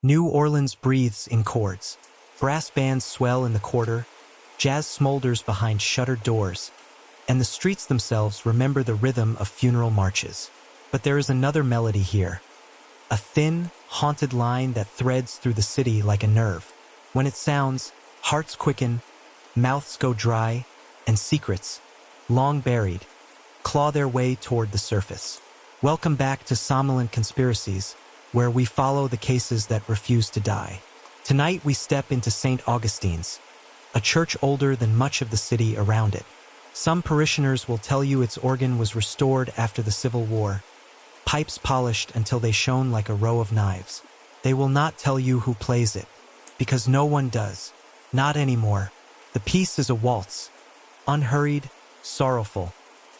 New Orleans breathes in chords. Brass bands swell in the quarter, jazz smolders behind shuttered doors, and the streets themselves remember the rhythm of funeral marches. But there is another melody here, a thin, haunted line that threads through the city like a nerve. When it sounds, hearts quicken, mouths go dry, and secrets, long buried, claw their way toward the surface. Welcome back to Somnolent Conspiracies, where we follow the cases that refuse to die. Tonight we step into St. Augustine's, a church older than much of the city around it. Some parishioners will tell you its organ was restored after the Civil War, pipes polished until they shone like a row of knives. They will not tell you who plays it, because no one does. Not anymore. The piece is a waltz, unhurried, sorrowful,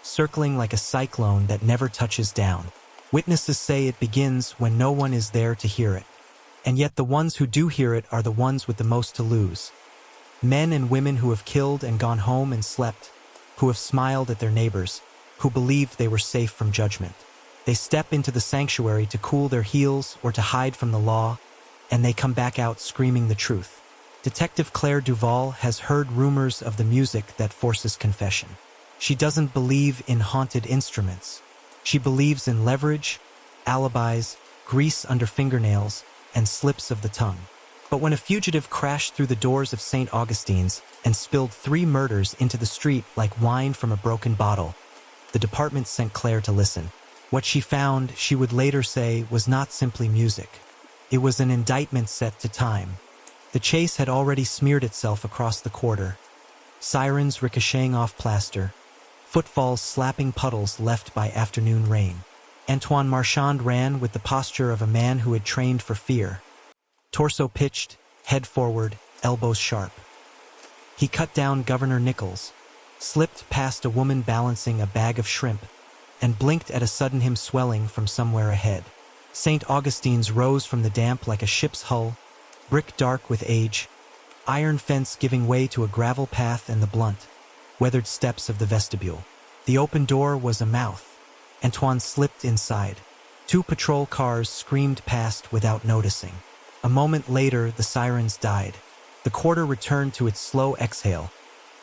circling like a cyclone that never touches down. Witnesses say it begins when no one is there to hear it. And yet the ones who do hear it are the ones with the most to lose. Men and women who have killed and gone home and slept, who have smiled at their neighbors, who believed they were safe from judgment. They step into the sanctuary to cool their heels or to hide from the law, and they come back out screaming the truth. Detective Claire Duval has heard rumors of the music that forces confession. She doesn't believe in haunted instruments. She believes in leverage, alibis, grease under fingernails, and slips of the tongue. But when a fugitive crashed through the doors of St. Augustine's and spilled 3 murders into the street like wine from a broken bottle, the department sent Claire to listen. What she found, she would later say, was not simply music. It was an indictment set to time. The chase had already smeared itself across the quarter. Sirens ricocheting off plaster, footfalls slapping puddles left by afternoon rain. Antoine Marchand ran with the posture of a man who had trained for fear. Torso pitched, head forward, elbows sharp. He cut down Governor Nichols, slipped past a woman balancing a bag of shrimp, and blinked at a sudden him swelling from somewhere ahead. St. Augustine's rose from the damp like a ship's hull, brick dark with age, iron fence giving way to a gravel path and the blunt, weathered steps of the vestibule. The open door was a mouth. Antoine slipped inside. 2 patrol cars screamed past without noticing. A moment later, the sirens died. The quarter returned to its slow exhale.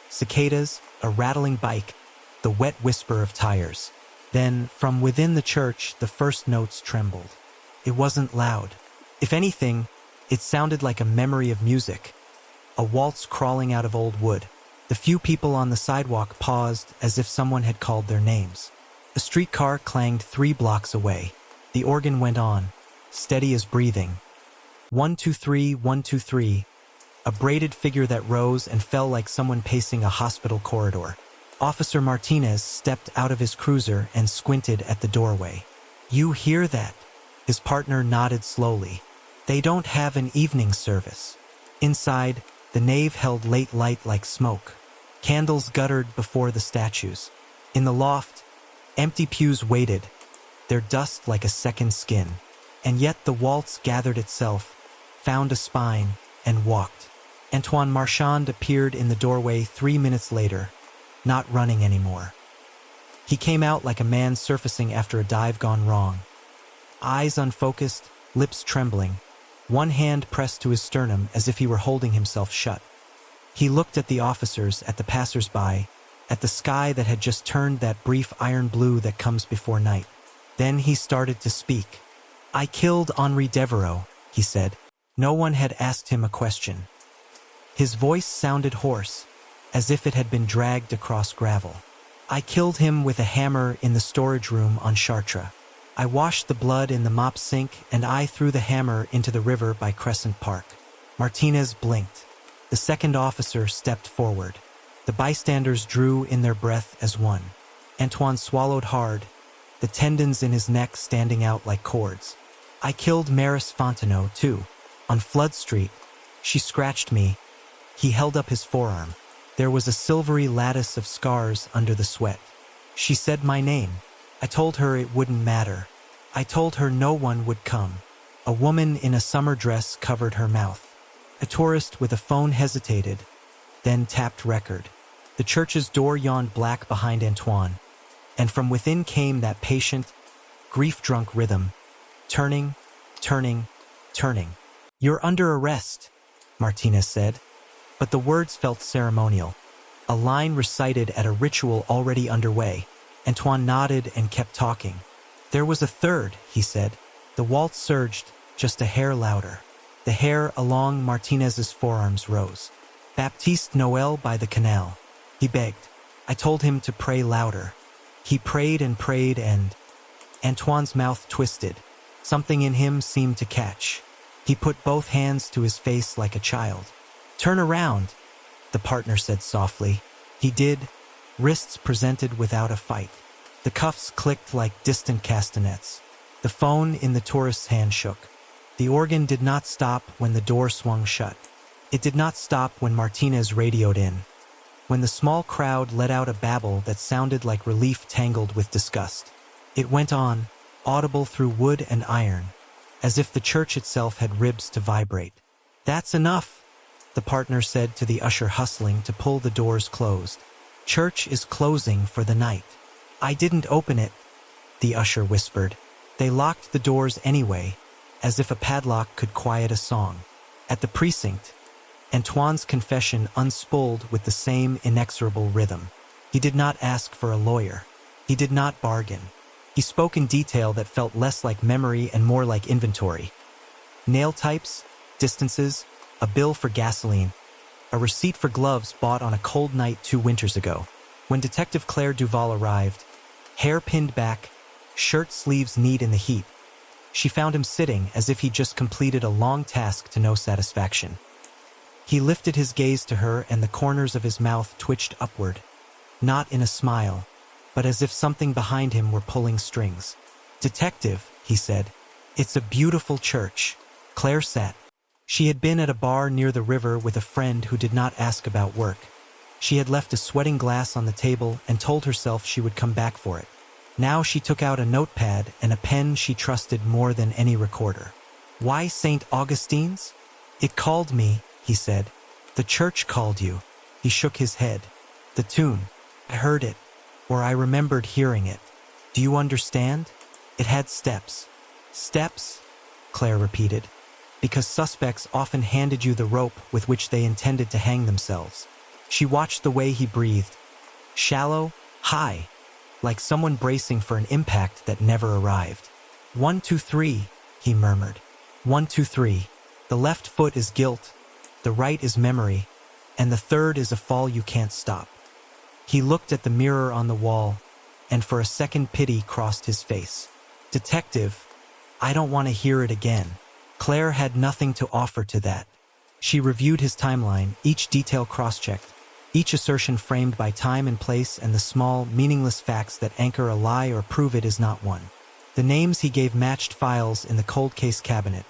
Cicadas, a rattling bike, the wet whisper of tires. Then, from within the church, the first notes trembled. It wasn't loud. If anything, it sounded like a memory of music, a waltz crawling out of old wood. The few people on the sidewalk paused as if someone had called their names. A streetcar clanged 3 blocks away. The organ went on, steady as breathing. 123, 123, a braided figure that rose and fell like someone pacing a hospital corridor. Officer Martinez stepped out of his cruiser and squinted at the doorway. "You hear that?" His partner nodded slowly. "They don't have an evening service." Inside, the nave held late light like smoke. Candles guttered before the statues. In the loft, empty pews waited, their dust like a second skin. And yet the waltz gathered itself, found a spine, and walked. Antoine Marchand appeared in the doorway 3 minutes later, not running anymore. He came out like a man surfacing after a dive gone wrong. Eyes unfocused, lips trembling, one hand pressed to his sternum as if he were holding himself shut. He looked at the officers, at the passers-by, at the sky that had just turned that brief iron blue that comes before night. Then he started to speak. "I killed Henri Devereaux," he said. No one had asked him a question. His voice sounded hoarse, as if it had been dragged across gravel. "I killed him with a hammer in the storage room on Chartres. I washed the blood in the mop sink and I threw the hammer into the river by Crescent Park." Martinez blinked. The second officer stepped forward. The bystanders drew in their breath as one. Antoine swallowed hard, the tendons in his neck standing out like cords. "I killed Maris Fontenot, too, on Flood Street. She scratched me." He held up his forearm. There was a silvery lattice of scars under the sweat. "She said my name. I told her it wouldn't matter. I told her no one would come." A woman in a summer dress covered her mouth. A tourist with a phone hesitated, then tapped record. The church's door yawned black behind Antoine, and from within came that patient, grief-drunk rhythm, turning, turning, turning. "You're under arrest," Martinez said, but the words felt ceremonial. A line recited at a ritual already underway. Antoine nodded and kept talking. "There was a third," he said. The waltz surged, just a hair louder. The hair along Martinez's forearms rose. "Baptiste Noel by the canal," he begged. "I told him to pray louder." He prayed and Antoine's mouth twisted. Something in him seemed to catch. He put both hands to his face like a child. "Turn around," the partner said softly. He did, wrists presented without a fight. The cuffs clicked like distant castanets. The phone in the tourist's hand shook. The organ did not stop when the door swung shut. It did not stop when Martinez radioed in. When the small crowd let out a babble that sounded like relief tangled with disgust. It went on, audible through wood and iron, as if the church itself had ribs to vibrate. "That's enough," the partner said to the usher hustling to pull the doors closed. "Church is closing for the night." "I didn't open it," the usher whispered. They locked the doors anyway, as if a padlock could quiet a song. At the precinct, Antoine's confession unspooled with the same inexorable rhythm. He did not ask for a lawyer. He did not bargain. He spoke in detail that felt less like memory and more like inventory. Nail types, distances, a bill for gasoline, a receipt for gloves bought on a cold night 2 winters ago. When Detective Claire Duval arrived, hair pinned back, shirt sleeves neat in the heat, she found him sitting as if he'd just completed a long task to no satisfaction. He lifted his gaze to her and the corners of his mouth twitched upward, not in a smile, but as if something behind him were pulling strings. "Detective," he said, "it's a beautiful church." Claire sat. She had been at a bar near the river with a friend who did not ask about work. She had left a sweating glass on the table and told herself she would come back for it. Now she took out a notepad and a pen she trusted more than any recorder. "Why St. Augustine's?" "It called me," he said. "The church called you." He shook his head. "The tune. I heard it, or I remembered hearing it. Do you understand? It had steps." "Steps?" Claire repeated. "Because suspects often handed you the rope with which they intended to hang themselves." She watched the way he breathed. Shallow, high, like someone bracing for an impact that never arrived. "1, 2, 3, he murmured. 1, 2, 3. The left foot is guilt, the right is memory, and the third is a fall you can't stop." He looked at the mirror on the wall, and for a second pity crossed his face. "Detective, I don't want to hear it again." Claire had nothing to offer to that. She reviewed his timeline, each detail cross-checked, each assertion framed by time and place and the small, meaningless facts that anchor a lie or prove it is not one. The names he gave matched files in the cold case cabinet,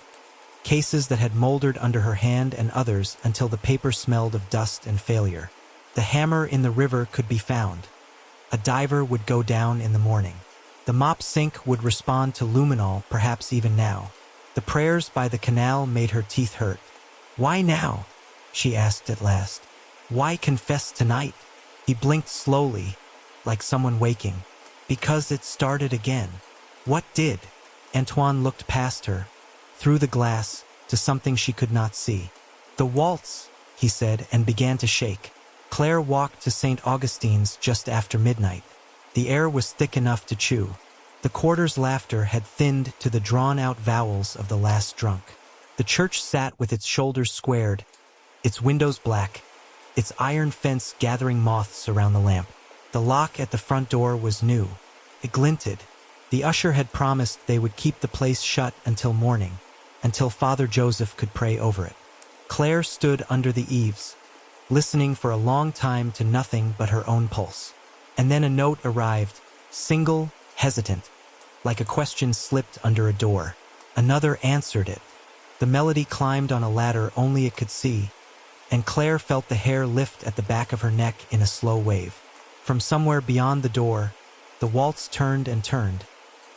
cases that had moldered under her hand and others until the paper smelled of dust and failure. The hammer in the river could be found. A diver would go down in the morning. The mop sink would respond to luminol, perhaps even now. The prayers by the canal made her teeth hurt. "Why now?" she asked at last. "Why confess tonight?" He blinked slowly, like someone waking. "Because it started again." "What did?" Antoine looked past her, through the glass, to something she could not see. "The waltz," he said, and began to shake. Claire walked to St. Augustine's just after midnight. The air was thick enough to chew. The quarter's laughter had thinned to the drawn-out vowels of the last drunk. The church sat with its shoulders squared, its windows black, its iron fence gathering moths around the lamp. The lock at the front door was new. It glinted. The usher had promised they would keep the place shut until morning, until Father Joseph could pray over it. Claire stood under the eaves, listening for a long time to nothing but her own pulse. And then a note arrived, single, hesitant, like a question slipped under a door. Another answered it. The melody climbed on a ladder only it could see, and Claire felt the hair lift at the back of her neck in a slow wave. From somewhere beyond the door, the waltz turned and turned,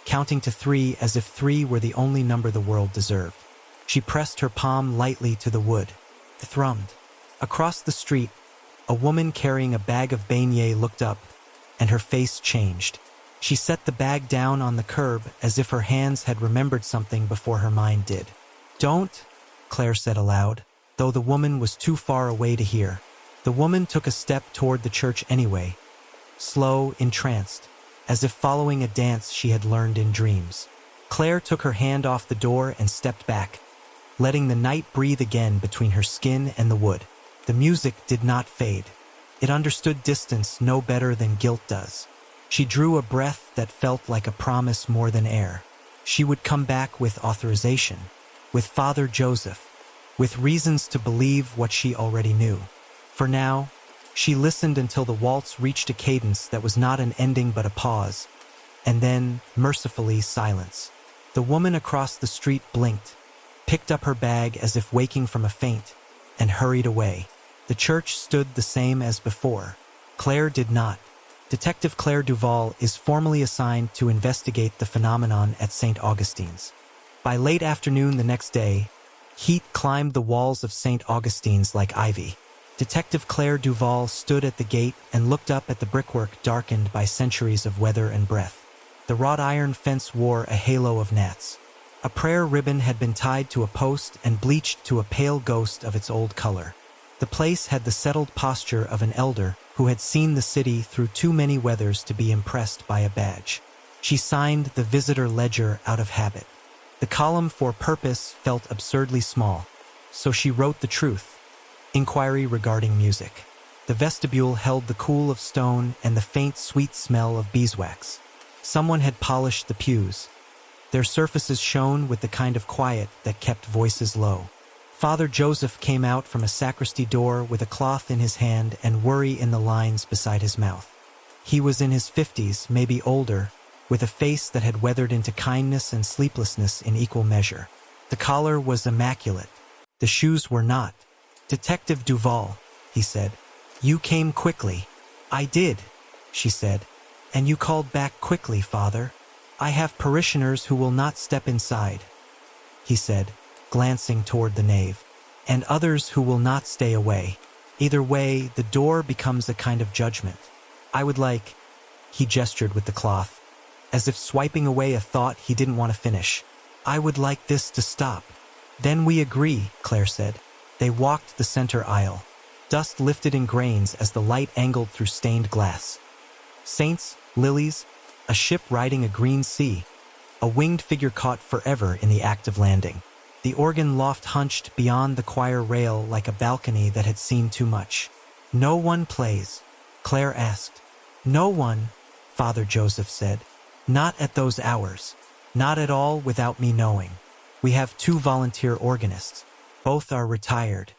counting to 3 as if 3 were the only number the world deserved. She pressed her palm lightly to the wood. It thrummed. Across the street, a woman carrying a bag of beignets looked up, and her face changed. She set the bag down on the curb as if her hands had remembered something before her mind did. "Don't," Claire said aloud, though the woman was too far away to hear. The woman took a step toward the church anyway, slow, entranced, as if following a dance she had learned in dreams. Claire took her hand off the door and stepped back, letting the night breathe again between her skin and the wood. The music did not fade. It understood distance no better than guilt does. She drew a breath that felt like a promise more than air. She would come back with authorization, with Father Joseph, with reasons to believe what she already knew. For now, she listened until the waltz reached a cadence that was not an ending but a pause, and then, mercifully, silence. The woman across the street blinked, picked up her bag as if waking from a faint, and hurried away. The church stood the same as before. Claire did not. Detective Claire Duval is formally assigned to investigate the phenomenon at St. Augustine's. By late afternoon the next day, heat climbed the walls of St. Augustine's like ivy. Detective Claire Duval stood at the gate and looked up at the brickwork darkened by centuries of weather and breath. The wrought iron fence wore a halo of gnats. A prayer ribbon had been tied to a post and bleached to a pale ghost of its old color. The place had the settled posture of an elder who had seen the city through too many weathers to be impressed by a badge. She signed the visitor ledger out of habit. The column for purpose felt absurdly small, so she wrote the truth. Inquiry regarding music. The vestibule held the cool of stone and the faint, sweet smell of beeswax. Someone had polished the pews. Their surfaces shone with the kind of quiet that kept voices low. Father Joseph came out from a sacristy door with a cloth in his hand and worry in the lines beside his mouth. He was in his 50s, maybe older, with a face that had weathered into kindness and sleeplessness in equal measure. The collar was immaculate. The shoes were not. "Detective Duval," he said, "you came quickly." "I did," she said, "and you called back quickly, Father. I have parishioners who will not step inside," he said, glancing toward the nave, "and others who will not stay away. Either way, the door becomes a kind of judgment. I would like," he gestured with the cloth, as if swiping away a thought he didn't want to finish. "I would like this to stop." "Then we agree," Claire said. They walked the center aisle. Dust lifted in grains as the light angled through stained glass. Saints, lilies, a ship riding a green sea, a winged figure caught forever in the act of landing. The organ loft hunched beyond the choir rail like a balcony that had seen too much. "No one plays?" Claire asked. "No one," Father Joseph said. "Not at those hours. Not at all without me knowing. We have 2 volunteer organists. Both are retired.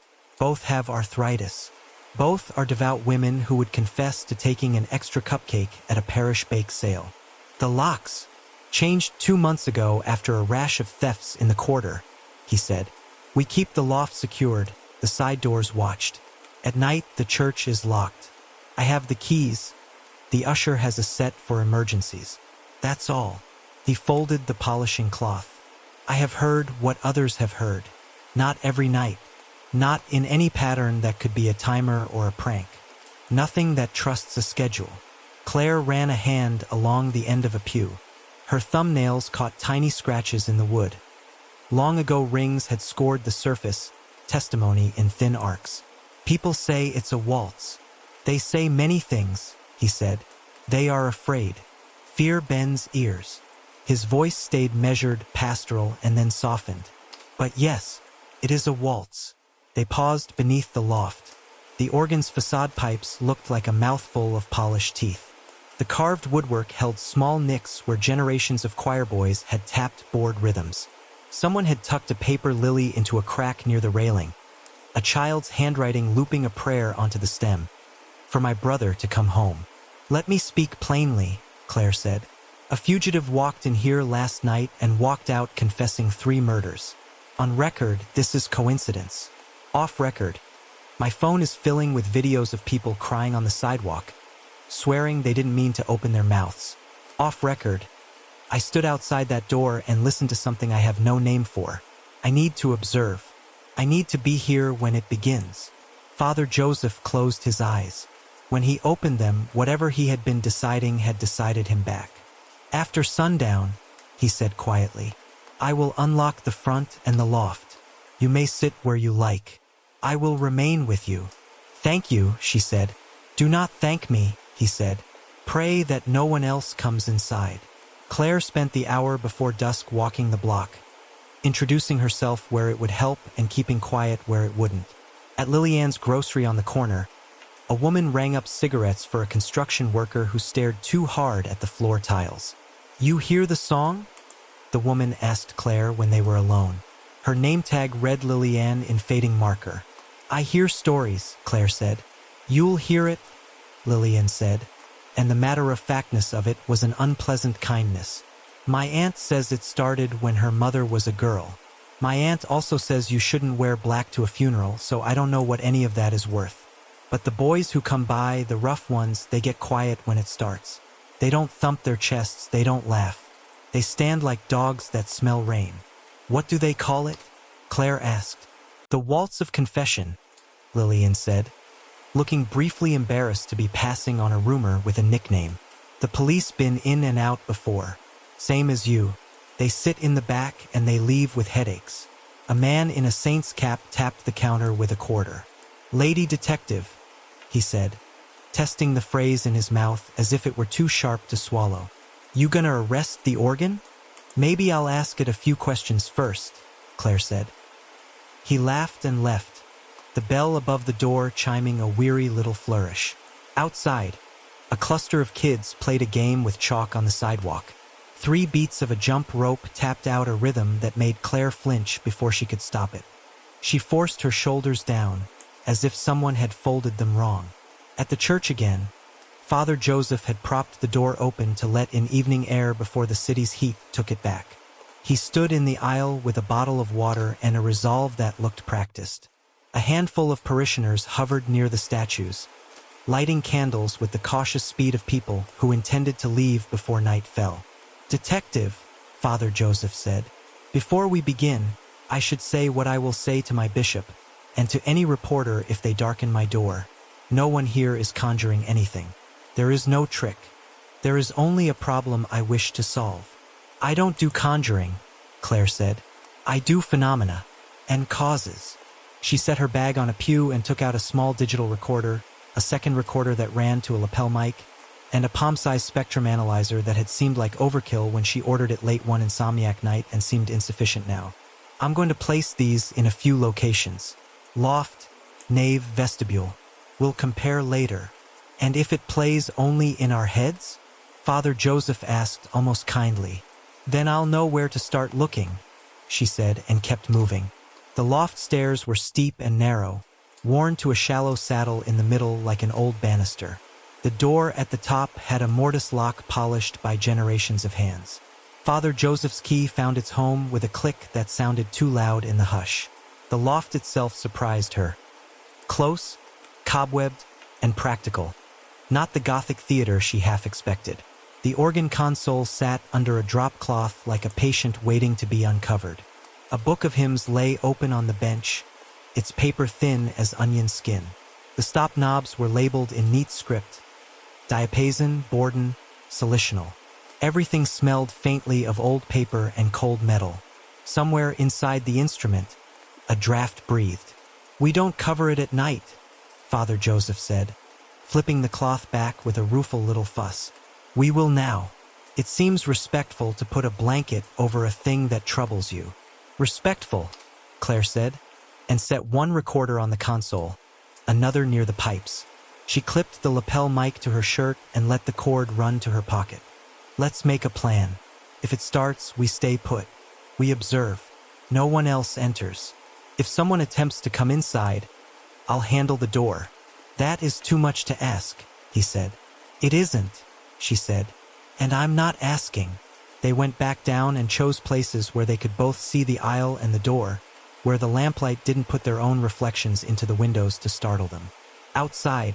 Both have arthritis. Both are devout women who would confess to taking an extra cupcake at a parish bake sale. The locks changed 2 months ago after a rash of thefts in the quarter," he said. "We keep the loft secured, the side doors watched. At night, the church is locked. I have the keys. The usher has a set for emergencies. That's all." He folded the polishing cloth. "I have heard what others have heard. Not every night. Not in any pattern that could be a timer or a prank. Nothing that trusts a schedule." Claire ran a hand along the end of a pew. Her thumbnails caught tiny scratches in the wood. Long ago rings had scored the surface, testimony in thin arcs. "People say it's a waltz. They say many things," he said. "They are afraid. Fear bends ears." His voice stayed measured, pastoral, and then softened. "But yes, it is a waltz." They paused beneath the loft. The organ's facade pipes looked like a mouthful of polished teeth. The carved woodwork held small nicks where generations of choir boys had tapped bored rhythms. Someone had tucked a paper lily into a crack near the railing, a child's handwriting looping a prayer onto the stem. "For my brother to come home." "Let me speak plainly," Claire said. "A fugitive walked in here last night and walked out confessing 3 murders. On record, this is coincidence. Off record, my phone is filling with videos of people crying on the sidewalk, swearing they didn't mean to open their mouths. Off record, I stood outside that door and listened to something I have no name for. I need to observe. I need to be here when it begins." Father Joseph closed his eyes. When he opened them, whatever he had been deciding had decided him back. "After sundown," he said quietly, "I will unlock the front and the loft. You may sit where you like. I will remain with you." "Thank you," she said. "Do not thank me," he said. "Pray that no one else comes inside." Claire spent the hour before dusk walking the block, introducing herself where it would help and keeping quiet where it wouldn't. At Lillian's grocery on the corner, a woman rang up cigarettes for a construction worker who stared too hard at the floor tiles. "You hear the song?" the woman asked Claire when they were alone. Her name tag read Lillian in fading marker. "I hear stories," Claire said. "You'll hear it," Lillian said, and the matter-of-factness of it was an unpleasant kindness. "My aunt says it started when her mother was a girl. My aunt also says you shouldn't wear black to a funeral, so I don't know what any of that is worth. But the boys who come by, the rough ones, they get quiet when it starts. They don't thump their chests, they don't laugh. They stand like dogs that smell rain." "What do they call it?" Claire asked. "The Waltz of Confession," Lillian said, looking briefly embarrassed to be passing on a rumor with a nickname. "The police been in and out before. Same as you. They sit in the back and they leave with headaches." A man in a saint's cap tapped the counter with a quarter. "Lady detective," he said, testing the phrase in his mouth as if it were too sharp to swallow. "You gonna arrest the organ?" "Maybe I'll ask it a few questions first," Claire said. He laughed and left, the bell above the door chiming a weary little flourish. Outside, a cluster of kids played a game with chalk on the sidewalk. 3 beats of a jump rope tapped out a rhythm that made Claire flinch before she could stop it. She forced her shoulders down, as if someone had folded them wrong. At the church again, Father Joseph had propped the door open to let in evening air before the city's heat took it back. He stood in the aisle with a bottle of water and a resolve that looked practiced. A handful of parishioners hovered near the statues, lighting candles with the cautious speed of people who intended to leave before night fell. "Detective," Father Joseph said, "before we begin, I should say what I will say to my bishop, and to any reporter if they darken my door. No one here is conjuring anything. There is no trick. There is only a problem I wish to solve." "I don't do conjuring," Claire said. "I do phenomena and causes." She set her bag on a pew and took out a small digital recorder, a second recorder that ran to a lapel mic, and a palm-sized spectrum analyzer that had seemed like overkill when she ordered it late one insomniac night and seemed insufficient now. "I'm going to place these in a few locations. Loft, nave, vestibule. We'll compare later. And if it plays only in our heads?" Father Joseph asked almost kindly. "Then I'll know where to start looking," she said, and kept moving. The loft stairs were steep and narrow, worn to a shallow saddle in the middle like an old banister. The door at the top had a mortise lock polished by generations of hands. Father Joseph's key found its home with a click that sounded too loud in the hush. The loft itself surprised her. Close, cobwebbed, and practical. Not the Gothic theater she half expected. The organ console sat under a drop cloth like a patient waiting to be uncovered. A book of hymns lay open on the bench, its paper thin as onion skin. The stop knobs were labeled in neat script: diapason, Borden, solitional. Everything smelled faintly of old paper and cold metal. Somewhere inside the instrument, a draft breathed. "We don't cover it at night," Father Joseph said, flipping the cloth back with a rueful little fuss. "We will now. It seems respectful to put a blanket over a thing that troubles you." "Respectful," Claire said, and set one recorder on the console, another near the pipes. She clipped the lapel mic to her shirt and let the cord run to her pocket. "Let's make a plan. If it starts, we stay put. We observe. No one else enters. If someone attempts to come inside, I'll handle the door." "That is too much to ask," he said. "It isn't," she said, "and I'm not asking." They went back down and chose places where they could both see the aisle and the door, where the lamplight didn't put their own reflections into the windows to startle them. Outside,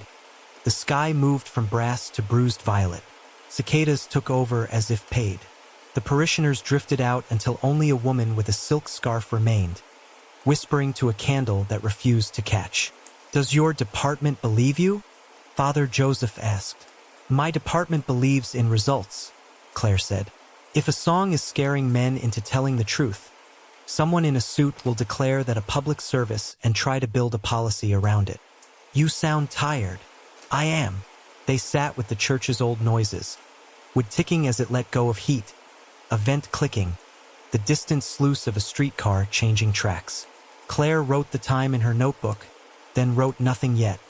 the sky moved from brass to bruised violet. Cicadas took over as if paid. The parishioners drifted out until only a woman with a silk scarf remained, whispering to a candle that refused to catch. "Does your department believe you?" Father Joseph asked. "My department believes in results," Claire said. "If a song is scaring men into telling the truth, Someone in a suit will declare that a public service and try to build a policy around it. You sound tired. I am. They sat with the church's old noises, wood ticking as it let go of heat, a vent clicking, the distant sluice of a streetcar changing tracks. Claire wrote the time in her notebook, then wrote nothing yet,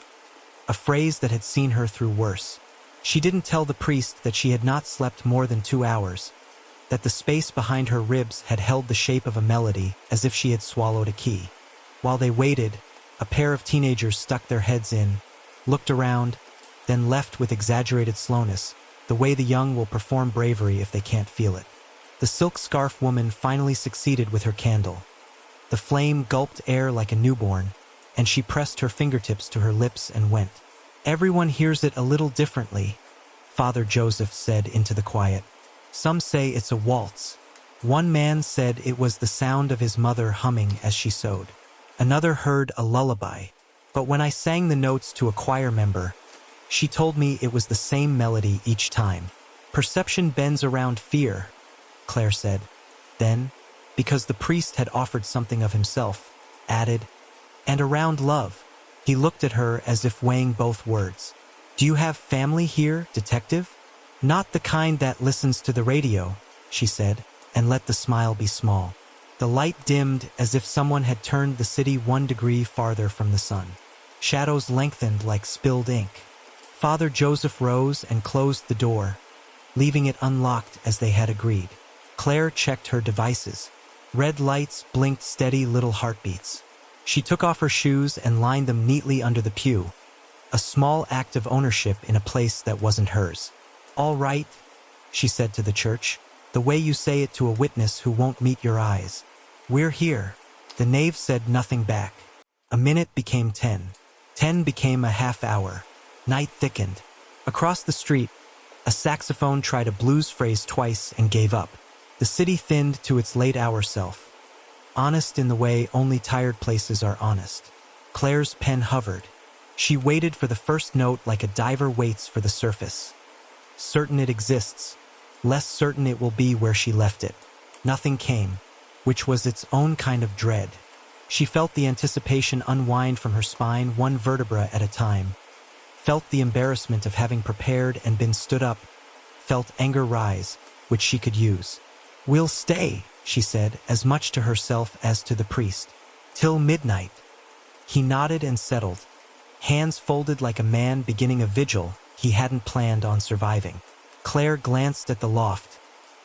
a phrase that had seen her through worse. She didn't tell the priest that she had not slept more than 2 hours, that the space behind her ribs had held the shape of a melody as if she had swallowed a key. While they waited, a pair of teenagers stuck their heads in, looked around, then left with exaggerated slowness, the way the young will perform bravery if they can't feel it. The silk scarf woman finally succeeded with her candle. The flame gulped air like a newborn, and she pressed her fingertips to her lips and went. Everyone hears it a little differently, Father Joseph said into the quiet. Some say it's a waltz. One man said it was the sound of his mother humming as she sewed. Another heard a lullaby. But when I sang the notes to a choir member, she told me it was the same melody each time. Perception bends around fear, Claire said. Then, because the priest had offered something of himself, added, and around love. He looked at her as if weighing both words. Do you have family here, detective? Not the kind that listens to the radio, she said, and let the smile be small. The light dimmed as if someone had turned the city 1 degree farther from the sun. Shadows lengthened like spilled ink. Father Joseph rose and closed the door, leaving it unlocked as they had agreed. Claire checked her devices. Red lights blinked steady little heartbeats. She took off her shoes and lined them neatly under the pew, a small act of ownership in a place that wasn't hers. All right, she said to the church, the way you say it to a witness who won't meet your eyes. We're here. The knave said nothing back. A minute became 10. 10 became a half hour. Night thickened. Across the street, a saxophone tried a blues phrase twice and gave up. The city thinned to its late-hour self, honest in the way only tired places are honest. Claire's pen hovered. She waited for the first note like a diver waits for the surface. Certain it exists, less certain it will be where she left it. Nothing came, which was its own kind of dread. She felt the anticipation unwind from her spine 1 vertebra at a time, felt the embarrassment of having prepared and been stood up, felt anger rise, which she could use. We'll stay, she said, as much to herself as to the priest. Till midnight. He nodded and settled, hands folded like a man beginning a vigil he hadn't planned on surviving. Claire glanced at the loft,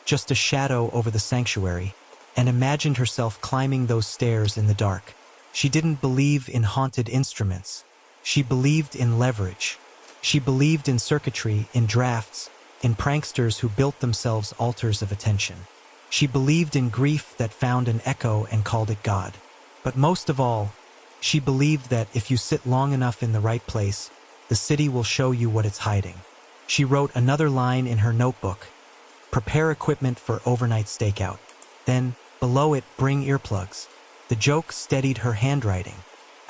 just a shadow over the sanctuary, and imagined herself climbing those stairs in the dark. She didn't believe in haunted instruments. She believed in leverage. She believed in circuitry, in drafts, in pranksters who built themselves altars of attention. She believed in grief that found an echo and called it God. But most of all, she believed that if you sit long enough in the right place, the city will show you what it's hiding. She wrote another line in her notebook. Prepare equipment for overnight stakeout. Then, below it, bring earplugs. The joke steadied her handwriting.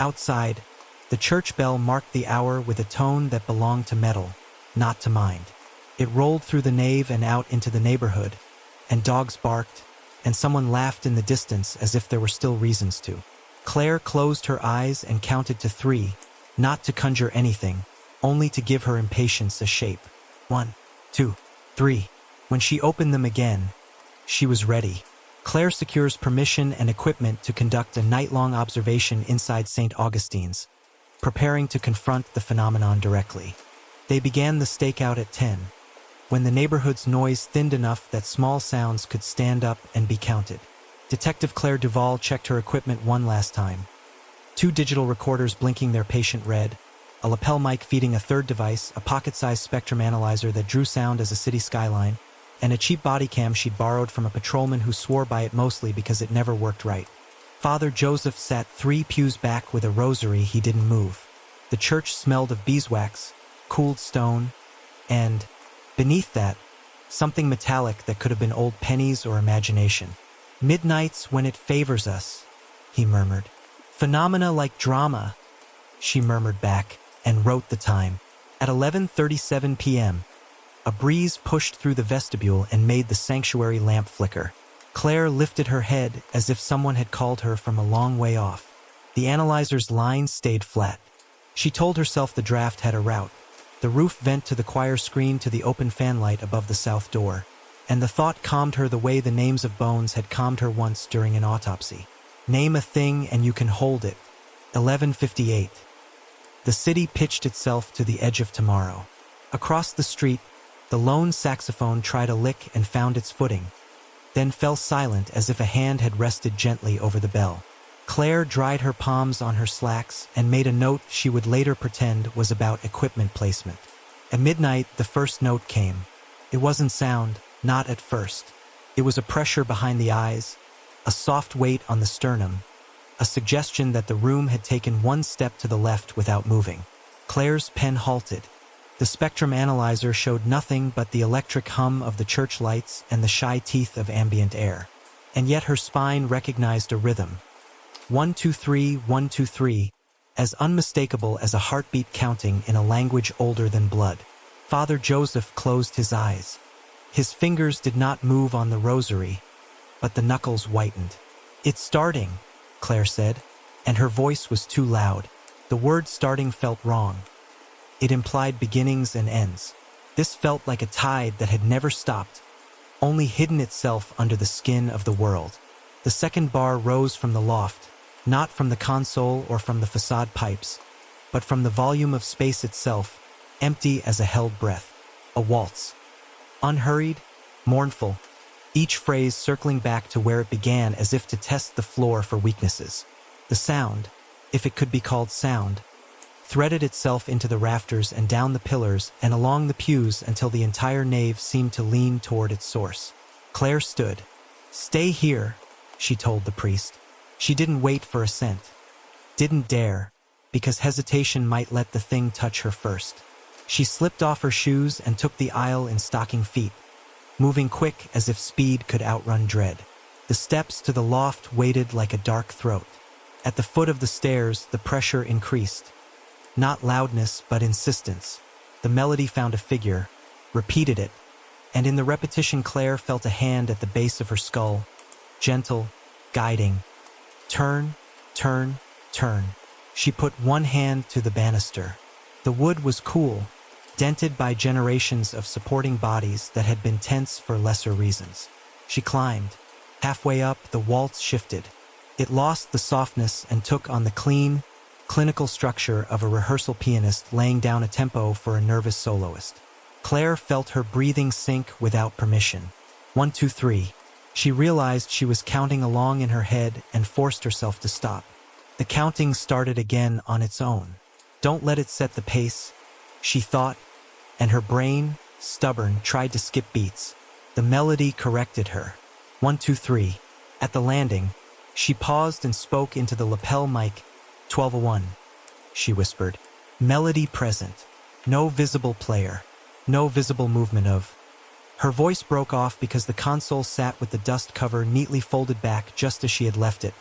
Outside, the church bell marked the hour with a tone that belonged to metal, not to mind. It rolled through the nave and out into the neighborhood, and dogs barked, and someone laughed in the distance as if there were still reasons to. Claire closed her eyes and counted to 3, not to conjure anything, only to give her impatience a shape. 1, 2, 3. When she opened them again, she was ready. Claire secures permission and equipment to conduct a night-long observation inside St. Augustine's, preparing to confront the phenomenon directly. They began the stakeout at 10, when the neighborhood's noise thinned enough that small sounds could stand up and be counted. Detective Claire Duval checked her equipment one last time. 2 digital recorders blinking their patient red, a lapel mic feeding a third device, a pocket-sized spectrum analyzer that drew sound as a city skyline, and a cheap body cam she'd borrowed from a patrolman who swore by it mostly because it never worked right. Father Joseph sat 3 pews back with a rosary he didn't move. The church smelled of beeswax, cooled stone, and, beneath that, something metallic that could have been old pennies or imagination. Midnights when it favors us, he murmured. Phenomena like drama, she murmured back, and wrote the time. At 11:37 p.m., a breeze pushed through the vestibule and made the sanctuary lamp flicker. Claire lifted her head as if someone had called her from a long way off. The analyzer's line stayed flat. She told herself the draft had a route. The roof vent to the choir screen to the open fanlight above the south door. And the thought calmed her the way the names of bones had calmed her once during an autopsy. Name a thing and you can hold it. 11:58. The city pitched itself to the edge of tomorrow. Across the street, the lone saxophone tried a lick and found its footing, then fell silent as if a hand had rested gently over the bell. Claire dried her palms on her slacks and made a note she would later pretend was about equipment placement. At midnight, the first note came. It wasn't sound, not at first. It was a pressure behind the eyes, a soft weight on the sternum, a suggestion that the room had taken one step to the left without moving. Claire's pen halted. The spectrum analyzer showed nothing but the electric hum of the church lights and the shy teeth of ambient air. And yet her spine recognized a rhythm. 1, 2, 3, 1, 2, 3, as unmistakable as a heartbeat counting in a language older than blood. Father Joseph closed his eyes. His fingers did not move on the rosary, but the knuckles whitened. "It's starting," Claire said, and her voice was too loud. The word starting felt wrong. It implied beginnings and ends. This felt like a tide that had never stopped, only hidden itself under the skin of the world. The second bar rose from the loft, not from the console or from the facade pipes, but from the volume of space itself, empty as a held breath. A waltz. Unhurried, mournful, each phrase circling back to where it began as if to test the floor for weaknesses. The sound, if it could be called sound, threaded itself into the rafters and down the pillars and along the pews until the entire nave seemed to lean toward its source. Claire stood. "Stay here," she told the priest. She didn't wait for assent. Didn't dare, because hesitation might let the thing touch her first. She slipped off her shoes and took the aisle in stocking feet, moving quick as if speed could outrun dread. The steps to the loft waited like a dark throat. At the foot of the stairs, the pressure increased. Not loudness, but insistence. The melody found a figure, repeated it, and in the repetition Claire felt a hand at the base of her skull, gentle, guiding. Turn, turn, turn. She put one hand to the banister. The wood was cool, dented by generations of supporting bodies that had been tense for lesser reasons. She climbed. Halfway up, the waltz shifted. It lost the softness and took on the clean, clinical structure of a rehearsal pianist laying down a tempo for a nervous soloist. Claire felt her breathing sink without permission. 1, 2, 3. She realized she was counting along in her head and forced herself to stop. The counting started again on its own. Don't let it set the pace, she thought, and her brain, stubborn, tried to skip beats. The melody corrected her. 1, 2, 3. At the landing, she paused and spoke into the lapel mic. 12:01, she whispered. Melody present. No visible player. No visible movement of. Her voice broke off because the console sat with the dust cover neatly folded back just as she had left it,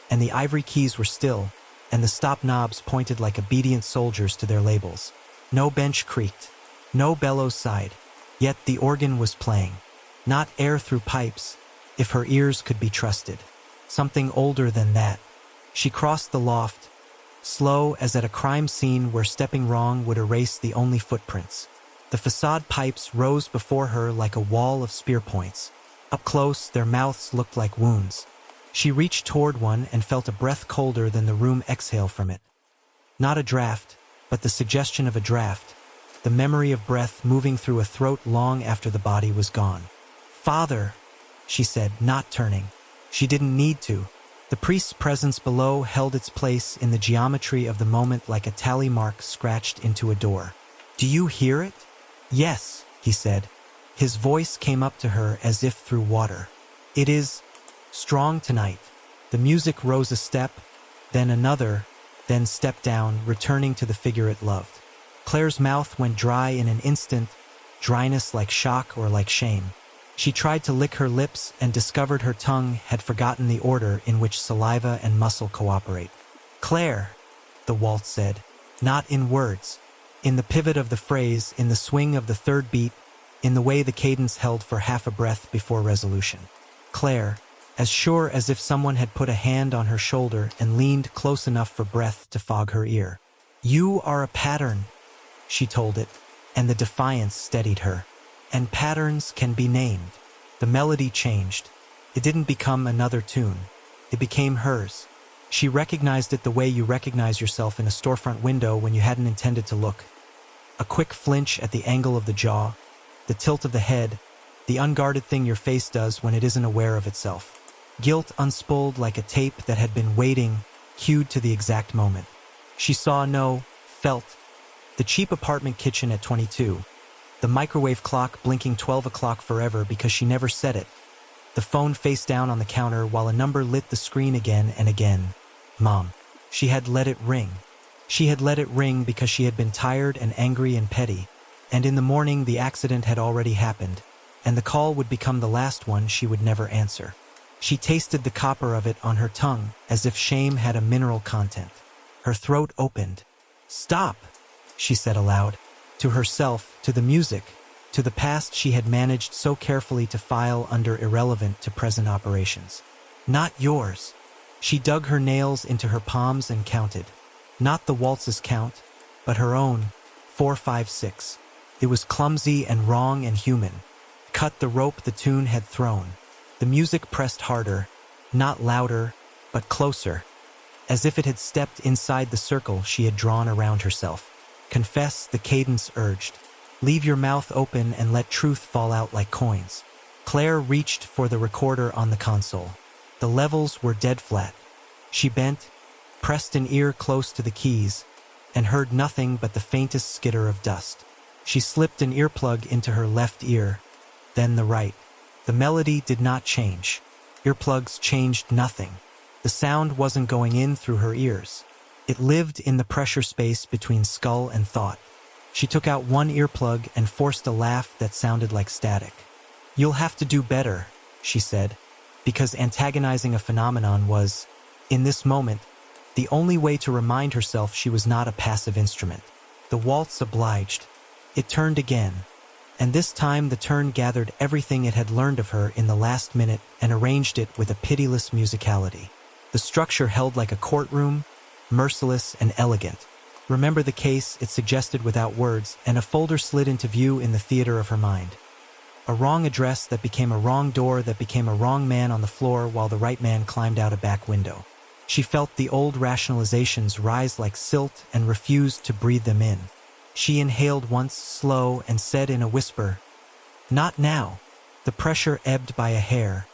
and the ivory keys were still, and the stop knobs pointed like obedient soldiers to their labels. No bench creaked. No bellows sighed. Yet the organ was playing. Not air through pipes, if her ears could be trusted. Something older than that. She crossed the loft, slow as at a crime scene where stepping wrong would erase the only footprints. The facade pipes rose before her like a wall of spear points. Up close, their mouths looked like wounds. She reached toward one and felt a breath colder than the room exhale from it. Not a draft, but the suggestion of a draft, the memory of breath moving through a throat long after the body was gone. "Father," she said, not turning. She didn't need to. The priest's presence below held its place in the geometry of the moment like a tally mark scratched into a door. "Do you hear it?" "Yes," he said. His voice came up to her as if through water. "It is strong tonight." The music rose a step, then another, then stepped down, returning to the figure it loved. Claire's mouth went dry in an instant, dryness like shock or like shame. She tried to lick her lips and discovered her tongue had forgotten the order in which saliva and muscle cooperate. "Claire," the waltz said, not in words, in the pivot of the phrase, in the swing of the third beat, in the way the cadence held for half a breath before resolution. Claire, as sure as if someone had put a hand on her shoulder and leaned close enough for breath to fog her ear. "You are a pattern," she told it, and the defiance steadied her. "And patterns can be named." The melody changed. It didn't become another tune. It became hers. She recognized it the way you recognize yourself in a storefront window when you hadn't intended to look. A quick flinch at the angle of the jaw, the tilt of the head, the unguarded thing your face does when it isn't aware of itself. Guilt unspooled like a tape that had been waiting, cued to the exact moment. She saw, no, felt. The cheap apartment kitchen at 22. The microwave clock blinking 12 o'clock forever because she never said it. The phone face down on the counter while a number lit the screen again and again. Mom. She had let it ring. She had let it ring because she had been tired and angry and petty. And in the morning the accident had already happened, and the call would become the last one she would never answer. She tasted the copper of it on her tongue as if shame had a mineral content. Her throat opened. "Stop," she said aloud. To herself, to the music, to the past she had managed so carefully to file under irrelevant to present operations. "Not yours." She dug her nails into her palms and counted. Not the waltz's count, but her own, 4, 5, 6. It was clumsy and wrong and human. Cut the rope the tune had thrown. The music pressed harder, not louder, but closer, as if it had stepped inside the circle she had drawn around herself. "Confess," the cadence urged. "Leave your mouth open and let truth fall out like coins." Claire reached for the recorder on the console. The levels were dead flat. She bent, pressed an ear close to the keys, and heard nothing but the faintest skitter of dust. She slipped an earplug into her left ear, then the right. The melody did not change. Earplugs changed nothing. The sound wasn't going in through her ears. It lived in the pressure space between skull and thought. She took out one earplug and forced a laugh that sounded like static. "You'll have to do better," she said, because antagonizing a phenomenon was, in this moment, the only way to remind herself she was not a passive instrument. The waltz obliged. It turned again, and this time the turn gathered everything it had learned of her in the last minute and arranged it with a pitiless musicality. The structure held like a courtroom, merciless and elegant. "Remember the case," it suggested without words, and a folder slid into view in the theater of her mind. A wrong address that became a wrong door that became a wrong man on the floor while the right man climbed out a back window. She felt the old rationalizations rise like silt and refused to breathe them in. She inhaled once, slow, and said in a whisper, "Not now." The pressure ebbed by a hair,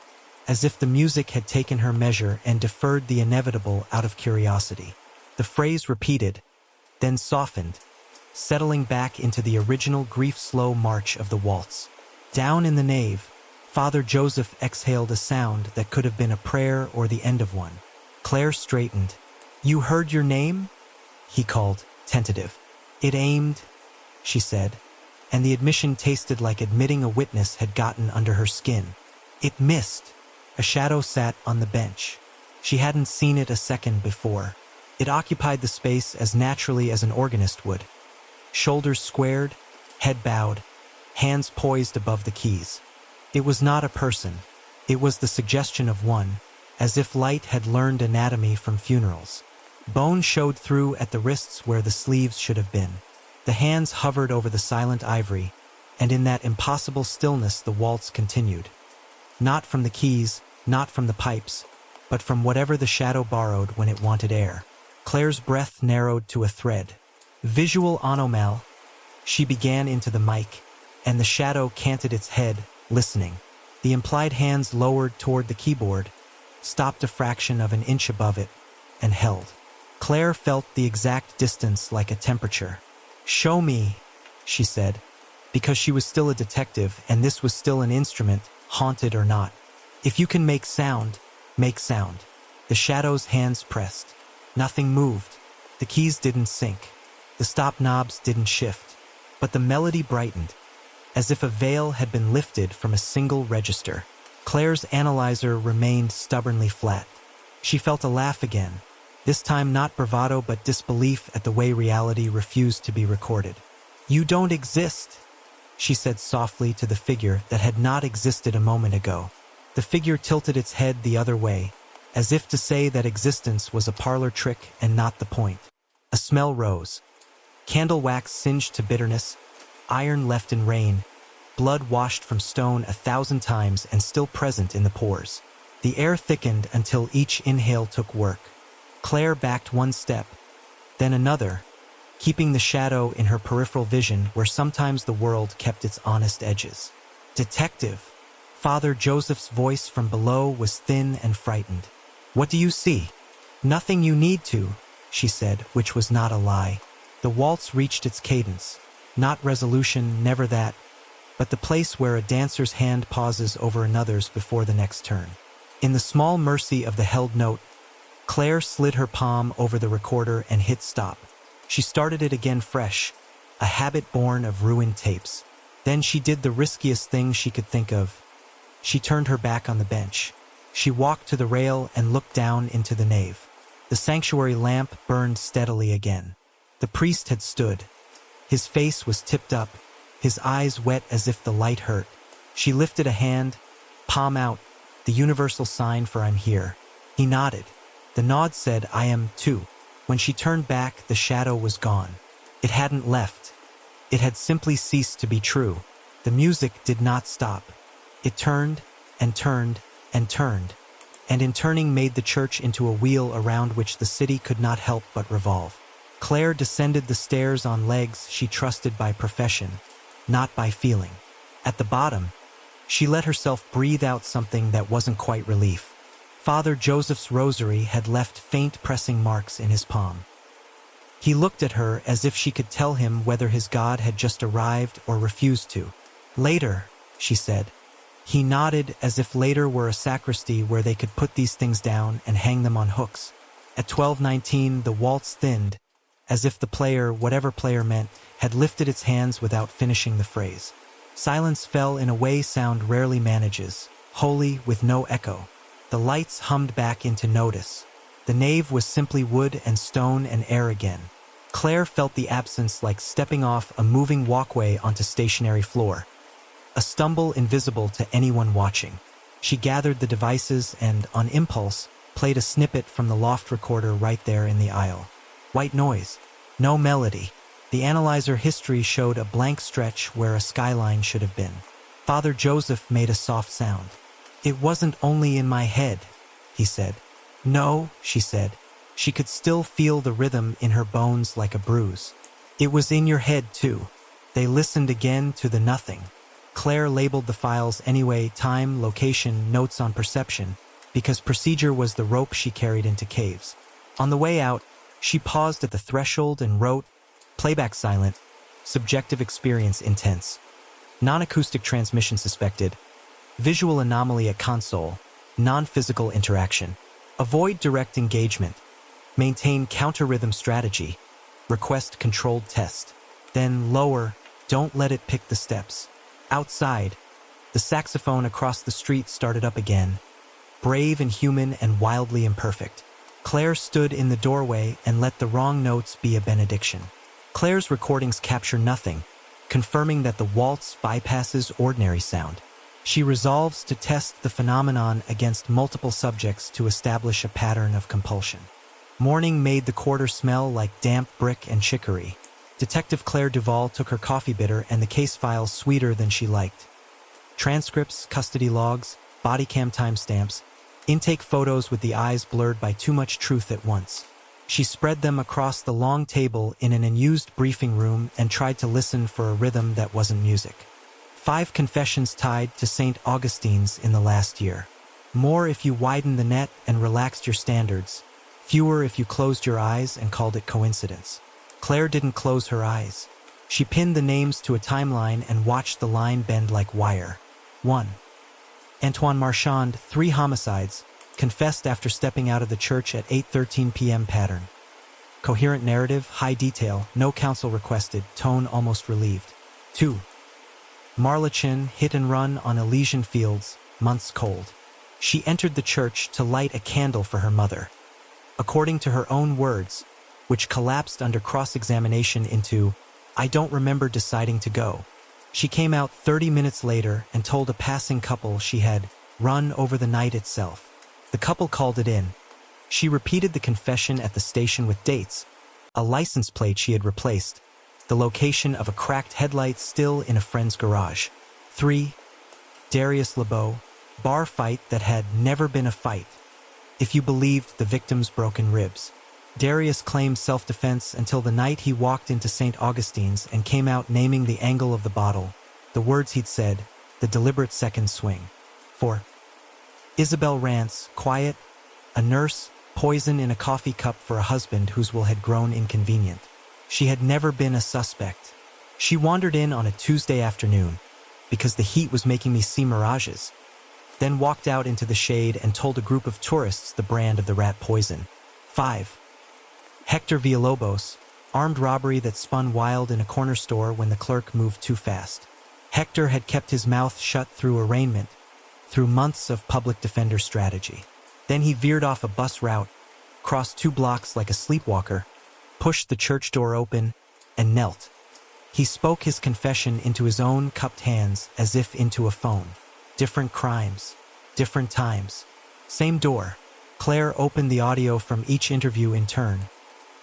as if the music had taken her measure and deferred the inevitable out of curiosity. The phrase repeated, then softened, settling back into the original grief-slow march of the waltz. Down in the nave, Father Joseph exhaled a sound that could have been a prayer or the end of one. Claire straightened. "You heard your name?" he called, tentative. "It aimed," she said, and the admission tasted like admitting a witness had gotten under her skin. "It missed." A shadow sat on the bench. She hadn't seen it a second before. It occupied the space as naturally as an organist would. Shoulders squared, head bowed, hands poised above the keys. It was not a person. It was the suggestion of one, as if light had learned anatomy from funerals. Bone showed through at the wrists where the sleeves should have been. The hands hovered over the silent ivory, and in that impossible stillness the waltz continued. Not from the keys, not from the pipes, but from whatever the shadow borrowed when it wanted air. Claire's breath narrowed to a thread. Visual anomal. She began into the mic, and the shadow canted its head, listening. The implied hands lowered toward the keyboard, stopped a fraction of an inch above it, and held. Claire felt the exact distance like a temperature. "Show me," she said, because she was still a detective and this was still an instrument, haunted or not. "If you can make sound, make sound." The shadow's hands pressed. Nothing moved. The keys didn't sync. The stop knobs didn't shift. But the melody brightened, as if a veil had been lifted from a single register. Claire's analyzer remained stubbornly flat. She felt a laugh again, this time not bravado but disbelief at the way reality refused to be recorded. "You don't exist," she said softly to the figure that had not existed a moment ago. The figure tilted its head the other way, as if to say that existence was a parlor trick and not the point. A smell rose. Candle wax singed to bitterness, iron left in rain, blood washed from stone 1,000 times and still present in the pores. The air thickened until each inhale took work. Claire backed one step, then another, keeping the shadow in her peripheral vision where sometimes the world kept its honest edges. "Detective!" Father Joseph's voice from below was thin and frightened. "What do you see?" "Nothing you need to," she said, which was not a lie. The waltz reached its cadence. Not resolution, never that, but the place where a dancer's hand pauses over another's before the next turn. In the small mercy of the held note, Claire slid her palm over the recorder and hit stop. She started it again fresh, a habit born of ruined tapes. Then she did the riskiest thing she could think of. She turned her back on the bench. She walked to the rail and looked down into the nave. The sanctuary lamp burned steadily again. The priest had stood. His face was tipped up, his eyes wet as if the light hurt. She lifted a hand, palm out, the universal sign for "I'm here." He nodded. The nod said, "I am too." When she turned back, the shadow was gone. It hadn't left. It had simply ceased to be true. The music did not stop. It turned and turned and turned, and in turning made the church into a wheel around which the city could not help but revolve. Claire descended the stairs on legs she trusted by profession, not by feeling. At the bottom, she let herself breathe out something that wasn't quite relief. Father Joseph's rosary had left faint pressing marks in his palm. He looked at her as if she could tell him whether his God had just arrived or refused to. "Later," she said. He nodded as if later were a sacristy where they could put these things down and hang them on hooks. At 12:19, the waltz thinned, as if the player, whatever player meant, had lifted its hands without finishing the phrase. Silence fell in a way sound rarely manages, holy with no echo. The lights hummed back into notice. The nave was simply wood and stone and air again. Claire felt the absence like stepping off a moving walkway onto stationary floor. A stumble invisible to anyone watching. She gathered the devices and, on impulse, played a snippet from the loft recorder right there in the aisle. White noise. No melody. The analyzer history showed a blank stretch where a skyline should have been. Father Joseph made a soft sound. "It wasn't only in my head," he said. "No," she said. She could still feel the rhythm in her bones like a bruise. "It was in your head, too." They listened again to the nothing. Claire labeled the files anyway, time, location, notes on perception, because procedure was the rope she carried into caves. On the way out, she paused at the threshold and wrote, "Playback silent, subjective experience intense. Non-acoustic transmission suspected. Visual anomaly at console. Non-physical interaction. Avoid direct engagement. Maintain counter-rhythm strategy. Request controlled test." Then lower, "Don't let it pick the steps." Outside, the saxophone across the street started up again, brave and human and wildly imperfect. Claire stood in the doorway and let the wrong notes be a benediction. Claire's recordings capture nothing, confirming that the waltz bypasses ordinary sound. She resolves to test the phenomenon against multiple subjects to establish a pattern of compulsion. Morning made the quarter smell like damp brick and chicory. Detective Claire Duval took her coffee bitter and the case files sweeter than she liked. Transcripts, custody logs, body cam timestamps, intake photos with the eyes blurred by too much truth at once. She spread them across the long table in an unused briefing room and tried to listen for a rhythm that wasn't music. 5 confessions tied to St. Augustine's in the last year. More if you widened the net and relaxed your standards. Fewer if you closed your eyes and called it coincidence. Claire didn't close her eyes. She pinned the names to a timeline and watched the line bend like wire. 1. Antoine Marchand, 3 homicides, confessed after stepping out of the church at 8:13 p.m. Pattern. Coherent narrative, high detail, no counsel requested, tone almost relieved. 2. Marla Chin, hit and run on Elysian Fields, months cold. She entered the church to light a candle for her mother. According to her own words, which collapsed under cross-examination into, "I don't remember deciding to go." She came out 30 minutes later and told a passing couple she had run over the night itself. The couple called it in. She repeated the confession at the station with dates, a license plate she had replaced, the location of a cracked headlight still in a friend's garage. 3. Darius LeBeau, bar fight that had never been a fight, if you believed the victim's broken ribs. Darius claimed self-defense until the night he walked into St. Augustine's and came out naming the angle of the bottle, the words he'd said, the deliberate second swing. 4. Isabel Rance, quiet, a nurse, poison in a coffee cup for a husband whose will had grown inconvenient. She had never been a suspect. She wandered in on a Tuesday afternoon, because the heat was making me see mirages, then walked out into the shade and told a group of tourists the brand of the rat poison. 5. Hector Villalobos, armed robbery that spun wild in a corner store when the clerk moved too fast. Hector had kept his mouth shut through arraignment, through months of public defender strategy. Then he veered off a bus route, crossed 2 blocks like a sleepwalker, pushed the church door open, and knelt. He spoke his confession into his own cupped hands as if into a phone. Different crimes, different times. Same door. Claire opened the audio from each interview in turn,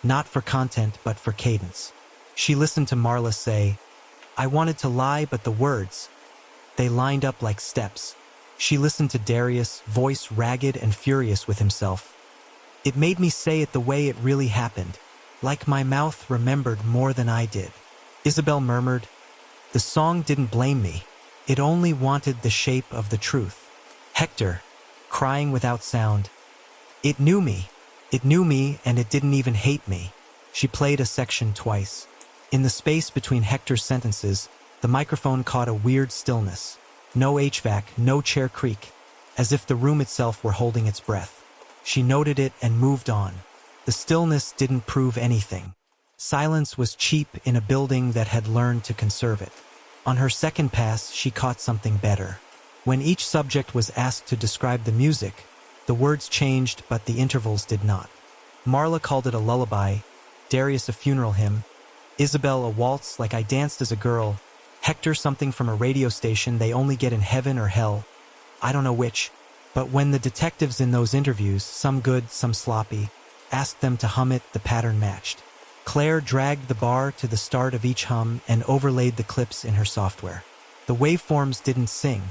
not for content but for cadence. She listened to Marla say, "I wanted to lie, but the words, they lined up like steps." She listened to Darius, voice ragged and furious with himself. "It made me say it the way it really happened, like my mouth remembered more than I did." Isabel murmured, "The song didn't blame me. It only wanted the shape of the truth." Hector, crying without sound, "It knew me. It knew me, and it didn't even hate me." She played a section twice. In the space between Hector's sentences, the microphone caught a weird stillness. No HVAC, no chair creak, as if the room itself were holding its breath. She noted it and moved on. The stillness didn't prove anything. Silence was cheap in a building that had learned to conserve it. On her second pass, she caught something better. When each subject was asked to describe the music, the words changed but the intervals did not. Marla called it a lullaby, Darius a funeral hymn, Isabel a waltz like I danced as a girl, Hector something from a radio station they only get in heaven or hell, I don't know which. But when the detectives in those interviews, some good, some sloppy, asked them to hum it, the pattern matched. Claire dragged the bar to the start of each hum and overlaid the clips in her software. The waveforms didn't sing.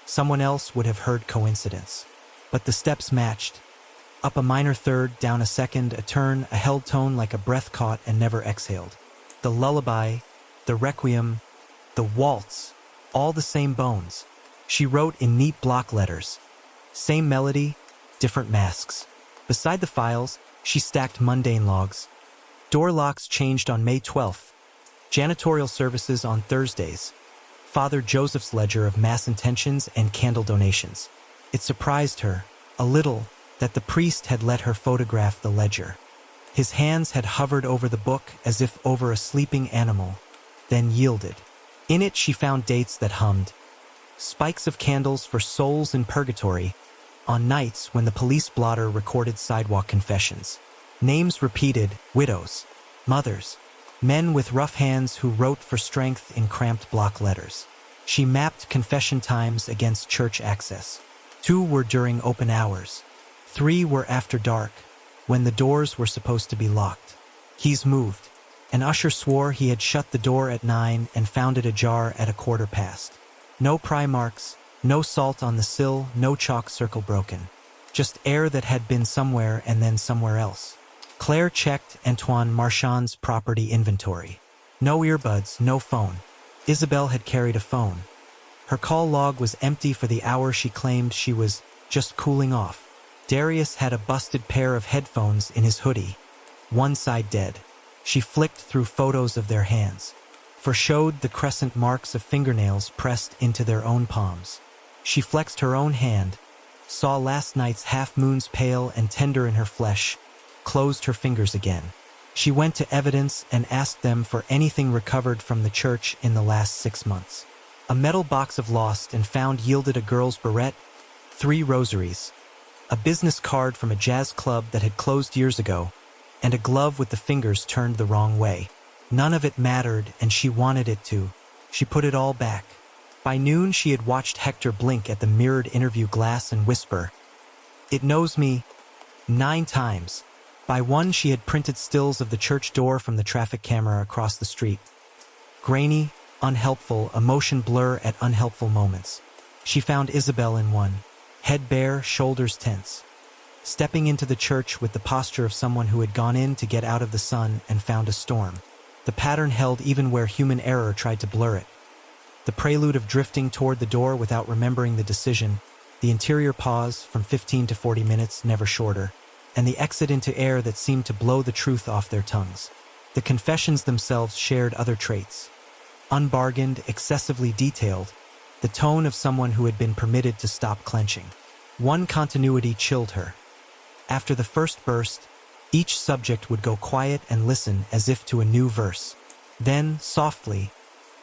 Someone else would have heard coincidence. But the steps matched. Up a minor third, down a second, a turn, a held tone like a breath caught and never exhaled. The lullaby, the requiem, the waltz, all the same bones. She wrote in neat block letters. Same melody, different masks. Beside the files, she stacked mundane logs. Door locks changed on May 12th. Janitorial services on Thursdays. Father Joseph's ledger of mass intentions and candle donations. It surprised her, a little, that the priest had let her photograph the ledger. His hands had hovered over the book as if over a sleeping animal, then yielded. In it she found dates that hummed. Spikes of candles for souls in purgatory, on nights when the police blotter recorded sidewalk confessions. Names repeated, widows, mothers, men with rough hands who wrote for strength in cramped block letters. She mapped confession times against church access. 2 were during open hours. 3 were after dark, when the doors were supposed to be locked. Keys moved. An usher swore he had shut the door at 9 and found it ajar at 1:15. No pry marks, no salt on the sill, no chalk circle broken. Just air that had been somewhere and then somewhere else. Claire checked Antoine Marchand's property inventory. No earbuds, no phone. Isabel had carried a phone. Her call log was empty for the hour she claimed she was just cooling off. Darius had a busted pair of headphones in his hoodie. One side dead. She flicked through photos of their hands. For showed the crescent marks of fingernails pressed into their own palms. She flexed her own hand, saw last night's half-moons pale and tender in her flesh, closed her fingers again. She went to evidence and asked them for anything recovered from the church in the last 6 months. A metal box of lost and found yielded a girl's barrette, 3 rosaries, a business card from a jazz club that had closed years ago, and a glove with the fingers turned the wrong way. None of it mattered, and she wanted it to. She put it all back. By noon, she had watched Hector blink at the mirrored interview glass and whisper, "It knows me," 9 times. By 1, she had printed stills of the church door from the traffic camera across the street. Grainy, unhelpful, emotion blur at unhelpful moments. She found Isabel in one, head bare, shoulders tense, stepping into the church with the posture of someone who had gone in to get out of the sun and found a storm. The pattern held even where human error tried to blur it. The prelude of drifting toward the door without remembering the decision, the interior pause from 15 to 40 minutes, never shorter, and the exit into air that seemed to blow the truth off their tongues. The confessions themselves shared other traits. Unbargained, excessively detailed, the tone of someone who had been permitted to stop clenching. One continuity chilled her. After the first burst, each subject would go quiet and listen as if to a new verse. Then, softly,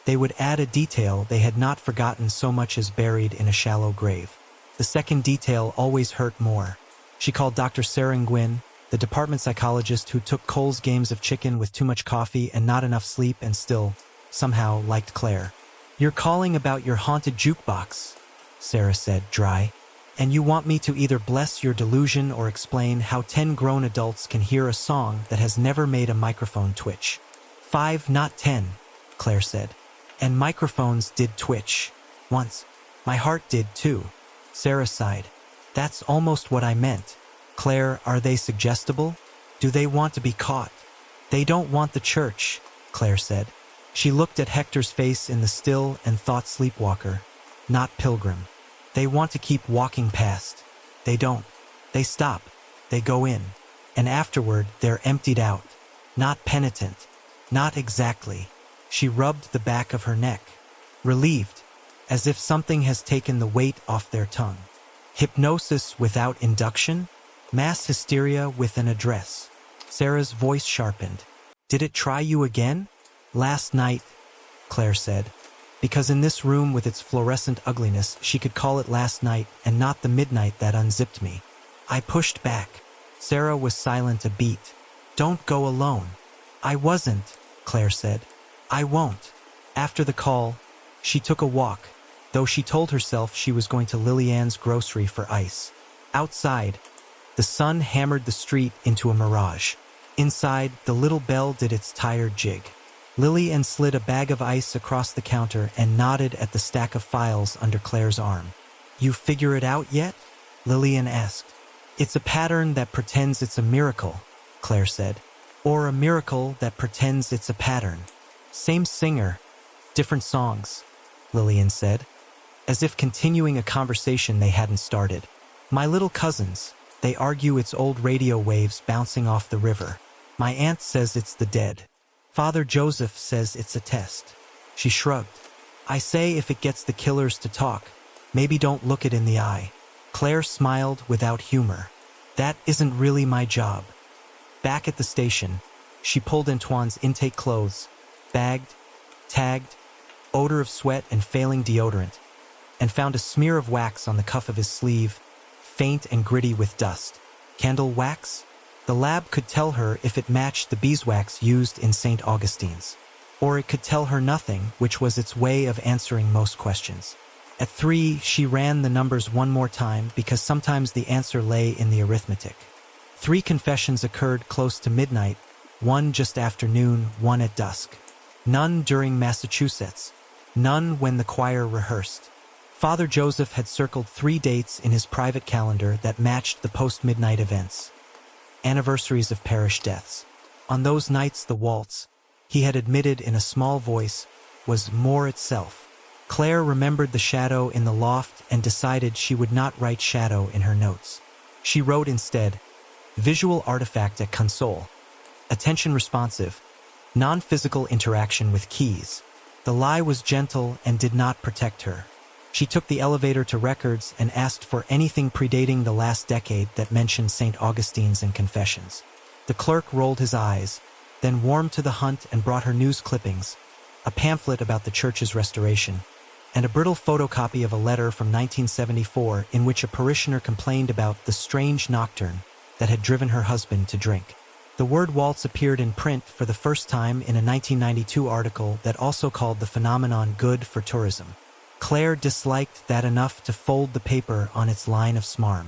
they would add a detail they had not forgotten so much as buried in a shallow grave. The second detail always hurt more. She called Dr. Serengwin, the department psychologist who took Cole's games of chicken with too much coffee and not enough sleep and still, somehow, liked Claire. "You're calling about your haunted jukebox," Sarah said, dry. "And you want me to either bless your delusion or explain how 10 grown adults can hear a song that has never made a microphone twitch." 5, not 10, Claire said. "And microphones did twitch. Once. My heart did too." Sarah sighed. "That's almost what I meant. Claire, are they suggestible? Do they want to be caught?" "They don't want the church," Claire said. She looked at Hector's face in the still and thought sleepwalker, not pilgrim. "They want to keep walking past. They don't. They stop. They go in. And afterward, they're emptied out. Not penitent. Not exactly." She rubbed the back of her neck, relieved, as if something has taken the weight off their tongue. "Hypnosis without induction? Mass hysteria with an address." Sarah's voice sharpened. "Did it try you again?" "Last night," Claire said, because in this room with its fluorescent ugliness, she could call it last night and not the midnight that unzipped me. I pushed back. Sarah was silent a beat. "Don't go alone." "I wasn't," Claire said. "I won't." After the call, she took a walk, though she told herself she was going to Lillian's grocery for ice. Outside, the sun hammered the street into a mirage. Inside, the little bell did its tired jig. Lillian slid a bag of ice across the counter and nodded at the stack of files under Claire's arm. "You figure it out yet?" Lillian asked. "It's a pattern that pretends it's a miracle," Claire said. "Or a miracle that pretends it's a pattern. Same singer, different songs," Lillian said, as if continuing a conversation they hadn't started. "My little cousins, they argue it's old radio waves bouncing off the river. My aunt says it's the dead. Father Joseph says it's a test." She shrugged. "I say if it gets the killers to talk, maybe don't look it in the eye." Claire smiled without humor. "That isn't really my job." Back at the station, she pulled Antoine's intake clothes, bagged, tagged, odor of sweat and failing deodorant, and found a smear of wax on the cuff of his sleeve, faint and gritty with dust. Candle wax? The lab could tell her if it matched the beeswax used in St. Augustine's. Or it could tell her nothing, which was its way of answering most questions. At 3, she ran the numbers one more time because sometimes the answer lay in the arithmetic. 3 confessions occurred close to midnight, 1 just after noon, 1 at dusk. None during Massachusetts. None when the choir rehearsed. Father Joseph had circled 3 dates in his private calendar that matched the post-midnight events. Anniversaries of parish deaths. On those nights, the waltz, he had admitted in a small voice, was more itself. Claire remembered the shadow in the loft and decided she would not write shadow in her notes. She wrote instead, "Visual artifact at console. Attention responsive. Non-physical interaction with keys." The lie was gentle and did not protect her. She took the elevator to records and asked for anything predating the last decade that mentioned St. Augustine's and confessions. The clerk rolled his eyes, then warmed to the hunt and brought her news clippings, a pamphlet about the church's restoration, and a brittle photocopy of a letter from 1974 in which a parishioner complained about the strange nocturne that had driven her husband to drink. The word waltz appeared in print for the first time in a 1992 article that also called the phenomenon good for tourism. Claire disliked that enough to fold the paper on its line of smarm.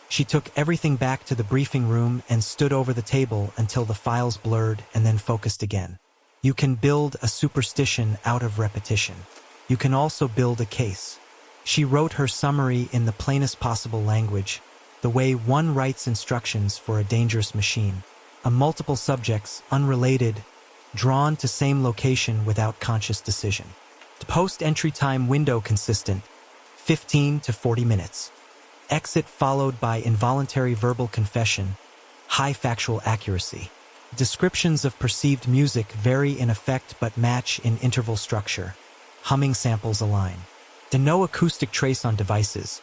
She took everything back to the briefing room and stood over the table until the files blurred and then focused again. You can build a superstition out of repetition. You can also build a case. She wrote her summary in the plainest possible language, the way one writes instructions for a dangerous machine. A multiple subjects, unrelated, drawn to same location without conscious decision. The post-entry time window consistent, 15 to 40 minutes. Exit followed by involuntary verbal confession, high factual accuracy. Descriptions of perceived music vary in effect but match in interval structure. Humming samples align. No acoustic trace on devices.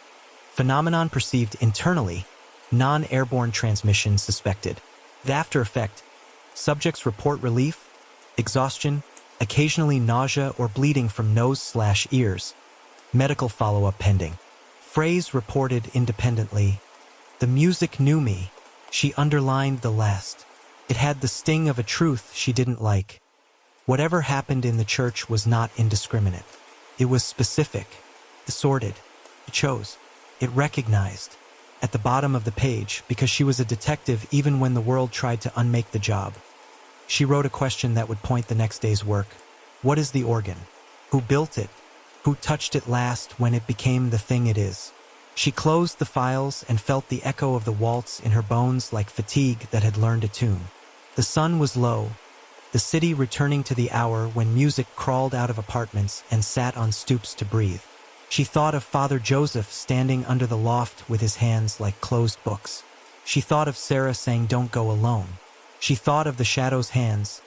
Phenomenon perceived internally. Non-airborne transmission suspected. The after effect. Subjects report relief, exhaustion, occasionally nausea or bleeding from nose/ears. Medical follow-up pending. Phrase reported independently. The music knew me. She underlined the last. It had the sting of a truth she didn't like. Whatever happened in the church was not indiscriminate. It was specific. It sorted. It chose. It recognized. At the bottom of the page, because she was a detective even when the world tried to unmake the job. She wrote a question that would point the next day's work. What is the organ? Who built it? Who touched it last when it became the thing it is? She closed the files and felt the echo of the waltz in her bones like fatigue that had learned a tune. The sun was low, the city returning to the hour when music crawled out of apartments and sat on stoops to breathe. She thought of Father Joseph standing under the loft with his hands like closed books. She thought of Sarah saying, "Don't go alone." She thought of the shadow's hands,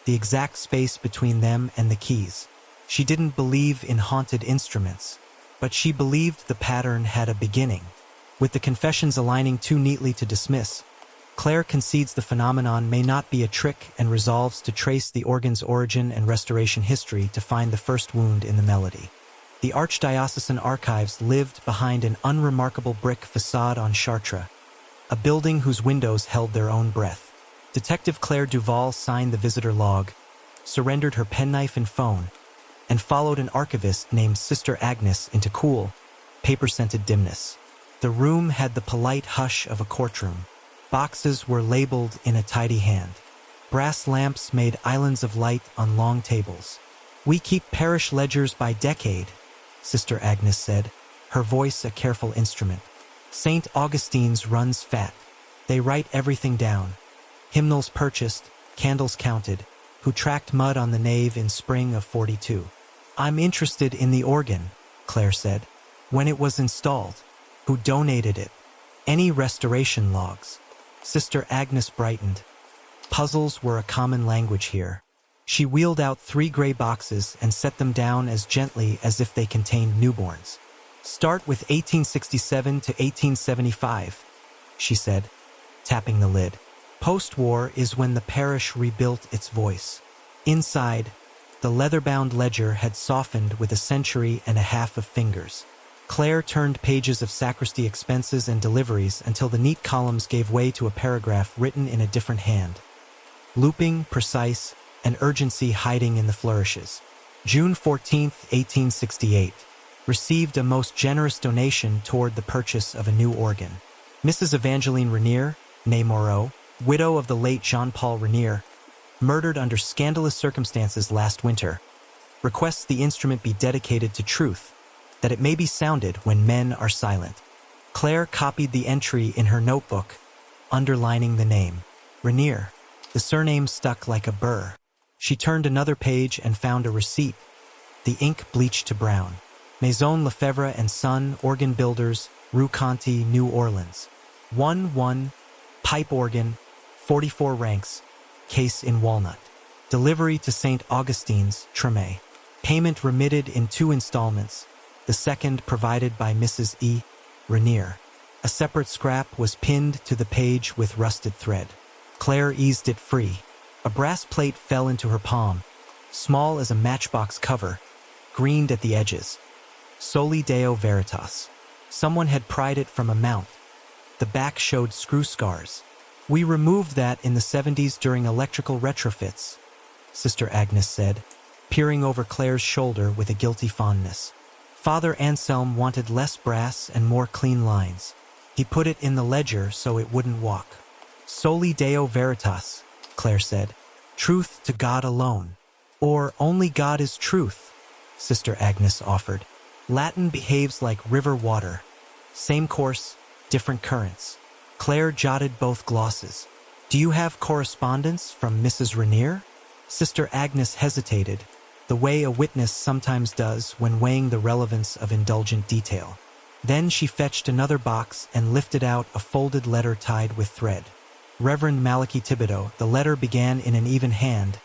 the exact space between them and the keys. She didn't believe in haunted instruments, but she believed the pattern had a beginning. With the confessions aligning too neatly to dismiss, Claire concedes the phenomenon may not be a trick and resolves to trace the organ's origin and restoration history to find the first wound in the melody. The Archdiocesan Archives lived behind an unremarkable brick facade on Chartres, a building whose windows held their own breath. Detective Claire Duval signed the visitor log, surrendered her penknife and phone, and followed an archivist named Sister Agnes into cool, paper-scented dimness. The room had the polite hush of a courtroom. Boxes were labeled in a tidy hand. Brass lamps made islands of light on long tables. "We keep parish ledgers by decade," Sister Agnes said, her voice a careful instrument. "St. Augustine's runs fat. They write everything down. Hymnals purchased, candles counted, who tracked mud on the nave in spring of 42. "I'm interested in the organ," Claire said. "When it was installed. Who donated it? Any restoration logs?" Sister Agnes brightened. Puzzles were a common language here. She wheeled out 3 gray boxes and set them down as gently as if they contained newborns. "Start with 1867 to 1875, she said, tapping the lid. "Post-war is when the parish rebuilt its voice." Inside, the leather-bound ledger had softened with a century and a half of fingers. Claire turned pages of sacristy expenses and deliveries until the neat columns gave way to a paragraph written in a different hand. Looping, precise, and urgency hiding in the flourishes. June 14, 1868. Received a most generous donation toward the purchase of a new organ. Mrs. Evangeline Rainier, née Moreau, widow of the late Jean-Paul Rainier, murdered under scandalous circumstances last winter, requests the instrument be dedicated to truth, that it may be sounded when men are silent. Claire copied the entry in her notebook, underlining the name. Rainier. The surname stuck like a burr. She turned another page and found a receipt. The ink bleached to brown. Maison Lefebvre and Son, Organ Builders, Rue Conti, New Orleans. 1-1, pipe organ, 44 ranks, case in walnut. Delivery to St. Augustine's, Tremé. Payment remitted in 2 installments, the second provided by Mrs. E. Rainier. A separate scrap was pinned to the page with rusted thread. Claire eased it free. A brass plate fell into her palm, small as a matchbox cover, greened at the edges. Soli Deo Veritas. Someone had pried it from a mount. The back showed screw scars. "We removed that in the 70s during electrical retrofits," Sister Agnes said, peering over Claire's shoulder with a guilty fondness. Father Anselm wanted less brass and more clean lines. He put it in the ledger so it wouldn't walk. Soli Deo Veritas, Claire said. Truth to God alone. Or only God is truth, Sister Agnes offered. Latin behaves like river water. Same course, different currents. Claire jotted both glosses. Do you have correspondence from Mrs. Rainier? Sister Agnes hesitated, the way a witness sometimes does when weighing the relevance of indulgent detail. Then she fetched another box and lifted out a folded letter tied with thread. Reverend Malachi Thibodeau, the letter began in an even hand.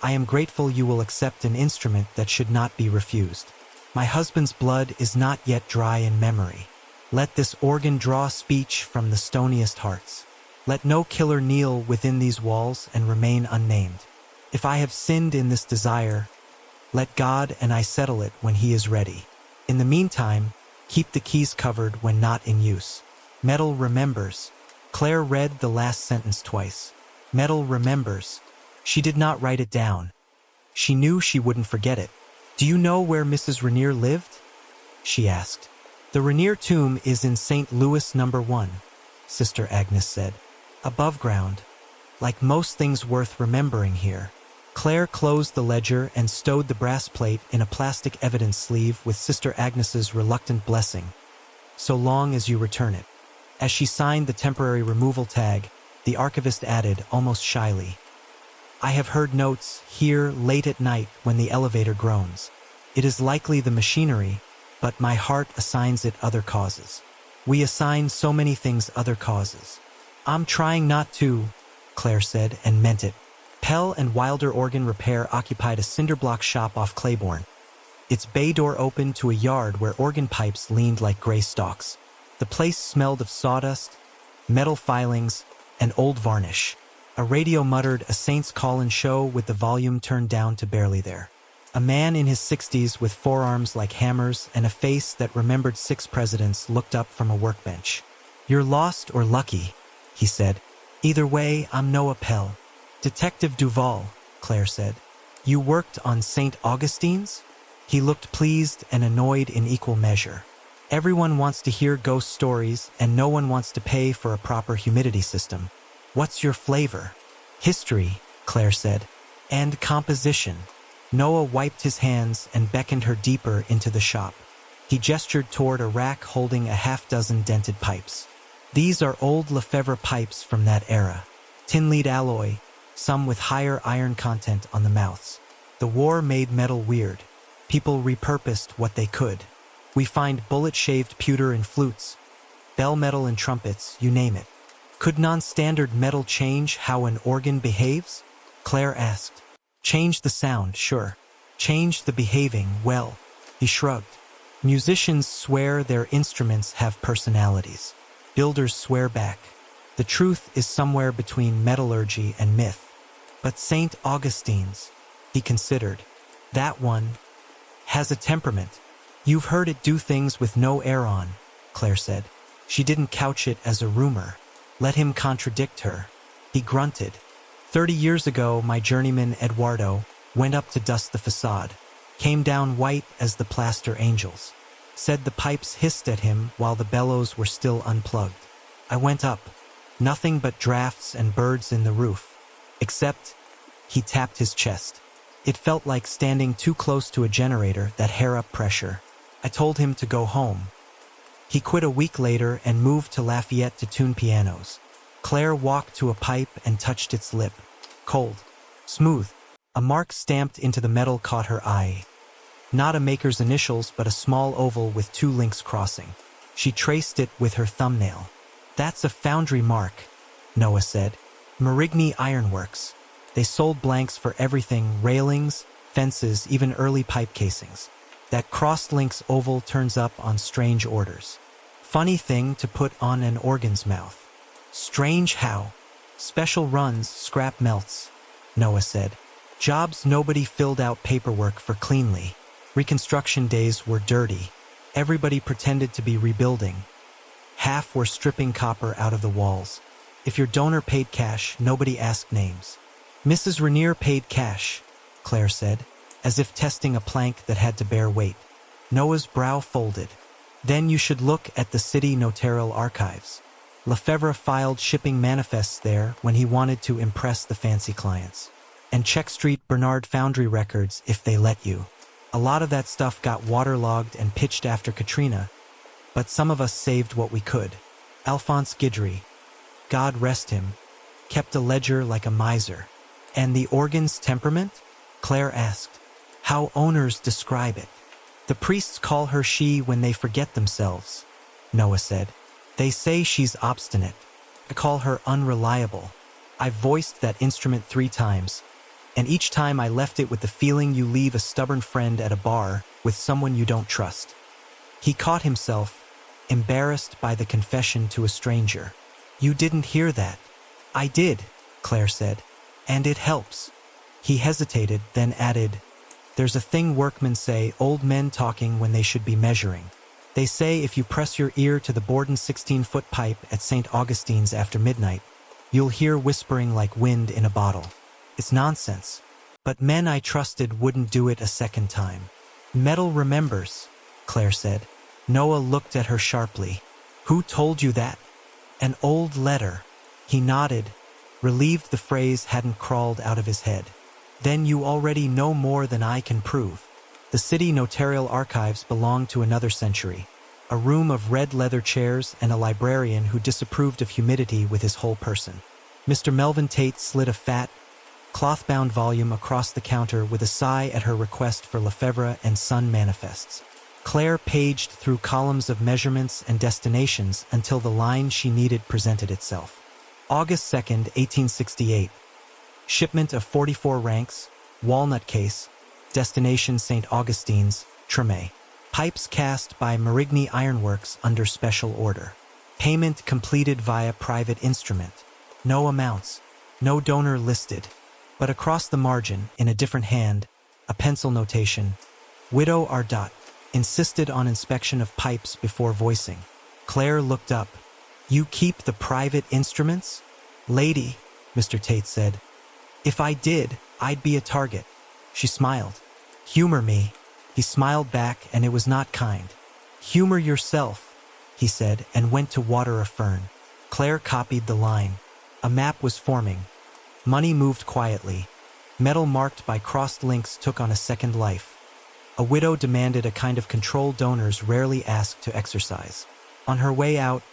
I am grateful you will accept an instrument that should not be refused. My husband's blood is not yet dry in memory. Let this organ draw speech from the stoniest hearts. Let no killer kneel within these walls and remain unnamed. If I have sinned in this desire, let God and I settle it when he is ready. In the meantime, keep the keys covered when not in use. Metal remembers. Claire read the last sentence twice. Metal remembers. She did not write it down. She knew she wouldn't forget it. Do you know where Mrs. Rainier lived? She asked. The Rainier tomb is in St. Louis No. 1, Sister Agnes said. Above ground. Like most things worth remembering here. Claire closed the ledger and stowed the brass plate in a plastic evidence sleeve with Sister Agnes's reluctant blessing. So long as you return it. As she signed the temporary removal tag, the archivist added, almost shyly, I have heard notes here late at night when the elevator groans. It is likely the machinery, but my heart assigns it other causes. We assign so many things other causes. I'm trying not to, Claire said, and meant it. Pell and Wilder Organ Repair occupied a cinderblock shop off Claiborne. Its bay door opened to a yard where organ pipes leaned like gray stalks. The place smelled of sawdust, metal filings, and old varnish. A radio muttered a Saints Call-in show with the volume turned down to barely there. A man in his 60s with forearms like hammers and a face that remembered 6 presidents looked up from a workbench. You're lost or lucky, he said. Either way, I'm Noah Pell. Detective Duval, Claire said. You worked on St. Augustine's? He looked pleased and annoyed in equal measure. Everyone wants to hear ghost stories and no one wants to pay for a proper humidity system. What's your flavor? History, Claire said. And composition. Noah wiped his hands and beckoned her deeper into the shop. He gestured toward a rack holding a half-dozen dented pipes. These are old Lefebvre pipes from that era. Tin-lead alloy, some with higher iron content on the mouths. The war made metal weird. People repurposed what they could. We find bullet-shaved pewter in flutes, bell metal in trumpets, you name it. Could non-standard metal change how an organ behaves? Claire asked. Change the sound, sure. Change the behaving, well. He shrugged. Musicians swear their instruments have personalities. Builders swear back. The truth is somewhere between metallurgy and myth. But St. Augustine's, he considered. That one has a temperament. You've heard it do things with no air on, Claire said. She didn't couch it as a rumor. Let him contradict her. He grunted. 30 years ago, my journeyman Eduardo went up to dust the facade. Came down white as the plaster angels. Said the pipes hissed at him while the bellows were still unplugged. I went up. Nothing but drafts and birds in the roof. Except, he tapped his chest. It felt like standing too close to a generator that hair-up pressure. I told him to go home. He quit a week later and moved to Lafayette to tune pianos. Claire walked to a pipe and touched its lip. Cold. Smooth. A mark stamped into the metal caught her eye. Not a maker's initials, but a small oval with 2 links crossing. She traced it with her thumbnail. That's a foundry mark, Noah said. Marigny Ironworks. They sold blanks for everything, railings, fences, even early pipe casings. That crossed links oval turns up on strange orders. Funny thing to put on an organ's mouth. Strange how. Special runs, scrap melts, Noah said. Jobs nobody filled out paperwork for cleanly. Reconstruction days were dirty. Everybody pretended to be rebuilding. Half were stripping copper out of the walls. If your donor paid cash, nobody asked names. Mrs. Rainier paid cash, Claire said, as if testing a plank that had to bear weight. Noah's brow folded. Then you should look at the city notarial archives. Lefebvre filed shipping manifests there when he wanted to impress the fancy clients. And check Street Bernard Foundry records if they let you. A lot of that stuff got waterlogged and pitched after Katrina, but some of us saved what we could. Alphonse Guidry, God rest him, kept a ledger like a miser. And the organ's temperament? Claire asked. How owners describe it. The priests call her she when they forget themselves, Noah said. They say she's obstinate. I call her unreliable. I voiced that instrument 3 times, and each time I left it with the feeling you leave a stubborn friend at a bar with someone you don't trust. He caught himself, embarrassed by the confession to a stranger. You didn't hear that. I did, Claire said, and it helps. He hesitated, then added, there's a thing workmen say, old men talking when they should be measuring. They say if you press your ear to the Borden 16-foot pipe at St. Augustine's after midnight, you'll hear whispering like wind in a bottle. It's nonsense. But men I trusted wouldn't do it a second time. Metal remembers, Claire said. Noah looked at her sharply. Who told you that? An old letter. He nodded, relieved the phrase hadn't crawled out of his head. Then you already know more than I can prove. The city notarial archives belong to another century. A room of red leather chairs and a librarian who disapproved of humidity with his whole person. Mr. Melvin Tate slid a fat, cloth-bound volume across the counter with a sigh at her request for Lefebvre and Son manifests. Claire paged through columns of measurements and destinations until the line she needed presented itself. August 2nd, 1868. Shipment of 44 ranks, walnut case, destination St. Augustine's, Tremé. Pipes cast by Marigny Ironworks under special order. Payment completed via private instrument. No amounts, no donor listed. But across the margin, in a different hand, a pencil notation. Widow Ardot insisted on inspection of pipes before voicing. Claire looked up. You keep the private instruments? Lady, Mr. Tate said. If I did, I'd be a target. She smiled. Humor me. He smiled back, and it was not kind. Humor yourself, he said, and went to water a fern. Claire copied the line. A map was forming. Money moved quietly. Metal marked by crossed links took on a second life. A widow demanded a kind of control donors rarely asked to exercise. On her way out,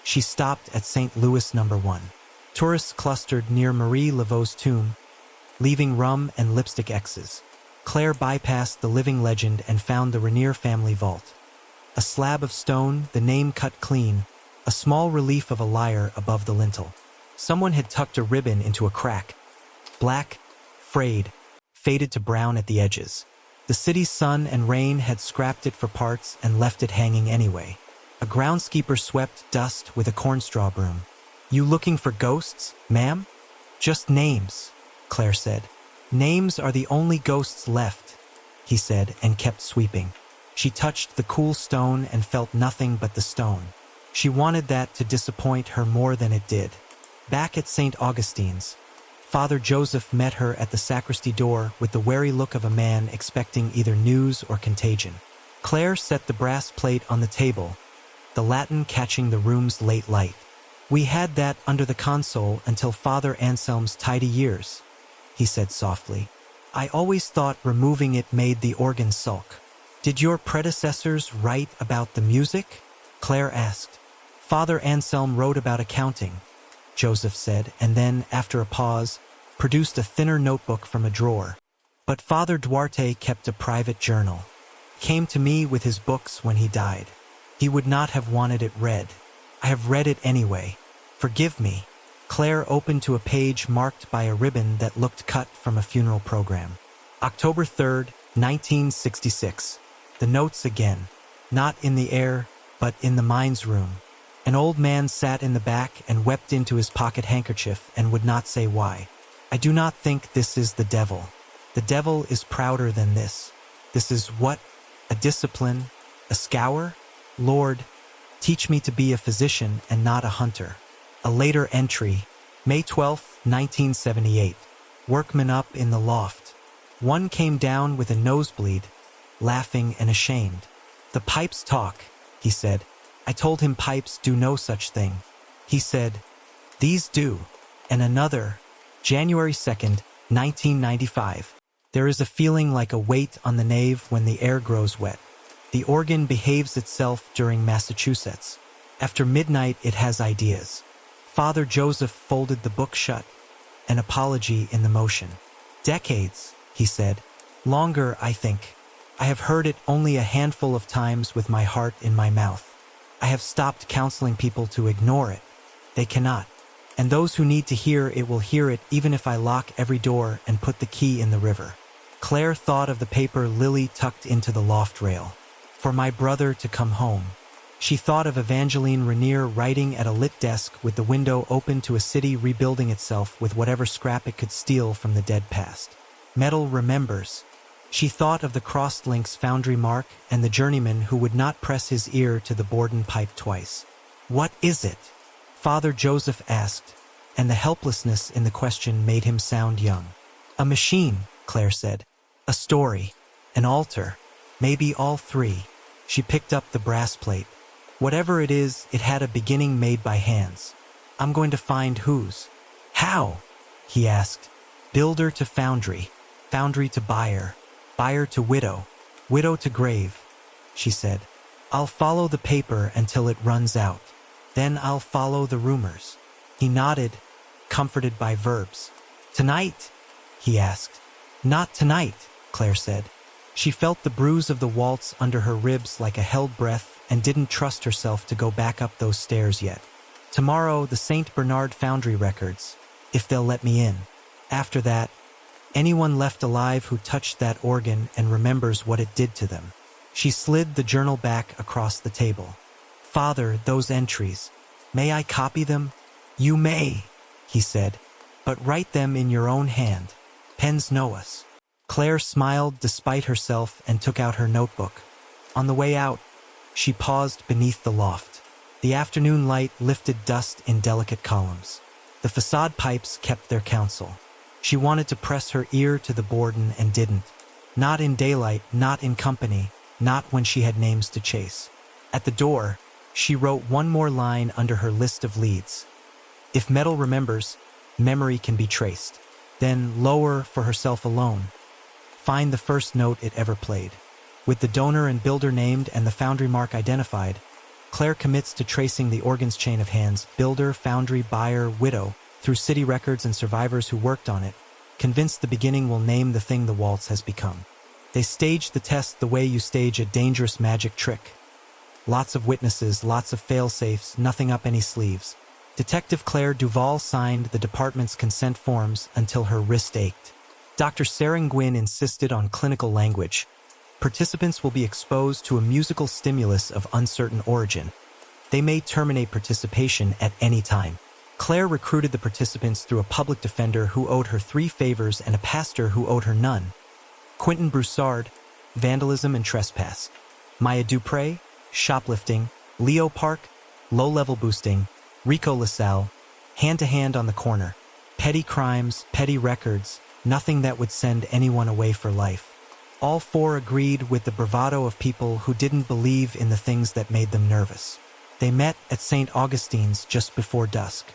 she stopped at St. Louis No. 1. Tourists clustered near Marie Laveau's tomb, leaving rum and lipstick X's. Claire bypassed the living legend and found the Rainier family vault. A slab of stone, the name cut clean, a small relief of a lyre above the lintel. Someone had tucked a ribbon into a crack. Black, frayed, faded to brown at the edges. The city's sun and rain had scrapped it for parts and left it hanging anyway. A groundskeeper swept dust with a cornstraw broom. You looking for ghosts, ma'am? Just names, Claire said. Names are the only ghosts left, he said, and kept sweeping. She touched the cool stone and felt nothing but the stone. She wanted that to disappoint her more than it did. Back at St. Augustine's, Father Joseph met her at the sacristy door with the wary look of a man expecting either news or contagion. Claire set the brass plate on the table, the Latin catching the room's late light. We had that under the console until Father Anselm's tidy years, he said softly. I always thought removing it made the organ sulk. Did your predecessors write about the music? Claire asked. Father Anselm wrote about accounting, Joseph said, and then, after a pause, produced a thinner notebook from a drawer. But Father Duarte kept a private journal. Came to me with his books when he died. He would not have wanted it read. I have read it anyway. Forgive me. Claire opened to a page marked by a ribbon that looked cut from a funeral program. October 3rd, 1966. The notes again. Not in the air, but in the mind's room. An old man sat in the back and wept into his pocket handkerchief and would not say why. I do not think this is the devil. The devil is prouder than this. This is what? A discipline? A scour? Lord, teach me to be a physician and not a hunter. A later entry, May 12, 1978. Workmen up in the loft. One came down with a nosebleed, laughing and ashamed. The pipes talk, he said. I told him pipes do no such thing. He said, these do. And another, January 2nd, 1995. There is a feeling like a weight on the nave when the air grows wet. The organ behaves itself during Massachusetts. After midnight it has ideas. Father Joseph folded the book shut, an apology in the motion. Decades, he said. Longer, I think. I have heard it only a handful of times with my heart in my mouth. I have stopped counseling people to ignore it. They cannot. And those who need to hear it will hear it even if I lock every door and put the key in the river. Claire thought of the paper Lily tucked into the loft rail. For my brother to come home. She thought of Evangeline Rainier writing at a lit desk with the window open to a city rebuilding itself with whatever scrap it could steal from the dead past. Metal remembers. She thought of the crossed links foundry mark and the journeyman who would not press his ear to the Borden pipe twice. What is it? Father Joseph asked, and the helplessness in the question made him sound young. A machine, Claire said. A story. An altar. Maybe all three. She picked up the brass plate. Whatever it is, it had a beginning made by hands. I'm going to find whose. How? He asked. Builder to foundry. Foundry to buyer. Buyer to widow. Widow to grave. She said. I'll follow the paper until it runs out. Then I'll follow the rumors. He nodded, comforted by verbs. Tonight? He asked. Not tonight, Claire said. She felt the bruise of the waltz under her ribs like a held breath and didn't trust herself to go back up those stairs yet. Tomorrow, the St. Bernard Foundry records, if they'll let me in. After that, anyone left alive who touched that organ and remembers what it did to them. She slid the journal back across the table. Father, those entries. May I copy them? You may, he said, but write them in your own hand. Pens know us. Claire smiled despite herself and took out her notebook. On the way out, she paused beneath the loft. The afternoon light lifted dust in delicate columns. The facade pipes kept their counsel. She wanted to press her ear to the Borden and didn't. Not in daylight, not in company, not when she had names to chase. At the door, she wrote one more line under her list of leads. If metal remembers, memory can be traced. Then lower for herself alone. Find the first note it ever played. With the donor and builder named and the foundry mark identified, Claire commits to tracing the organ's chain of hands, builder, foundry, buyer, widow, through city records and survivors who worked on it, convinced the beginning will name the thing the waltz has become. They staged the test the way you stage a dangerous magic trick. Lots of witnesses, lots of fail-safes, nothing up any sleeves. Detective Claire Duval signed the department's consent forms until her wrist ached. Dr. Saringwin insisted on clinical language. Participants will be exposed to a musical stimulus of uncertain origin. They may terminate participation at any time. Claire recruited the participants through a public defender who owed her 3 favors and a pastor who owed her none. Quentin Broussard, vandalism and trespass. Maya Dupre, shoplifting. Leo Park, low-level boosting. Rico LaSalle, hand-to-hand on the corner. Petty crimes, petty records, nothing that would send anyone away for life. All 4 agreed with the bravado of people who didn't believe in the things that made them nervous. They met at St. Augustine's just before dusk.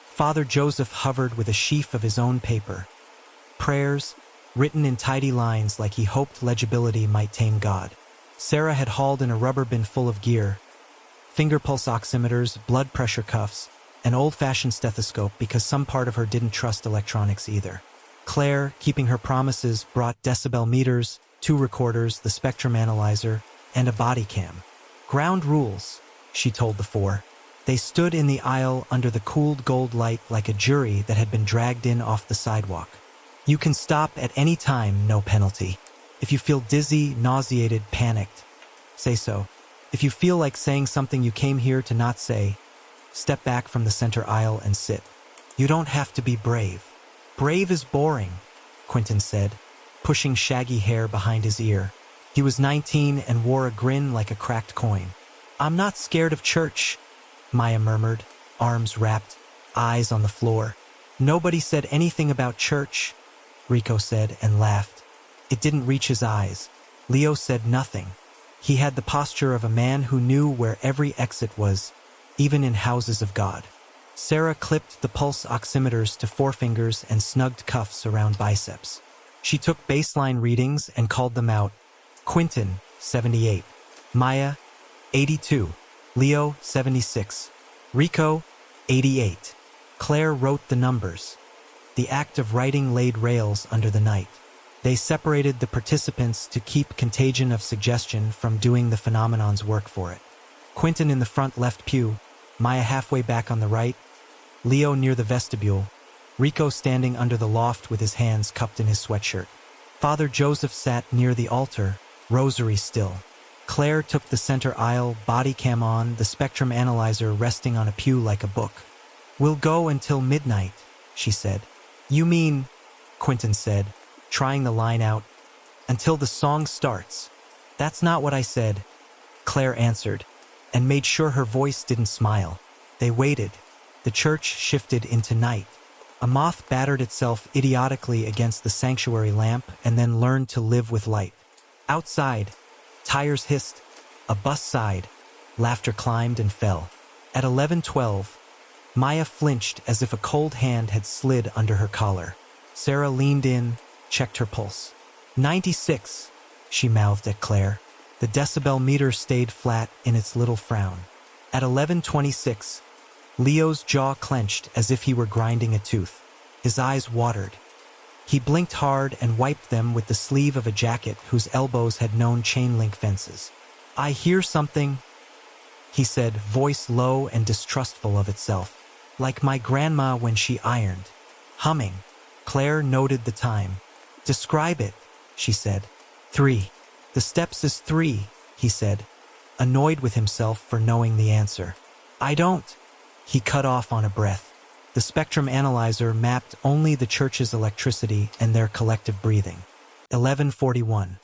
Father Joseph hovered with a sheaf of his own paper. Prayers, written in tidy lines like he hoped legibility might tame God. Sarah had hauled in a rubber bin full of gear, finger pulse oximeters, blood pressure cuffs, an old-fashioned stethoscope because some part of her didn't trust electronics either. Claire, keeping her promises, brought decibel meters, 2 recorders, the spectrum analyzer, and a body cam. Ground rules, she told the 4. They stood in the aisle under the cooled gold light like a jury that had been dragged in off the sidewalk. You can stop at any time, no penalty. If you feel dizzy, nauseated, panicked, say so. If you feel like saying something you came here to not say, step back from the center aisle and sit. You don't have to be brave. Brave is boring, Quentin said, pushing shaggy hair behind his ear. He was 19 and wore a grin like a cracked coin. I'm not scared of church, Maya murmured, arms wrapped, eyes on the floor. Nobody said anything about church, Rico said and laughed. It didn't reach his eyes. Leo said nothing. He had the posture of a man who knew where every exit was, even in houses of God. Sarah clipped the pulse oximeters to forefingers and snugged cuffs around biceps. She took baseline readings and called them out. Quentin, 78. Maya, 82. Leo, 76. Rico, 88. Claire wrote the numbers. The act of writing laid rails under the night. They separated the participants to keep contagion of suggestion from doing the phenomenon's work for it. Quentin in the front left pew, Maya halfway back on the right, Leo near the vestibule, Rico standing under the loft with his hands cupped in his sweatshirt. Father Joseph sat near the altar, rosary still. Claire took the center aisle, body cam on, the spectrum analyzer resting on a pew like a book. "We'll go until midnight," she said. "You mean," Quentin said, trying the line out, "until the song starts." "That's not what I said," Claire answered, and made sure her voice didn't smile. They waited. The church shifted into night. A moth battered itself idiotically against the sanctuary lamp and then learned to live with light. Outside, tires hissed, a bus sighed, laughter climbed and fell. At 11:12, Maya flinched as if a cold hand had slid under her collar. Sarah leaned in, checked her pulse. 96, she mouthed at Claire. The decibel meter stayed flat in its little frown. At 11:26, Leo's jaw clenched as if he were grinding a tooth. His eyes watered. He blinked hard and wiped them with the sleeve of a jacket whose elbows had known chain-link fences. "I hear something," he said, voice low and distrustful of itself. "Like my grandma when she ironed. Humming." Claire noted the time. "Describe it," she said. 3. "The steps is 3, he said, annoyed with himself for knowing the answer. "I don't." He cut off on a breath. The spectrum analyzer mapped only the church's electricity and their collective breathing. 11:41.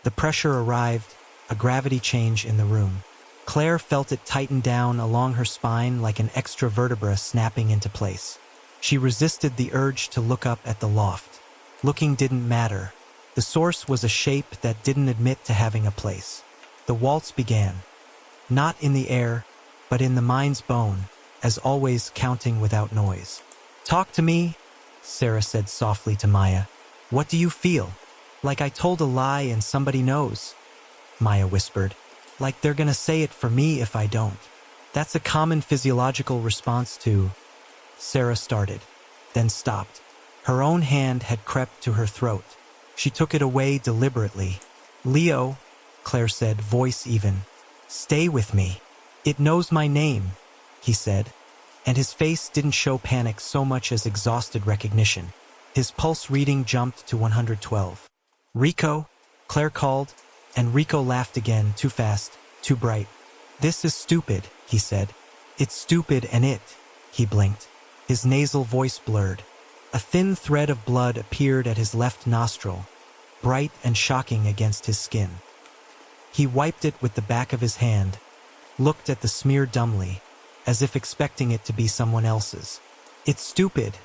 The pressure arrived, a gravity change in the room. Claire felt it tighten down along her spine like an extra vertebra snapping into place. She resisted the urge to look up at the loft. Looking didn't matter. The source was a shape that didn't admit to having a place. The waltz began. Not in the air, but in the mind's bone, as always counting without noise. "Talk to me," Sarah said softly to Maya. "What do you feel?" "Like I told a lie and somebody knows," Maya whispered. "Like they're gonna say it for me if I don't." "That's a common physiological response to..." Sarah started, then stopped. Her own hand had crept to her throat. She took it away deliberately. "Leo," Claire said, voice even. "Stay with me. It knows my name," he said, and his face didn't show panic so much as exhausted recognition. His pulse reading jumped to 112. "Rico," Claire called, and Rico laughed again, too fast, too bright. "This is stupid," he said. "It's stupid and he blinked. His nasal voice blurred. A thin thread of blood appeared at his left nostril, bright and shocking against his skin. He wiped it with the back of his hand, looked at the smear dumbly, as if expecting it to be someone else's. "It's stupid,"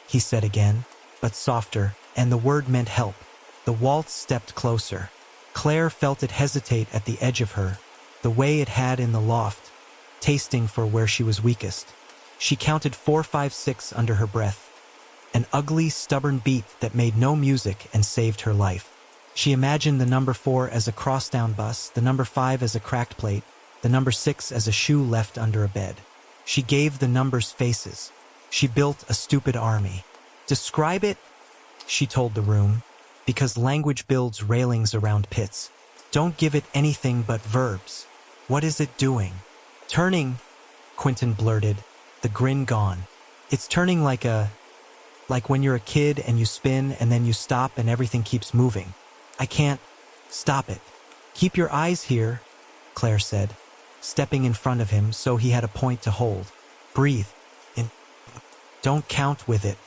he said again, but softer, and the word meant help. The waltz stepped closer. Claire felt it hesitate at the edge of her, the way it had in the loft, tasting for where she was weakest. She counted 4, 5, 6 under her breath. An ugly, stubborn beat that made no music and saved her life. She imagined the number 4 as a cross-down bus, the number 5 as a cracked plate, the number 6 as a shoe left under a bed. She gave the numbers faces. She built a stupid army. "Describe it," she told the room, because language builds railings around pits. "Don't give it anything but verbs. What is it doing?" "Turning," Quentin blurted, the grin gone. "It's turning like when you're a kid and you spin and then you stop and everything keeps moving. I can't stop it." "Keep your eyes here," Claire said, stepping in front of him so he had a point to hold. "Breathe in. Don't count with it.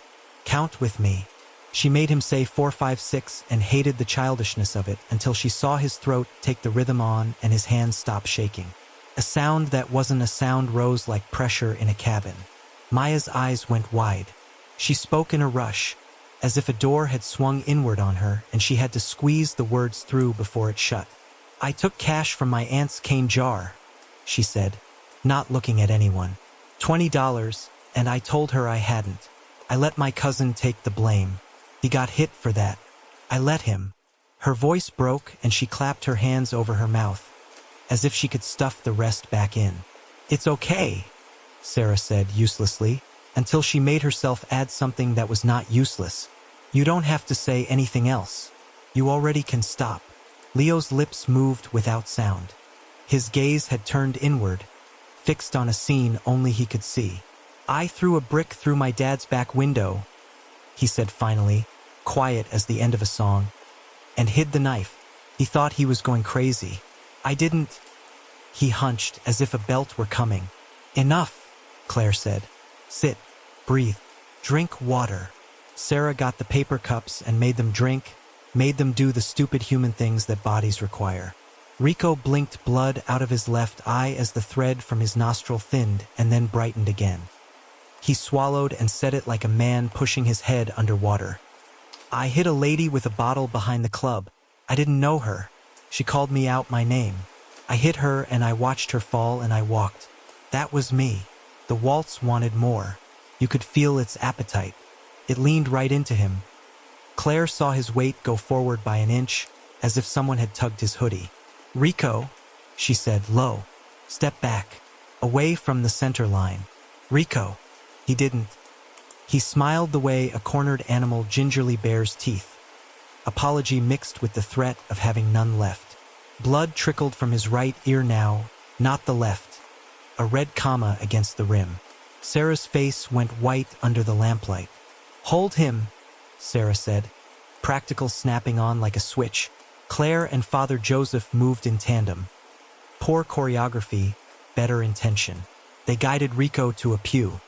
Count with me." She made him say 4, 5, 6 and hated the childishness of it until she saw his throat take the rhythm on and his hands stop shaking. A sound that wasn't a sound rose like pressure in a cabin. Maya's eyes went wide. She spoke in a rush, as if a door had swung inward on her and she had to squeeze the words through before it shut. I took cash from my aunt's cane jar, she said, not looking at anyone. $20, and I told her I hadn't. I let my cousin take the blame. He got hit for that. I let him. Her voice broke and she clapped her hands over her mouth, as if she could stuff the rest back in. It's okay, Sarah said uselessly, until she made herself add something that was not useless. You don't have to say anything else. You already can stop. Leo's lips moved without sound. His gaze had turned inward, fixed on a scene only he could see. I threw a brick through my dad's back window, he said finally, quiet as the end of a song, and hid the knife. He thought he was going crazy. I didn't. He hunched as if a belt were coming. Enough, Claire said. Sit, breathe, drink water. Sarah got the paper cups and made them drink, made them do the stupid human things that bodies require. Rico blinked blood out of his left eye as the thread from his nostril thinned and then brightened again. He swallowed and said it like a man pushing his head underwater. I hit a lady with a bottle behind the club. I didn't know her. She called me out my name. I hit her and I watched her fall and I walked. That was me. The waltz wanted more. You could feel its appetite. It leaned right into him. Claire saw his weight go forward by an inch, as if someone had tugged his hoodie. Rico, she said low. Step back, away from the center line. Rico. He didn't. He smiled the way a cornered animal gingerly bares teeth. Apology mixed with the threat of having none left. Blood trickled from his right ear now, not the left. A red comma against the rim. Sarah's face went white under the lamplight. Hold him, Sarah said, practical snapping on like a switch. Claire and Father Joseph moved in tandem. Poor choreography, better intention. They guided Rico to a pew.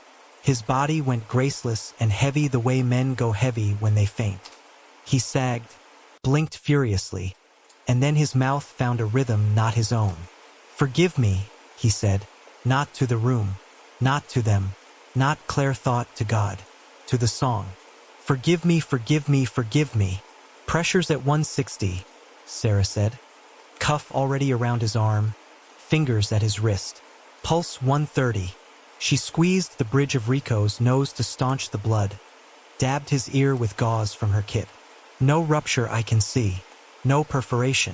His body went graceless and heavy the way men go heavy when they faint. He sagged, blinked furiously, and then his mouth found a rhythm not his own. Forgive me, he said, not to the room, not to them, not Claire thought to God, to the song. Forgive me, forgive me, forgive me. Pressure's at 160, Sarah said. Cuff already around his arm, fingers at his wrist. Pulse 130. She squeezed the bridge of Rico's nose to staunch the blood, dabbed his ear with gauze from her kit. No rupture I can see, no perforation.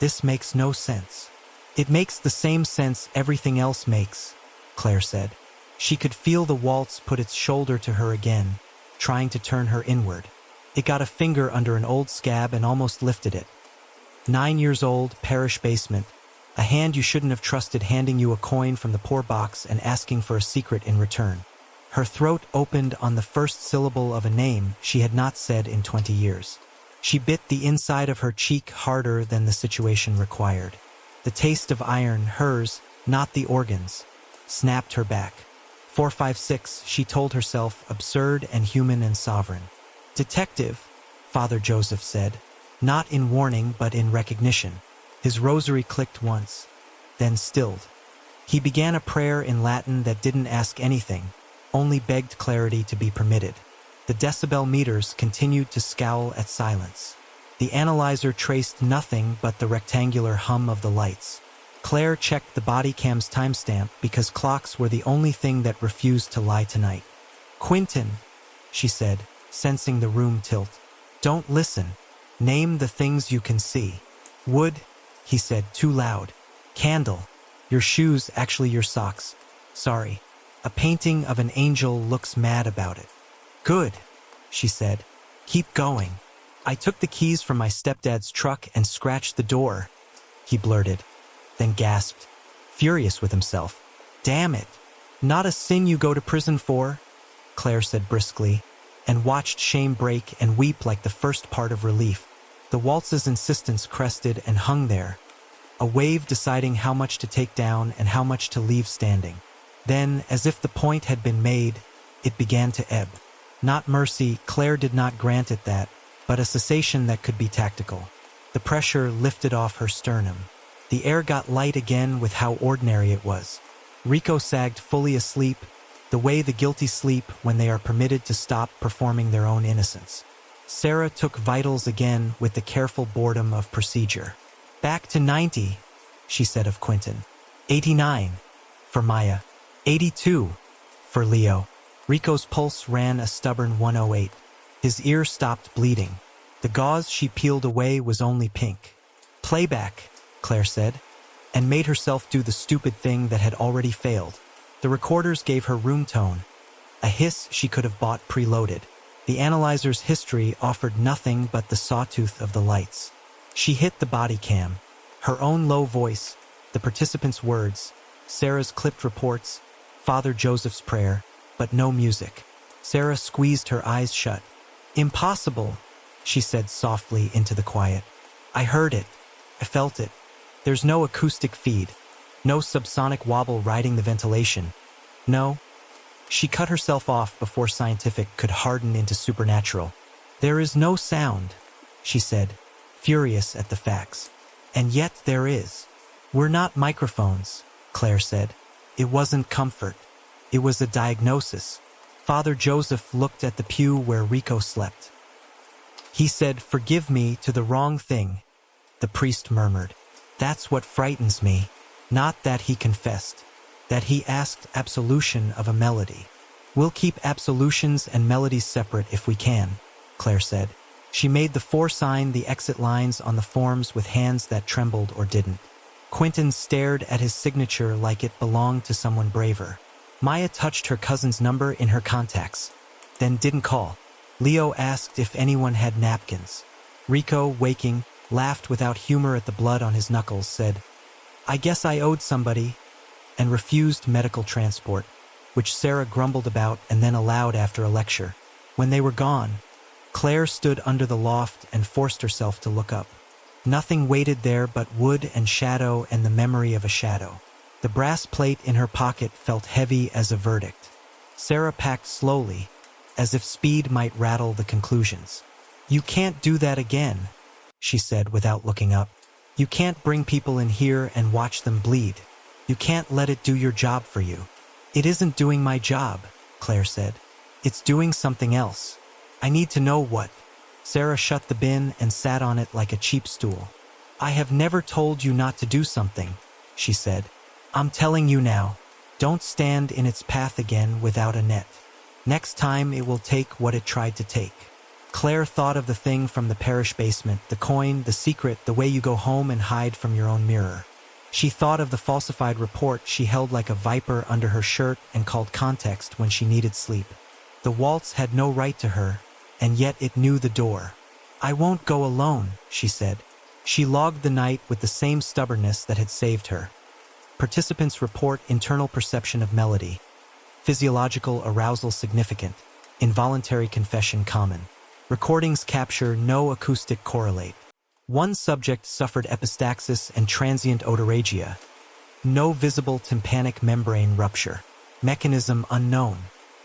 This makes no sense. It makes the same sense everything else makes, Claire said. She could feel the waltz put its shoulder to her again, trying to turn her inward. It got a finger under an old scab and almost lifted it. 9 years old, parish basement. A hand you shouldn't have trusted handing you a coin from the poor box and asking for a secret in return. Her throat opened on the first syllable of a name she had not said in 20 years. She bit the inside of her cheek harder than the situation required. The taste of iron, hers, not the organs, snapped her back. 456, she told herself, absurd and human and sovereign. Detective, Father Joseph said, not in warning but in recognition. His rosary clicked once, then stilled. He began a prayer in Latin that didn't ask anything, only begged clarity to be permitted. The decibel meters continued to scowl at silence. The analyzer traced nothing but the rectangular hum of the lights. Claire checked the body cam's timestamp because clocks were the only thing that refused to lie tonight. Quinton, she said, sensing the room tilt. Don't listen. Name the things you can see. Wood, he said, too loud. Candle. Your shoes, actually your socks. Sorry. A painting of an angel looks mad about it. Good, she said. Keep going. I took the keys from my stepdad's truck and scratched the door, he blurted, then gasped, furious with himself. Damn it. Not a sin you go to prison for, Claire said briskly, and watched shame break and weep like the first part of relief. The waltz's insistence crested and hung there, a wave deciding how much to take down and how much to leave standing. Then, as if the point had been made, it began to ebb. Not mercy, Claire did not grant it that, but a cessation that could be tactical. The pressure lifted off her sternum. The air got light again with how ordinary it was. Rico sagged fully asleep, the way the guilty sleep when they are permitted to stop performing their own innocence. Sarah took vitals again with the careful boredom of procedure. Back to 90, she said of Quentin. 89, for Maya. 82, for Leo. Rico's pulse ran a stubborn 108. His ear stopped bleeding. The gauze she peeled away was only pink. Playback, Claire said, and made herself do the stupid thing that had already failed. The recorders gave her room tone, a hiss she could have bought preloaded. The analyzer's history offered nothing but the sawtooth of the lights. She hit the body cam. Her own low voice, the participants' words, Sarah's clipped reports, Father Joseph's prayer, but no music. Sarah squeezed her eyes shut. Impossible, she said softly into the quiet. I heard it. I felt it. There's no acoustic feed. No subsonic wobble riding the ventilation. No. She cut herself off before scientific could harden into supernatural. There is no sound, she said, furious at the facts. And yet there is. We're not microphones, Claire said. It wasn't comfort. It was a diagnosis. Father Joseph looked at the pew where Rico slept. He said, "Forgive me to the wrong thing," the priest murmured. That's what frightens me. Not that he confessed. That he asked absolution of a melody. We'll keep absolutions and melodies separate if we can, Claire said. She made the 4 sign the exit lines on the forms with hands that trembled or didn't. Quentin stared at his signature like it belonged to someone braver. Maya touched her cousin's number in her contacts, then didn't call. Leo asked if anyone had napkins. Rico, waking, laughed without humor at the blood on his knuckles, said, I guess I owed somebody, and refused medical transport, which Sarah grumbled about and then allowed after a lecture. When they were gone, Claire stood under the loft and forced herself to look up. Nothing waited there but wood and shadow and the memory of a shadow. The brass plate in her pocket felt heavy as a verdict. Sarah packed slowly, as if speed might rattle the conclusions. You can't do that again, she said without looking up. You can't bring people in here and watch them bleed. You can't let it do your job for you. It isn't doing my job, Claire said. It's doing something else. I need to know what. Sarah shut the bin and sat on it like a cheap stool. I have never told you not to do something, she said. I'm telling you now. Don't stand in its path again without a net. Next time it will take what it tried to take. Claire thought of the thing from the parish basement, the coin, the secret, the way you go home and hide from your own mirror. She thought of the falsified report she held like a viper under her shirt and called context when she needed sleep. The waltz had no right to her, and yet it knew the door. I won't go alone, she said. She logged the night with the same stubbornness that had saved her. Participants report internal perception of melody. Physiological arousal significant. Involuntary confession common. Recordings capture no acoustic correlate. One subject suffered epistaxis and transient otorrhagia. No visible tympanic membrane rupture. Mechanism unknown.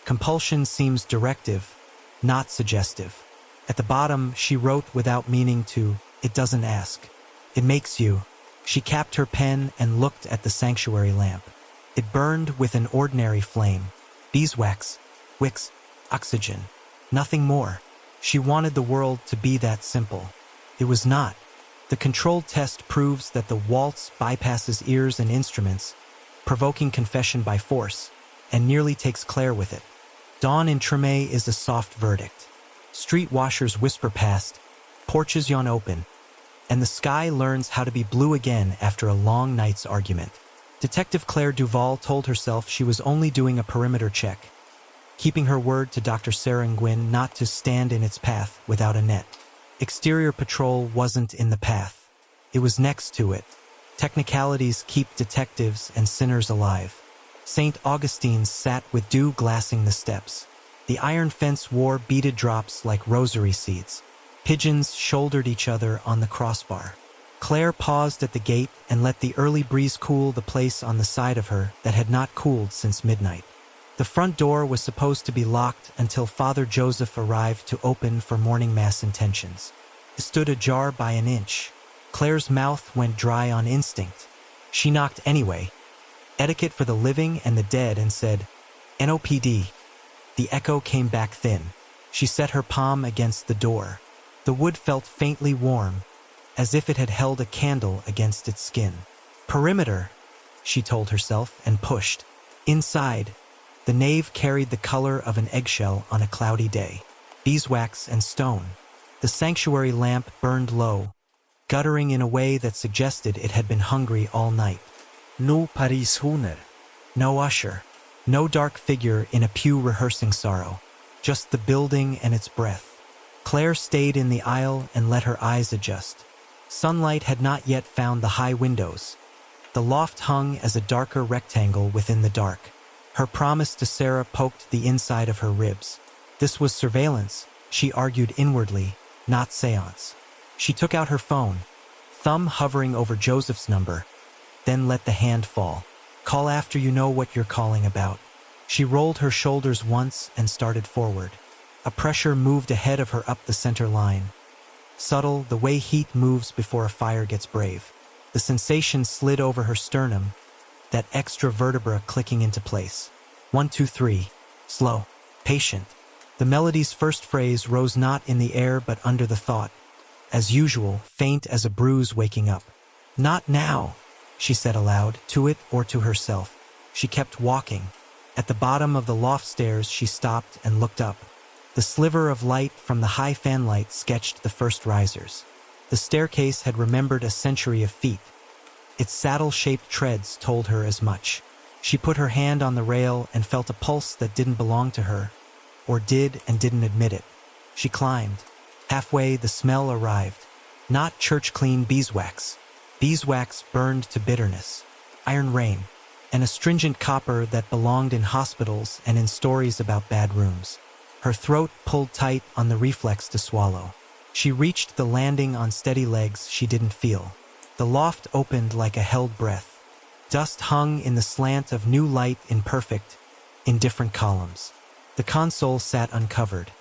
Compulsion seems directive, not suggestive. At the bottom, she wrote without meaning to, it doesn't ask. It makes you. She capped her pen and looked at the sanctuary lamp. It burned with an ordinary flame. Beeswax, wicks, oxygen. Nothing more. She wanted the world to be that simple. It was not. The controlled test proves that the waltz bypasses ears and instruments, provoking confession by force, and nearly takes Claire with it. Dawn in Tremé is a soft verdict. Street washers whisper past, porches yawn open, and the sky learns how to be blue again after a long night's argument. Detective Claire Duval told herself she was only doing a perimeter check, keeping her word to Dr. Sarah Nguyen not to stand in its path without a net. Exterior patrol wasn't in the path. It was next to it. Technicalities keep detectives and sinners alive. St. Augustine's sat with dew glassing the steps. The iron fence wore beaded drops like rosary seeds. Pigeons shouldered each other on the crossbar. Claire paused at the gate and let the early breeze cool the place on the side of her that had not cooled since midnight. The front door was supposed to be locked until Father Joseph arrived to open for morning mass intentions. It stood ajar by an inch. Claire's mouth went dry on instinct. She knocked anyway. Etiquette for the living and the dead, and said, NOPD. The echo came back thin. She set her palm against the door. The wood felt faintly warm, as if it had held a candle against its skin. Perimeter, she told herself, and pushed. Inside, the nave carried the color of an eggshell on a cloudy day. Beeswax and stone. The sanctuary lamp burned low, guttering in a way that suggested it had been hungry all night. No Paris-huner. No usher. No dark figure in a pew rehearsing sorrow. Just the building and its breath. Claire stayed in the aisle and let her eyes adjust. Sunlight had not yet found the high windows. The loft hung as a darker rectangle within the dark. Her promise to Sarah poked the inside of her ribs. This was surveillance, she argued inwardly, not seance. She took out her phone, thumb hovering over Joseph's number, then let the hand fall. Call after you know what you're calling about. She rolled her shoulders once and started forward. A pressure moved ahead of her up the center line. Subtle, the way heat moves before a fire gets brave. The sensation slid over her sternum, that extra vertebra clicking into place. 1, 2, 3. Slow. Patient. The melody's first phrase rose not in the air but under the thought. As usual, faint as a bruise waking up. Not now, she said aloud, to it or to herself. She kept walking. At the bottom of the loft stairs she stopped and looked up. The sliver of light from the high fanlight sketched the first risers. The staircase had remembered a century of feet. Its saddle-shaped treads told her as much. She put her hand on the rail and felt a pulse that didn't belong to her, or did and didn't admit it. She climbed. Halfway, the smell arrived. Not church-clean beeswax. Beeswax burned to bitterness. Iron rain. An astringent copper that belonged in hospitals and in stories about bad rooms. Her throat pulled tight on the reflex to swallow. She reached the landing on steady legs she didn't feel. The loft opened like a held breath. Dust hung in the slant of new light in perfect, indifferent columns. The console sat uncovered.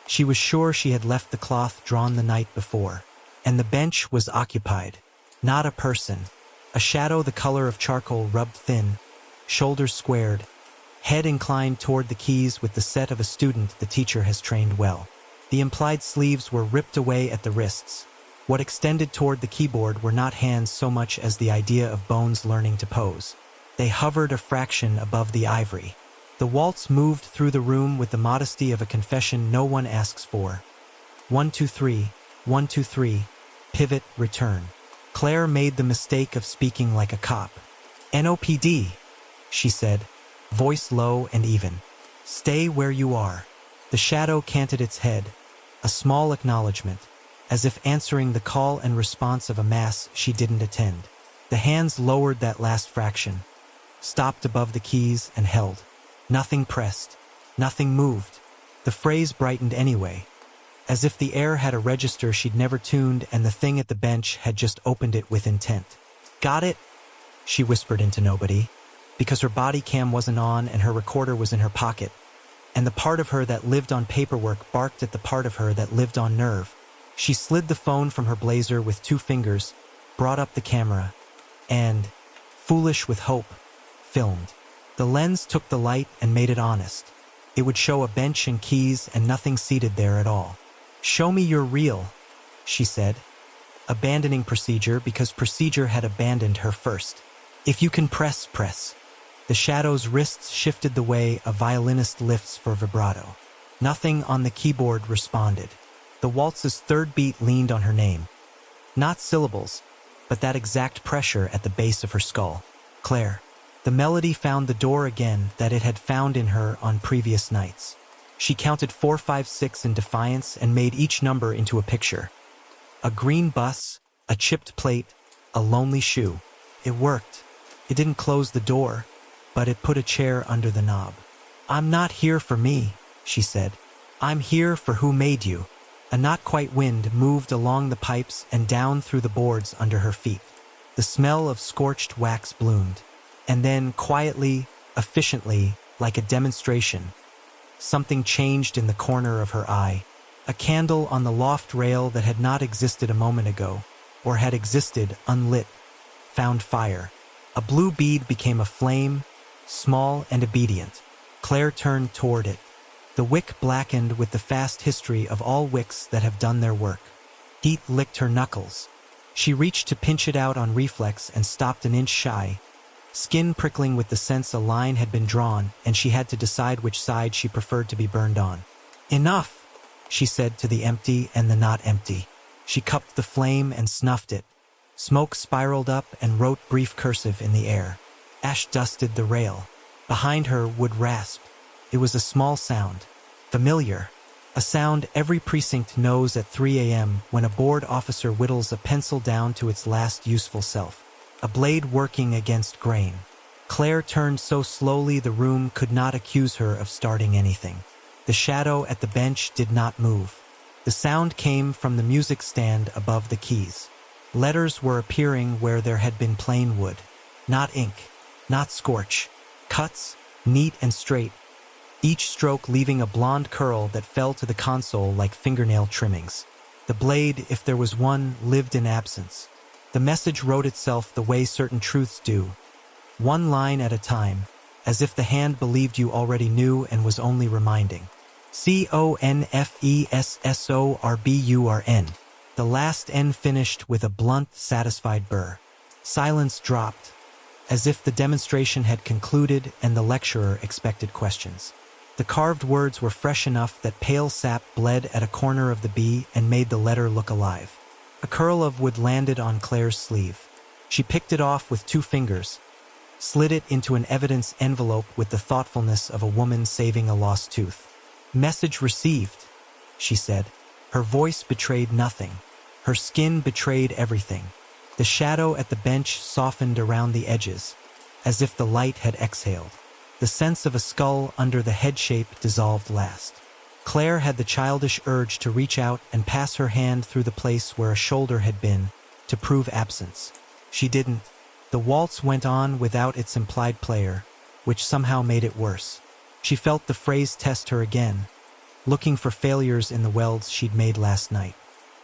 She was sure she had left the cloth drawn the night before. And the bench was occupied. Not a person. A shadow the color of charcoal rubbed thin, shoulders squared, head inclined toward the keys with the set of a student the teacher has trained well. The implied sleeves were ripped away at the wrists. What extended toward the keyboard were not hands so much as the idea of bones learning to pose. They hovered a fraction above the ivory. The waltz moved through the room with the modesty of a confession no one asks for. 1, 2, 3, 1, 2, 3, pivot, return. Claire made the mistake of speaking like a cop. NOPD, she said, voice low and even. Stay where you are. The shadow canted its head, a small acknowledgement, as if answering the call and response of a mass she didn't attend. The hands lowered that last fraction, stopped above the keys and held. Nothing pressed, nothing moved. The phrase brightened anyway, as if the air had a register she'd never tuned and the thing at the bench had just opened it with intent. Got it? She whispered into nobody, because her body cam wasn't on and her recorder was in her pocket, and the part of her that lived on paperwork barked at the part of her that lived on nerve. She slid the phone from her blazer with 2 fingers, brought up the camera, and, foolish with hope, filmed. The lens took the light and made it honest. It would show a bench and keys and nothing seated there at all. Show me you're real, she said, abandoning procedure because procedure had abandoned her first. If you can press, press. The shadow's wrists shifted the way a violinist lifts for vibrato. Nothing on the keyboard responded. The waltz's third beat leaned on her name. Not syllables, but that exact pressure at the base of her skull. Claire. The melody found the door again that it had found in her on previous nights. She counted 4, 5, 6 in defiance and made each number into a picture. A green bus, a chipped plate, a lonely shoe. It worked. It didn't close the door, but it put a chair under the knob. I'm not here for me, she said. I'm here for who made you. A not-quite wind moved along the pipes and down through the boards under her feet. The smell of scorched wax bloomed. And then, quietly, efficiently, like a demonstration, something changed in the corner of her eye. A candle on the loft rail that had not existed a moment ago, or had existed unlit, found fire. A blue bead became a flame, small and obedient. Claire turned toward it. The wick blackened with the fast history of all wicks that have done their work. Heat licked her knuckles. She reached to pinch it out on reflex and stopped an inch shy, skin prickling with the sense a line had been drawn, and she had to decide which side she preferred to be burned on. "Enough," she said to the empty and the not empty. She cupped the flame and snuffed it. Smoke spiraled up and wrote brief cursive in the air. Ash dusted the rail. Behind her, wood rasped. It was a small sound. Familiar. A sound every precinct knows at 3 a.m. when a bored officer whittles a pencil down to its last useful self. A blade working against grain. Claire turned so slowly the room could not accuse her of starting anything. The shadow at the bench did not move. The sound came from the music stand above the keys. Letters were appearing where there had been plain wood. Not ink, not scorch. Cuts, neat and straight, each stroke leaving a blonde curl that fell to the console like fingernail trimmings. The blade, if there was one, lived in absence. The message wrote itself the way certain truths do, one line at a time, as if the hand believed you already knew and was only reminding. CONFESSORBURN. The last N finished with a blunt, satisfied burr. Silence dropped, as if the demonstration had concluded and the lecturer expected questions. The carved words were fresh enough that pale sap bled at a corner of the B and made the letter look alive. A curl of wood landed on Claire's sleeve. She picked it off with 2 fingers, slid it into an evidence envelope with the thoughtfulness of a woman saving a lost tooth. "Message received," she said. Her voice betrayed nothing. Her skin betrayed everything. The shadow at the bench softened around the edges, as if the light had exhaled. The sense of a skull under the head shape dissolved last. Claire had the childish urge to reach out and pass her hand through the place where a shoulder had been, to prove absence. She didn't. The waltz went on without its implied player, which somehow made it worse. She felt the phrase test her again, looking for failures in the welds she'd made last night.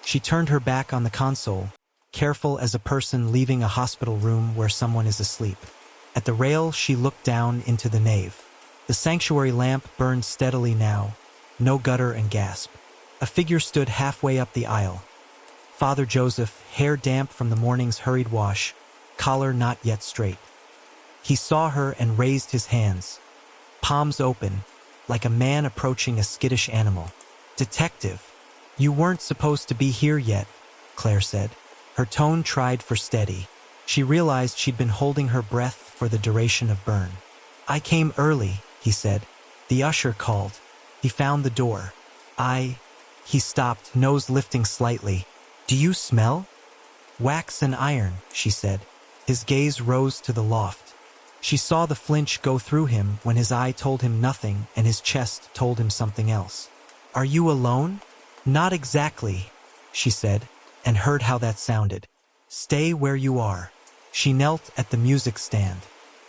She turned her back on the console, careful as a person leaving a hospital room where someone is asleep. At the rail, she looked down into the nave. The sanctuary lamp burned steadily now, no gutter and gasp. A figure stood halfway up the aisle. Father Joseph, hair damp from the morning's hurried wash, collar not yet straight. He saw her and raised his hands, palms open, like a man approaching a skittish animal. "Detective, you weren't supposed to be here yet," Claire said. Her tone tried for steady. She realized she'd been holding her breath for the duration of burn. "I came early," he said. "The usher called. He found the door. He stopped, nose lifting slightly. "Do you smell?" "Wax and iron," she said. His gaze rose to the loft. She saw the flinch go through him when his eye told him nothing and his chest told him something else. "Are you alone?" "Not exactly," she said, and heard how that sounded. "Stay where you are." She knelt at the music stand.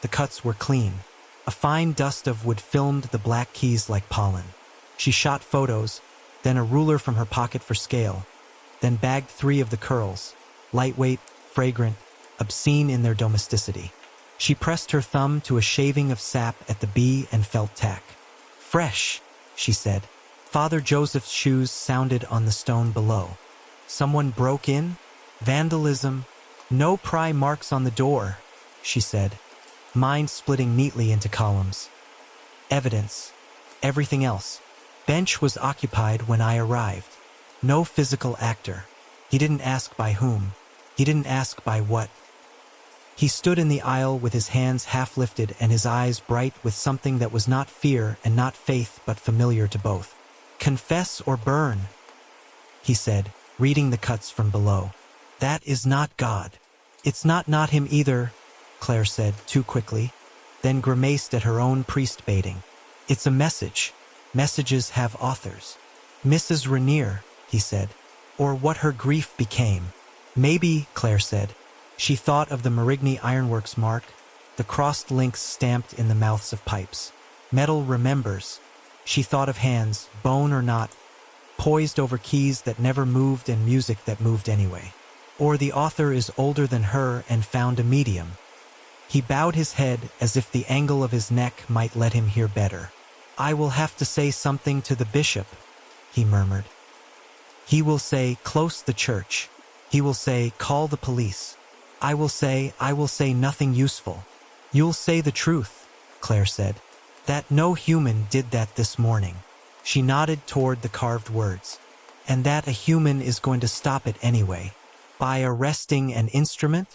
The cuts were clean. A fine dust of wood filmed the black keys like pollen. She shot photos, then a ruler from her pocket for scale, then bagged 3 of the curls, lightweight, fragrant, obscene in their domesticity. She pressed her thumb to a shaving of sap at the B and felt tack. "Fresh," she said. Father Joseph's shoes sounded on the stone below. "Someone broke in? Vandalism? No pry marks on the door," she said, mind splitting neatly into columns. "Evidence. Everything else. Bench was occupied when I arrived. No physical actor. He didn't ask by whom. He didn't ask by what." He stood in the aisle with his hands half lifted and his eyes bright with something that was not fear and not faith but familiar to both. "Confess or burn," he said, reading the cuts from below. "That is not God." "It's not him either," Claire said too quickly, then grimaced at her own priest baiting. "It's a message. Messages have authors." "Mrs. Rainier," he said, "or what her grief became." "Maybe," Claire said. She thought of the Marigny Ironworks mark, the crossed links stamped in the mouths of pipes. Metal remembers. She thought of hands, bone or not, poised over keys that never moved and music that moved anyway. Or the author is older than her and found a medium. He bowed his head as if the angle of his neck might let him hear better. "I will have to say something to the bishop," he murmured. "He will say, 'Close the church.'" He will say, call the police. I will say nothing useful. You'll say the truth, Claire said. That no human did that this morning. She nodded toward the carved words. And that a human is going to stop it anyway. By arresting an instrument?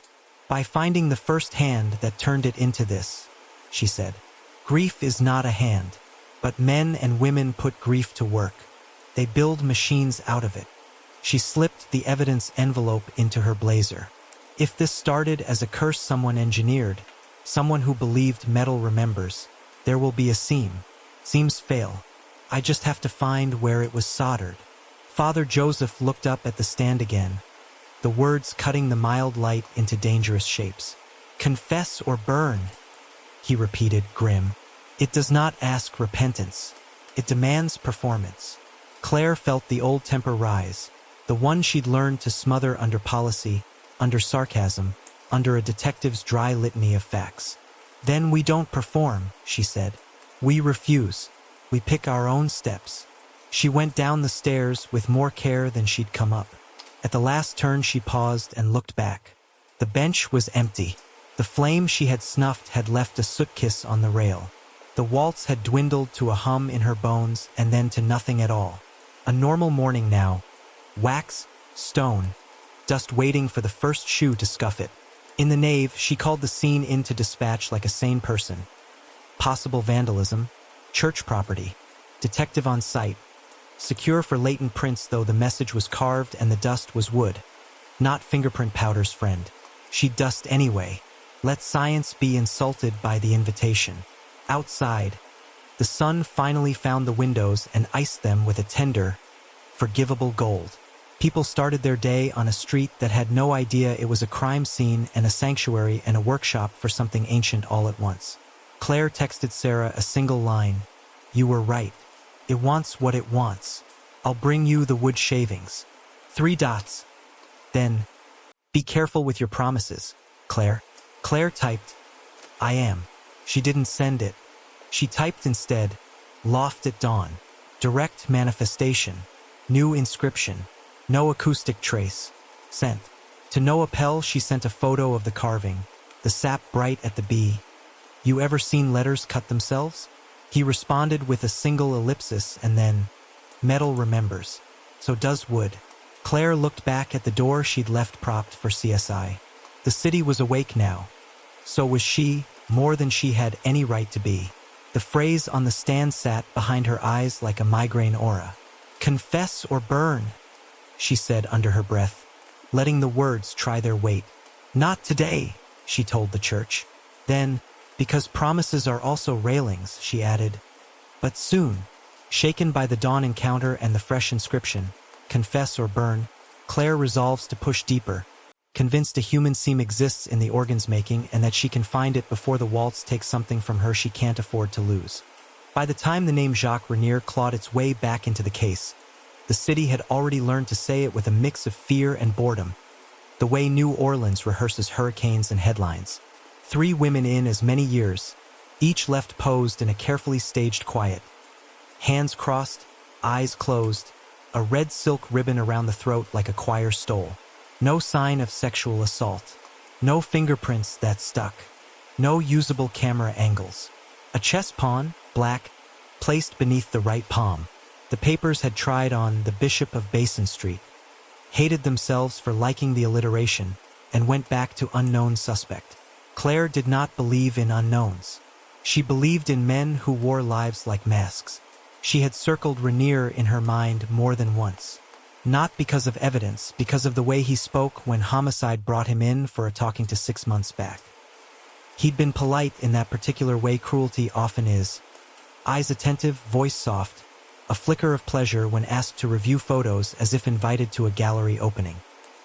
By finding the first hand that turned it into this, she said. Grief is not a hand, but men and women put grief to work. They build machines out of it. She slipped the evidence envelope into her blazer. If this started as a curse someone engineered, someone who believed metal remembers, there will be a seam. Seams fail. I just have to find where it was soldered. Father Joseph looked up at the stand again, the words cutting the mild light into dangerous shapes. Confess or burn, he repeated, grim. It does not ask repentance. It demands performance. Claire felt the old temper rise, the one she'd learned to smother under policy, under sarcasm, under a detective's dry litany of facts. Then we don't perform, she said. We refuse. We pick our own steps. She went down the stairs with more care than she'd come up. At the last turn she paused and looked back. The bench was empty. The flame she had snuffed had left a soot kiss on the rail. The waltz had dwindled to a hum in her bones and then to nothing at all. A normal morning now. Wax, stone, dust waiting for the first shoe to scuff it. In the nave, she called the scene in to dispatch like a sane person. Possible vandalism, church property, detective on site. Secure for latent prints, though the message was carved and the dust was wood. Not fingerprint powder's friend. She'd dust anyway. Let science be insulted by the invitation. Outside, the sun finally found the windows and iced them with a tender, forgivable gold. People started their day on a street that had no idea it was a crime scene and a sanctuary and a workshop for something ancient all at once. Claire texted Sarah a single line. You were right. It wants what it wants. I'll bring you the wood shavings. 3 dots. Then, be careful with your promises, Claire. Claire typed, I am. She didn't send it. She typed instead, Loft at dawn. Direct manifestation. New inscription. No acoustic trace. Sent. To Noah Pell she sent a photo of the carving, the sap bright at the B. You ever seen letters cut themselves? He responded with a single ellipsis and then, metal remembers. So does wood. Claire looked back at the door she'd left propped for CSI. The city was awake now. So was she, more than she had any right to be. The phrase on the stand sat behind her eyes like a migraine aura. Confess or burn, she said under her breath, letting the words try their weight. Not today, she told the church. Then, because promises are also railings, she added. But soon, shaken by the dawn encounter and the fresh inscription, confess or burn, Claire resolves to push deeper, convinced a human seam exists in the organ's making and that she can find it before the waltz takes something from her she can't afford to lose. By the time the name Jacques Renier clawed its way back into the case, the city had already learned to say it with a mix of fear and boredom, the way New Orleans rehearses hurricanes and headlines. 3 women in as many years, each left posed in a carefully staged quiet. Hands crossed, eyes closed, a red silk ribbon around the throat like a choir stole. No sign of sexual assault. No fingerprints that stuck. No usable camera angles. A chess pawn, black, placed beneath the right palm. The papers had tried on the Bishop of Basin Street, hated themselves for liking the alliteration, and went back to unknown suspect. Claire did not believe in unknowns. She believed in men who wore lives like masks. She had circled Renier in her mind more than once. Not because of evidence, because of the way he spoke when homicide brought him in for a talking to 6 months back. He'd been polite in that particular way cruelty often is. Eyes attentive, voice soft, a flicker of pleasure when asked to review photos as if invited to a gallery opening.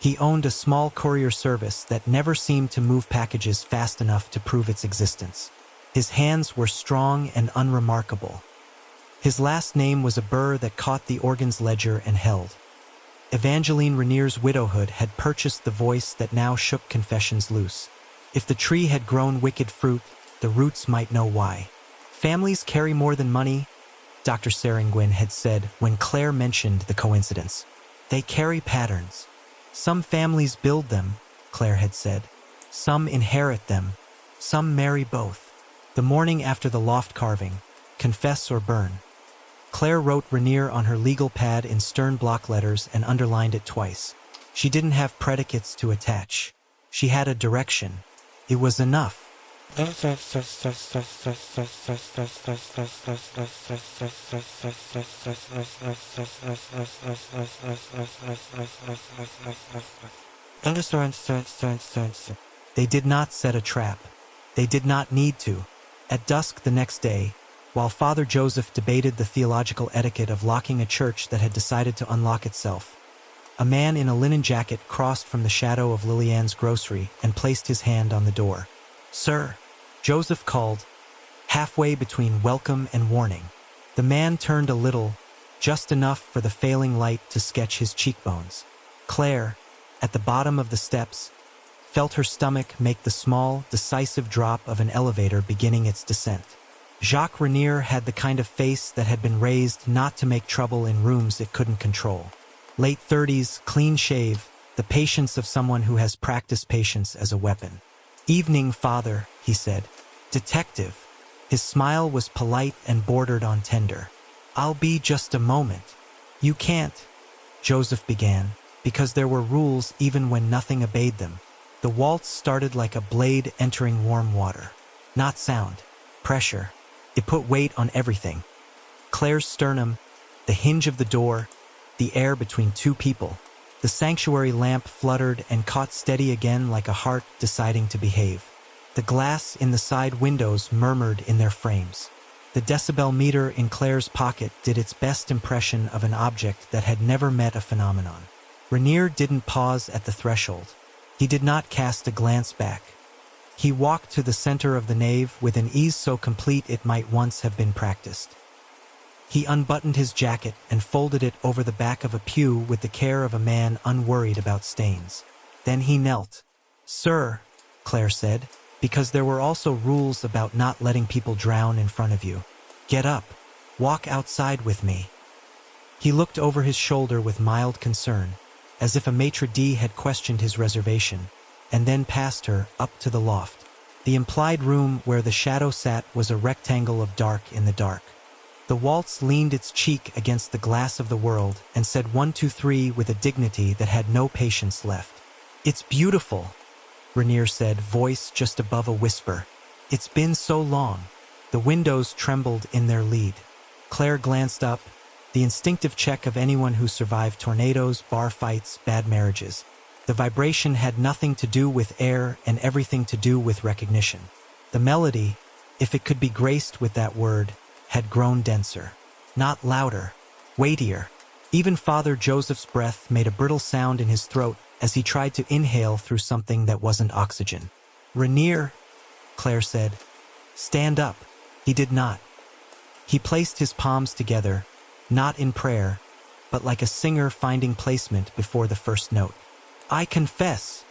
He owned a small courier service that never seemed to move packages fast enough to prove its existence. His hands were strong and unremarkable. His last name was a burr that caught the organ's ledger and held. Evangeline Renier's widowhood had purchased the voice that now shook confessions loose. If the tree had grown wicked fruit, the roots might know why. Families carry more than money, Dr. Seringwin had said when Claire mentioned the coincidence. They carry patterns. Some families build them, Claire had said. Some inherit them. Some marry both. The morning after the loft carving, confess or burn. Claire wrote Rainier on her legal pad in stern block letters and underlined it twice. She didn't have predicates to attach. She had a direction. It was enough. They did not set a trap. They did not need to. At dusk the next day, while Father Joseph debated the theological etiquette of locking a church that had decided to unlock itself, a man in a linen jacket crossed from the shadow of Lilianne's grocery and placed his hand on the door. "Sir," Joseph called, halfway between welcome and warning. The man turned a little, just enough for the failing light to sketch his cheekbones. Claire, at the bottom of the steps, felt her stomach make the small, decisive drop of an elevator beginning its descent. Jacques Rainier had the kind of face that had been raised not to make trouble in rooms it couldn't control. Late 30s, clean shave, the patience of someone who has practiced patience as a weapon. "Evening, Father," he said. "Detective." His smile was polite and bordered on tender. "I'll be just a moment." "You can't," Joseph began, because there were rules even when nothing obeyed them. The waltz started like a blade entering warm water. Not sound, pressure. It put weight on everything. Claire's sternum, the hinge of the door, the air between two people. The sanctuary lamp fluttered and caught steady again like a heart deciding to behave. The glass in the side windows murmured in their frames. The decibel meter in Claire's pocket did its best impression of an object that had never met a phenomenon. Rainier didn't pause at the threshold. He did not cast a glance back. He walked to the center of the nave with an ease so complete it might once have been practiced. He unbuttoned his jacket and folded it over the back of a pew with the care of a man unworried about stains. Then he knelt. "Sir," Claire said, because there were also rules about not letting people drown in front of you. "Get up. Walk outside with me." He looked over his shoulder with mild concern, as if a maitre d' had questioned his reservation, and then passed her up to the loft. The implied room where the shadow sat was a rectangle of dark in the dark. The waltz leaned its cheek against the glass of the world and said 1, 2, 3 with a dignity that had no patience left. "It's beautiful," Rainier said, voice just above a whisper. "It's been so long." The windows trembled in their lead. Claire glanced up, the instinctive check of anyone who survived tornadoes, bar fights, bad marriages. The vibration had nothing to do with air and everything to do with recognition. The melody, if it could be graced with that word, had grown denser. Not louder, weightier. Even Father Joseph's breath made a brittle sound in his throat as he tried to inhale through something that wasn't oxygen. "Rainier," Claire said. "Stand up." He did not. He placed his palms together, not in prayer, but like a singer finding placement before the first note. "I confess,"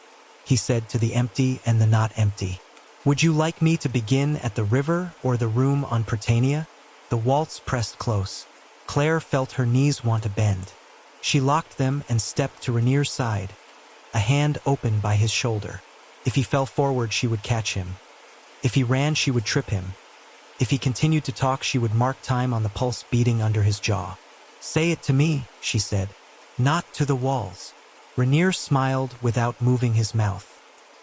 he said to the empty and the not empty. "Would you like me to begin at the river or the room on Prytania?" The waltz pressed close. Claire felt her knees want to bend. She locked them and stepped to Rainier's side, a hand open by his shoulder. If he fell forward, she would catch him. If he ran, she would trip him. If he continued to talk, she would mark time on the pulse beating under his jaw. "Say it to me," she said, "not to the walls." Rainier smiled without moving his mouth.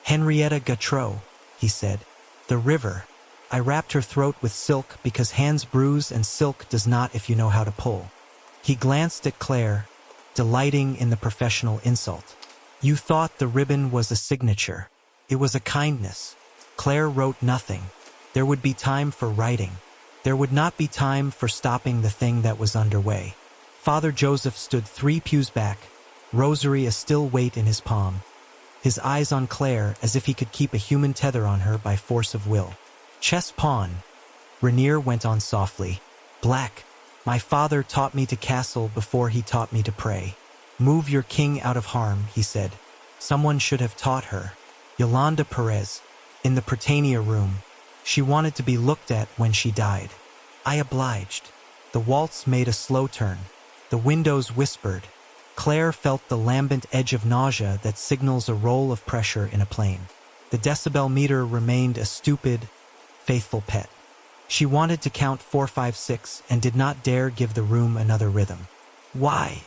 "Henrietta Gautreau," he said. "The river. I wrapped her throat with silk because hands bruise and silk does not if you know how to pull." He glanced at Claire, delighting in the professional insult. "You thought the ribbon was a signature. It was a kindness." Claire wrote nothing. There would be time for writing. There would not be time for stopping the thing that was underway. Father Joseph stood 3 pews back, rosary a still weight in his palm, his eyes on Claire as if he could keep a human tether on her by force of will. "Chess pawn," Rainier went on softly. "Black. My father taught me to castle before he taught me to pray. Move your king out of harm," he said. Someone should have taught her. Yolanda Perez, in the Prytania room. She wanted to be looked at when she died. I obliged. The waltz made a slow turn. The windows whispered. Claire felt the lambent edge of nausea that signals a roll of pressure in a plane. The decibel meter remained a stupid, faithful pet. She wanted to count 456 and did not dare give the room another rhythm. Why?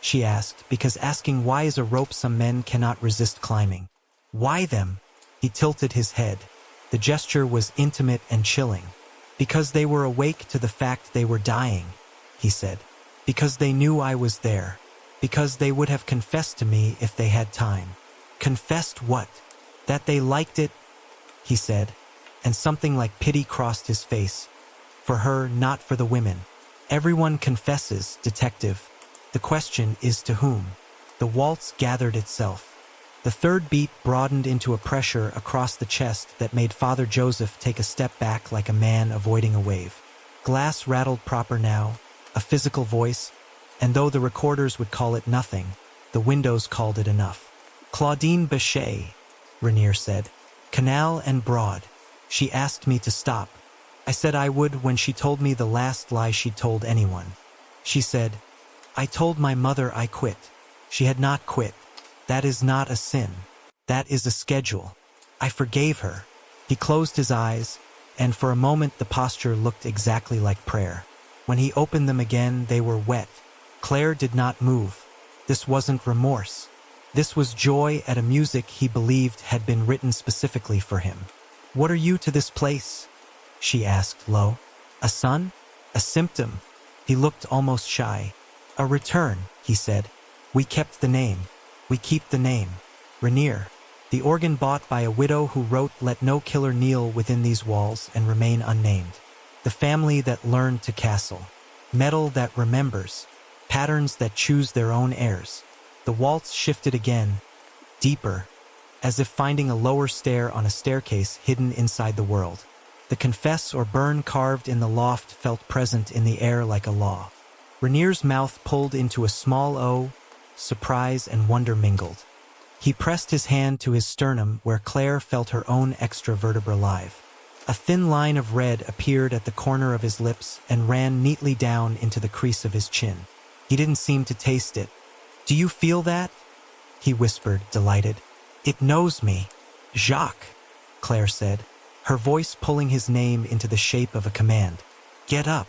She asked, because asking why is a rope some men cannot resist climbing. Why them? He tilted his head. The gesture was intimate and chilling. Because they were awake to the fact they were dying, he said. Because they knew I was there. Because they would have confessed to me if they had time. Confessed what? That they liked it, he said, and something like pity crossed his face. For her, not for the women. Everyone confesses, detective. The question is to whom? The waltz gathered itself. The third beat broadened into a pressure across the chest that made Father Joseph take a step back like a man avoiding a wave. Glass rattled proper now, a physical voice, and though the recorders would call it nothing, the windows called it enough. Claudine Bechet, Rainier said. Canal and broad. She asked me to stop. I said I would when she told me the last lie she'd told anyone. She said, I told my mother I quit. She had not quit. That is not a sin. That is a schedule. I forgave her. He closed his eyes, and for a moment the posture looked exactly like prayer. When he opened them again, they were wet. Claire did not move. This wasn't remorse. This was joy at a music he believed had been written specifically for him. What are you to this place? She asked low. A son? A symptom? He looked almost shy. A return, he said. We kept the name. We keep the name. Rainier. The organ bought by a widow who wrote Let no killer kneel within these walls and remain unnamed. The family that learned to castle. Metal that remembers. Patterns that choose their own heirs. The waltz shifted again, deeper, as if finding a lower stair on a staircase hidden inside the world. The confess or burn carved in the loft felt present in the air like a law. Rainier's mouth pulled into a small O, surprise and wonder mingled. He pressed his hand to his sternum where Claire felt her own extra vertebra live. A thin line of red appeared at the corner of his lips and ran neatly down into the crease of his chin. He didn't seem to taste it. Do you feel that? He whispered, delighted. It knows me. Jacques, Claire said, her voice pulling his name into the shape of a command. Get up.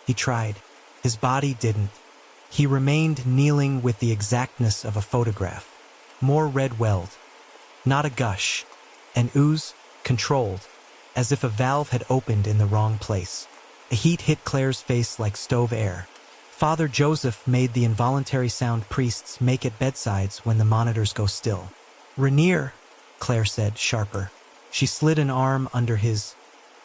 He tried. His body didn't. He remained kneeling with the exactness of a photograph. More red welled. Not a gush. An ooze, controlled, as if a valve had opened in the wrong place. A heat hit Claire's face like stove air. Father Joseph made the involuntary sound priests make at bedsides when the monitors go still. Rainier, Claire said, sharper. She slid an arm under his,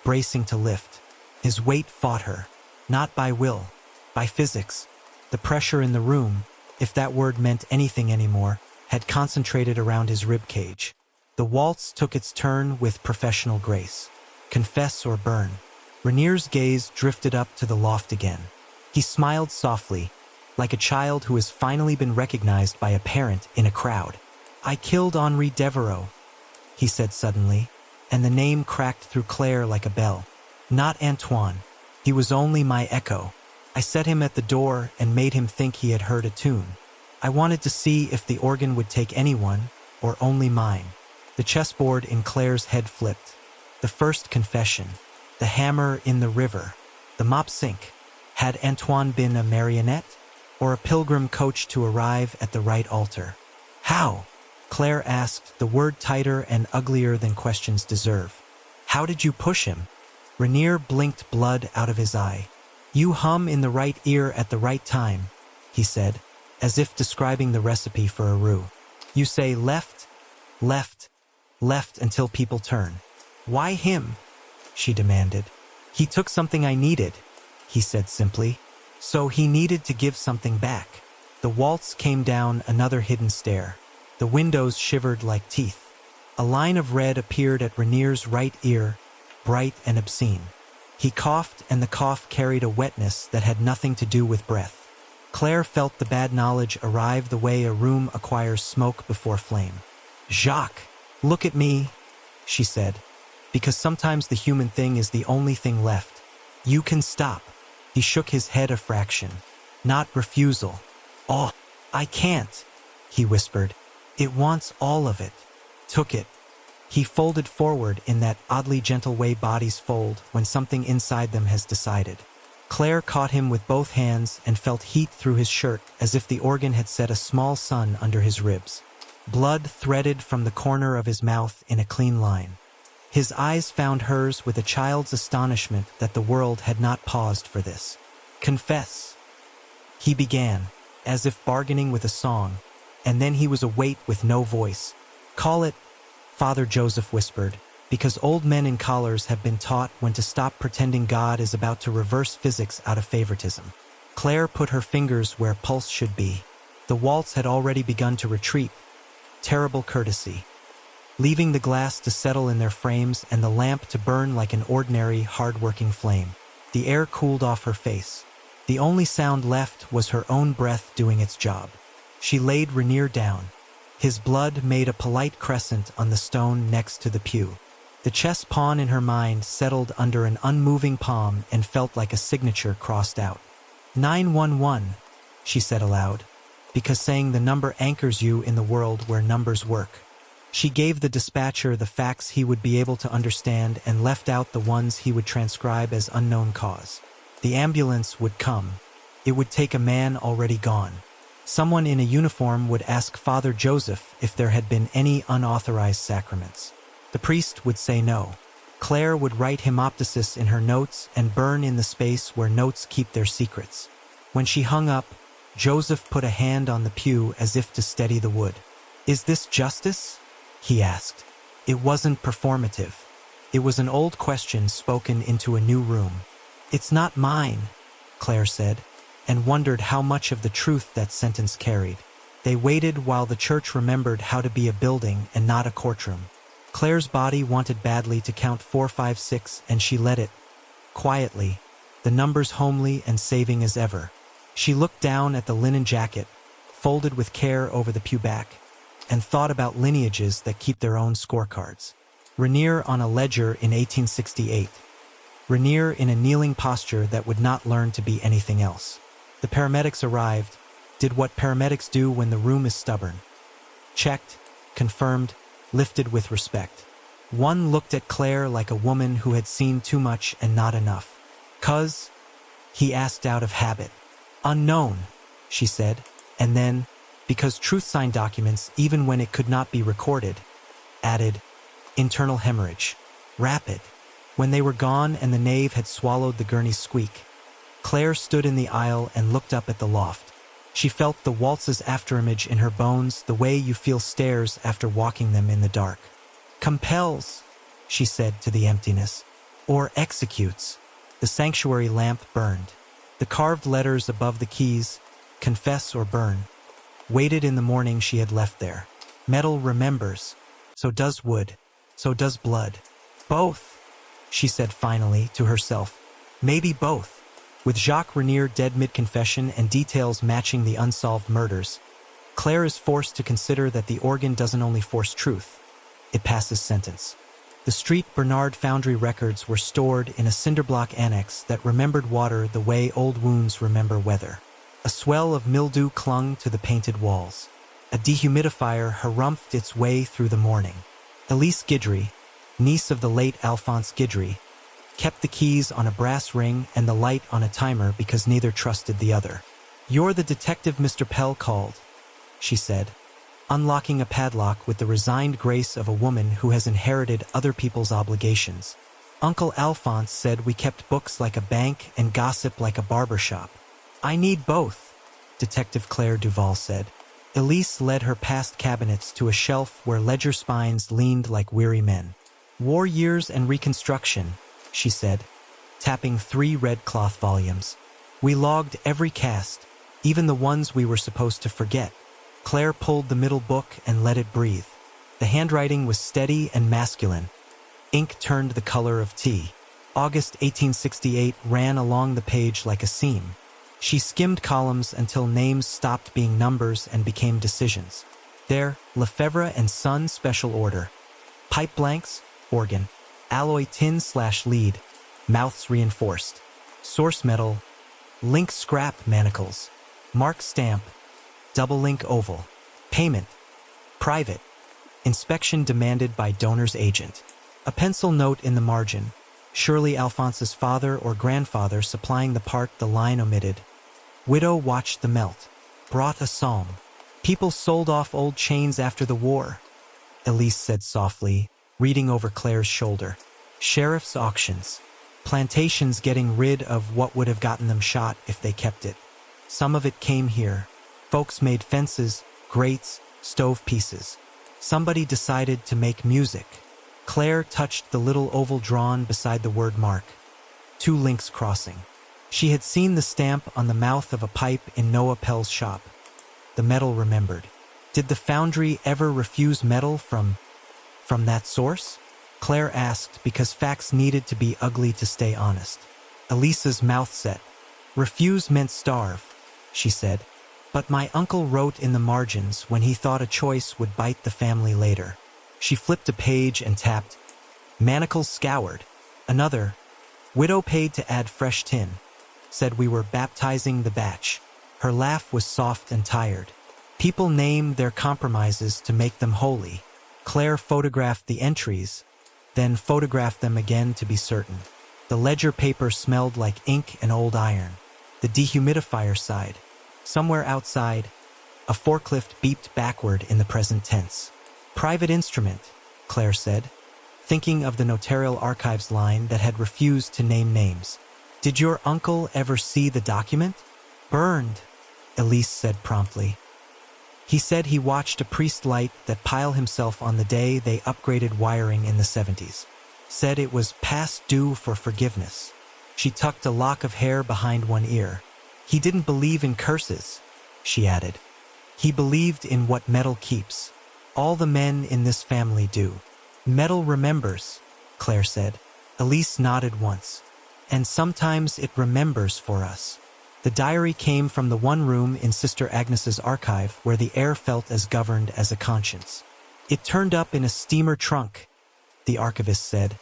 bracing to lift. His weight fought her, not by will, by physics. The pressure in the room, if that word meant anything anymore, had concentrated around his rib cage. The waltz took its turn with professional grace. Confess or burn. Rainier's gaze drifted up to the loft again. He smiled softly, like a child who has finally been recognized by a parent in a crowd. I killed Henri Devereaux, he said suddenly, and the name cracked through Claire like a bell. Not Antoine. He was only my echo. I set him at the door and made him think he had heard a tune. I wanted to see if the organ would take anyone, or only mine. The chessboard in Claire's head flipped. The first confession. The hammer in the river. The mop sink. Had Antoine been a marionette, or a pilgrim coach to arrive at the right altar? How? Claire asked, the word tighter and uglier than questions deserve. How did you push him? Rainier blinked blood out of his eye. You hum in the right ear at the right time, he said, as if describing the recipe for a roux. You say left, left, left until people turn. Why him? She demanded. He took something I needed, he said simply. So he needed to give something back. The waltz came down another hidden stair. The windows shivered like teeth. A line of red appeared at Rainier's right ear, bright and obscene. He coughed, and the cough carried a wetness that had nothing to do with breath. Claire felt the bad knowledge arrive the way a room acquires smoke before flame. Jacques, look at me, she said, because sometimes the human thing is the only thing left. You can stop. He shook his head a fraction. Not refusal. Awe. I can't, he whispered. It wants all of it. Took it. He folded forward in that oddly gentle way bodies fold when something inside them has decided. Claire caught him with both hands and felt heat through his shirt as if the organ had set a small sun under his ribs. Blood threaded from the corner of his mouth in a clean line. His eyes found hers with a child's astonishment that the world had not paused for this. Confess. He began, as if bargaining with a song, and then he was a weight with no voice. Call it, Father Joseph whispered, because old men in collars have been taught when to stop pretending God is about to reverse physics out of favoritism. Claire put her fingers where pulse should be. The waltz had already begun to retreat. Terrible courtesy. Leaving the glass to settle in their frames and the lamp to burn like an ordinary, hard-working flame. The air cooled off her face. The only sound left was her own breath doing its job. She laid Rainier down. His blood made a polite crescent on the stone next to the pew. The chess pawn in her mind settled under an unmoving palm and felt like a signature crossed out. 911, she said aloud, because saying the number anchors you in the world where numbers work. She gave the dispatcher the facts he would be able to understand and left out the ones he would transcribe as unknown cause. The ambulance would come. It would take a man already gone. Someone in a uniform would ask Father Joseph if there had been any unauthorized sacraments. The priest would say no. Claire would write hemoptysis in her notes and burn in the space where notes keep their secrets. When she hung up, Joseph put a hand on the pew as if to steady the wood. Is this justice? He asked. It wasn't performative. It was an old question spoken into a new room. It's not mine, Claire said, and wondered how much of the truth that sentence carried. They waited while the church remembered how to be a building and not a courtroom. Claire's body wanted badly to count 456, and she let it. Quietly, the numbers homely and saving as ever. She looked down at the linen jacket, folded with care over the pew back, and thought about lineages that keep their own scorecards. Rainier on a ledger in 1868. Rainier in a kneeling posture that would not learn to be anything else. The paramedics arrived, did what paramedics do when the room is stubborn. Checked, confirmed, lifted with respect. One looked at Claire like a woman who had seen too much and not enough. "'Cause?" he asked out of habit. "Unknown," she said, and then, because truth signed documents, even when it could not be recorded, added, "Internal hemorrhage. Rapid." When they were gone and the nave had swallowed the gurney's squeak, Claire stood in the aisle and looked up at the loft. She felt the waltz's afterimage in her bones the way you feel stairs after walking them in the dark. "Compels," she said to the emptiness, "or executes." The sanctuary lamp burned. The carved letters above the keys, "Confess or burn," waited in the morning she had left there. Metal remembers. So does wood. So does blood. "Both," she said finally to herself. Maybe both. With Jacques Rainier dead mid-confession and details matching the unsolved murders, Claire is forced to consider that the organ doesn't only force truth, it passes sentence. The Street Bernard Foundry records were stored in a cinderblock annex that remembered water the way old wounds remember weather. A swell of mildew clung to the painted walls. A dehumidifier harumphed its way through the morning. Elise Guidry, niece of the late Alphonse Guidry, kept the keys on a brass ring and the light on a timer because neither trusted the other. "You're the detective Mr. Pell called," she said, unlocking a padlock with the resigned grace of a woman who has inherited other people's obligations. "Uncle Alphonse said we kept books like a bank and gossip like a barber shop." "I need both," Detective Claire Duval said. Elise led her past cabinets to a shelf where ledger spines leaned like weary men. "War Years and Reconstruction," she said, tapping 3 red cloth volumes. "We logged every cast, even the ones we were supposed to forget." Claire pulled the middle book and let it breathe. The handwriting was steady and masculine. Ink turned the color of tea. August 1868 ran along the page like a seam. She skimmed columns until names stopped being numbers and became decisions. There, Lefebvre and Son Special Order. Pipe blanks, organ. Alloy tin/lead, mouths reinforced. Source metal, link scrap manacles. Mark stamp, Double link oval. Payment. Private. Inspection demanded by donor's agent. A pencil note in the margin. Surely Alphonse's father or grandfather supplying the part the line omitted. Widow watched the melt. Brought a psalm. People sold off old chains after the war. Elise said softly, reading over Claire's shoulder. Sheriff's auctions. Plantations getting rid of what would have gotten them shot if they kept it. Some of it came here. Folks made fences, grates, stove pieces. Somebody decided to make music. Claire touched the little oval drawn beside the word mark. 2 links crossing. She had seen the stamp on the mouth of a pipe in Noah Pell's shop. The metal remembered. Did the foundry ever refuse metal from that source? Claire asked because facts needed to be ugly to stay honest. Elisa's mouth set. Refuse meant starve, she said. But my uncle wrote in the margins when he thought a choice would bite the family later. She flipped a page and tapped. Manacles scoured. Another. Widow paid to add fresh tin. Said we were baptizing the batch. Her laugh was soft and tired. People name their compromises to make them holy. Claire photographed the entries, then photographed them again to be certain. The ledger paper smelled like ink and old iron. The dehumidifier sighed. Somewhere outside, a forklift beeped backward in the present tense. Private instrument, Claire said, thinking of the notarial archives line that had refused to name names. Did your uncle ever see the document? Burned, Elise said promptly. He said he watched a priest light that pile himself on the day they upgraded wiring in the 70s. Said it was past due for forgiveness. She tucked a lock of hair behind one ear. He didn't believe in curses, she added. He believed in what metal keeps. All the men in this family do. Metal remembers, Claire said. Elise nodded once. And sometimes it remembers for us. The diary came from the one room in Sister Agnes's archive where the air felt as governed as a conscience. It turned up in a steamer trunk, the archivist said,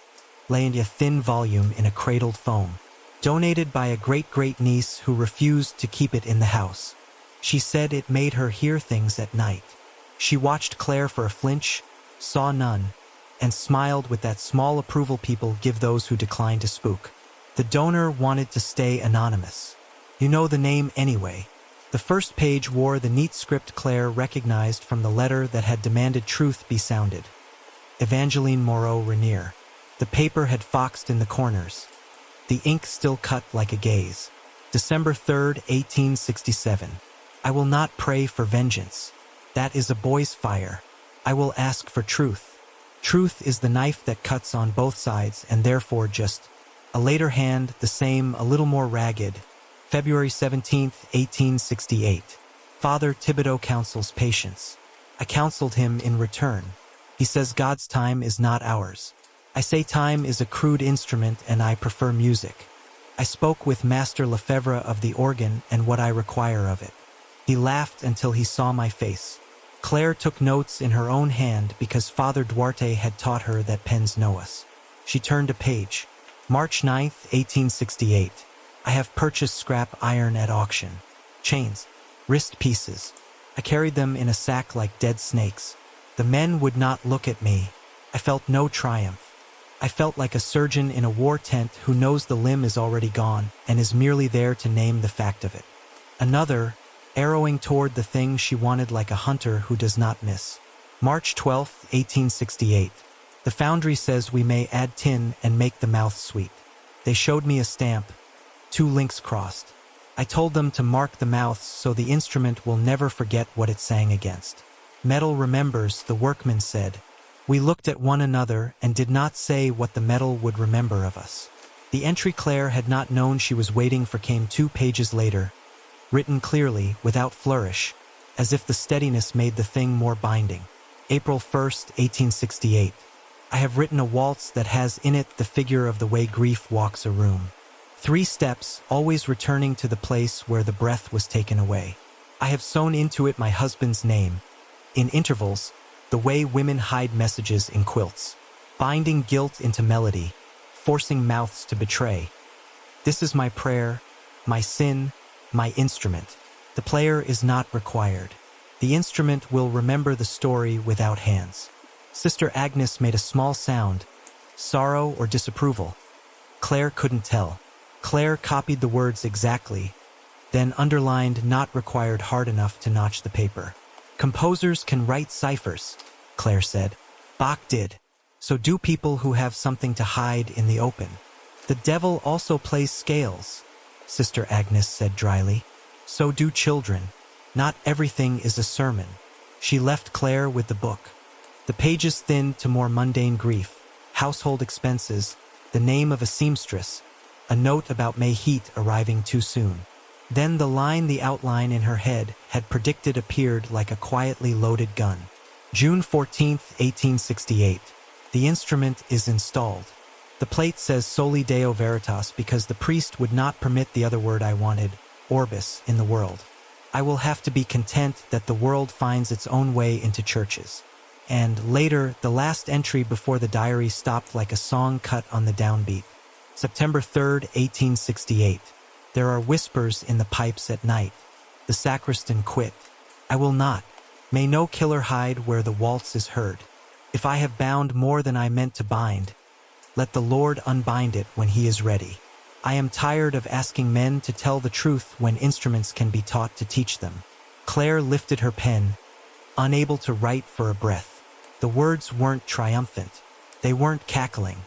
laying a thin volume in a cradled foam. Donated by a great-great-niece who refused to keep it in the house. She said it made her hear things at night. She watched Claire for a flinch, saw none, and smiled with that small approval people give those who decline to spook. The donor wanted to stay anonymous. You know the name anyway. The first page wore the neat script Claire recognized from the letter that had demanded truth be sounded. Evangeline Moreau Rainier. The paper had foxed in the corners. The ink still cut like a gaze. December 3rd, 1867. I will not pray for vengeance. That is a boy's fire. I will ask for truth. Truth is the knife that cuts on both sides and therefore just. A later hand, the same, a little more ragged. February 17th, 1868. Father Thibodeau counsels patience. I counseled him in return. He says God's time is not ours. I say time is a crude instrument and I prefer music. I spoke with Master Lefebvre of the organ and what I require of it. He laughed until he saw my face. Claire took notes in her own hand because Father Duarte had taught her that pens know us. She turned a page. March 9th, 1868. I have purchased scrap iron at auction. Chains. Wrist pieces. I carried them in a sack like dead snakes. The men would not look at me. I felt no triumph. I felt like a surgeon in a war tent who knows the limb is already gone and is merely there to name the fact of it. Another, arrowing toward the thing she wanted like a hunter who does not miss. March 12th, 1868. The foundry says we may add tin and make the mouth sweet. They showed me a stamp. 2 links crossed. I told them to mark the mouths so the instrument will never forget what it sang against. Metal remembers, the workman said. We looked at one another and did not say what the metal would remember of us. The entry Claire had not known she was waiting for came 2 pages later, written clearly, without flourish, as if the steadiness made the thing more binding. April 1st, 1868. I have written a waltz that has in it the figure of the way grief walks a room. 3 steps, always returning to the place where the breath was taken away. I have sewn into it my husband's name. In intervals, the way women hide messages in quilts, binding guilt into melody, forcing mouths to betray. This is my prayer, my sin, my instrument. The player is not required. The instrument will remember the story without hands. Sister Agnes made a small sound, sorrow or disapproval. Claire couldn't tell. Claire copied the words exactly, then underlined not required hard enough to notch the paper. Composers can write ciphers, Claire said. Bach did. So do people who have something to hide in the open. The devil also plays scales, Sister Agnes said dryly. So do children. Not everything is a sermon. She left Claire with the book. The pages thinned to more mundane grief, household expenses, the name of a seamstress, a note about May heat arriving too soon. Then the line the outline in her head had predicted appeared like a quietly loaded gun. June 14, 1868. The instrument is installed. The plate says Soli Deo Veritas because the priest would not permit the other word I wanted, orbis, in the world. I will have to be content that the world finds its own way into churches. And later, the last entry before the diary stopped like a song cut on the downbeat. September 3, 1868. There are whispers in the pipes at night. The sacristan quit. I will not. May no killer hide where the waltz is heard. If I have bound more than I meant to bind, let the Lord unbind it when he is ready. I am tired of asking men to tell the truth when instruments can be taught to teach them. Claire lifted her pen, unable to write for a breath. The words weren't triumphant. They weren't cackling.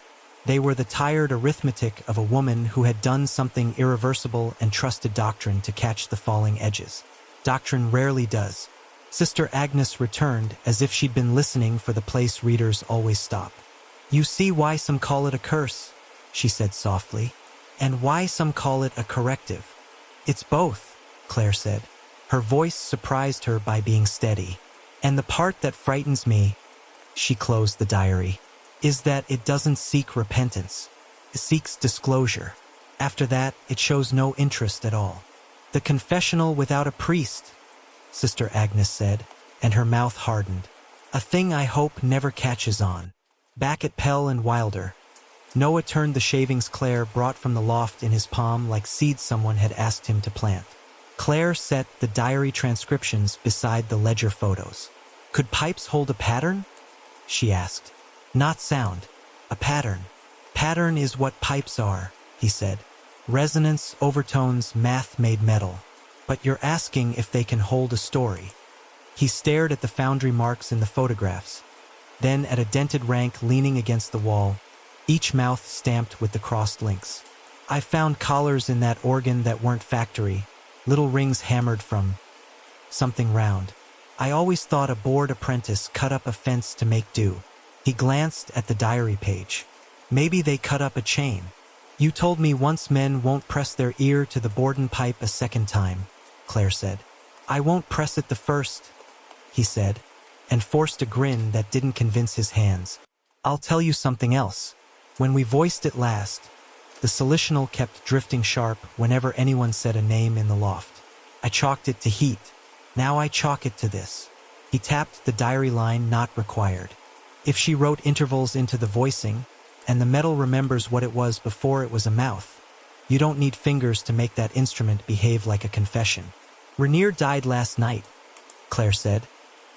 They were the tired arithmetic of a woman who had done something irreversible and trusted doctrine to catch the falling edges. Doctrine rarely does. Sister Agnes returned as if she'd been listening for the place readers always stop. You see why some call it a curse, she said softly, and why some call it a corrective. It's both, Claire said. Her voice surprised her by being steady. And the part that frightens me, she closed the diary, is that it doesn't seek repentance. It seeks disclosure. After that, it shows no interest at all. The confessional without a priest, Sister Agnes said, and her mouth hardened. A thing I hope never catches on. Back at Pell and Wilder, Noah turned the shavings Claire brought from the loft in his palm like seeds someone had asked him to plant. Claire set the diary transcriptions beside the ledger photos. Could pipes hold a pattern? She asked. Not sound. A pattern. Pattern is what pipes are, he said. Resonance, overtones, math made metal. But you're asking if they can hold a story. He stared at the foundry marks in the photographs, then at a dented rank leaning against the wall, each mouth stamped with the crossed links. I found collars in that organ that weren't factory, little rings hammered from something round. I always thought a bored apprentice cut up a fence to make do. He glanced at the diary page. Maybe they cut up a chain. You told me once men won't press their ear to the Borden pipe a second time, Claire said. I won't press it the first, he said, and forced a grin that didn't convince his hands. I'll tell you something else. When we voiced it last, the solutional kept drifting sharp whenever anyone said a name in the loft. I chalked it to heat. Now I chalk it to this. He tapped the diary line not required. If she wrote intervals into the voicing, and the metal remembers what it was before it was a mouth, you don't need fingers to make that instrument behave like a confession. Rainier died last night, Claire said,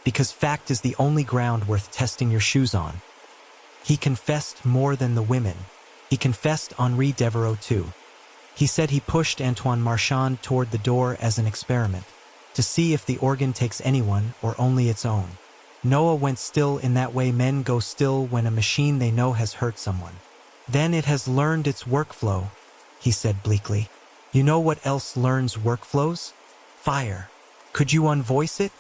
because fact is the only ground worth testing your shoes on. He confessed more than the women. He confessed Henri Devereux too. He said he pushed Antoine Marchand toward the door as an experiment, to see if the organ takes anyone or only its own. Noah went still in that way men go still when a machine they know has hurt someone. Then it has learned its workflow, he said bleakly. You know what else learns workflows? Fire. Could you unvoice it?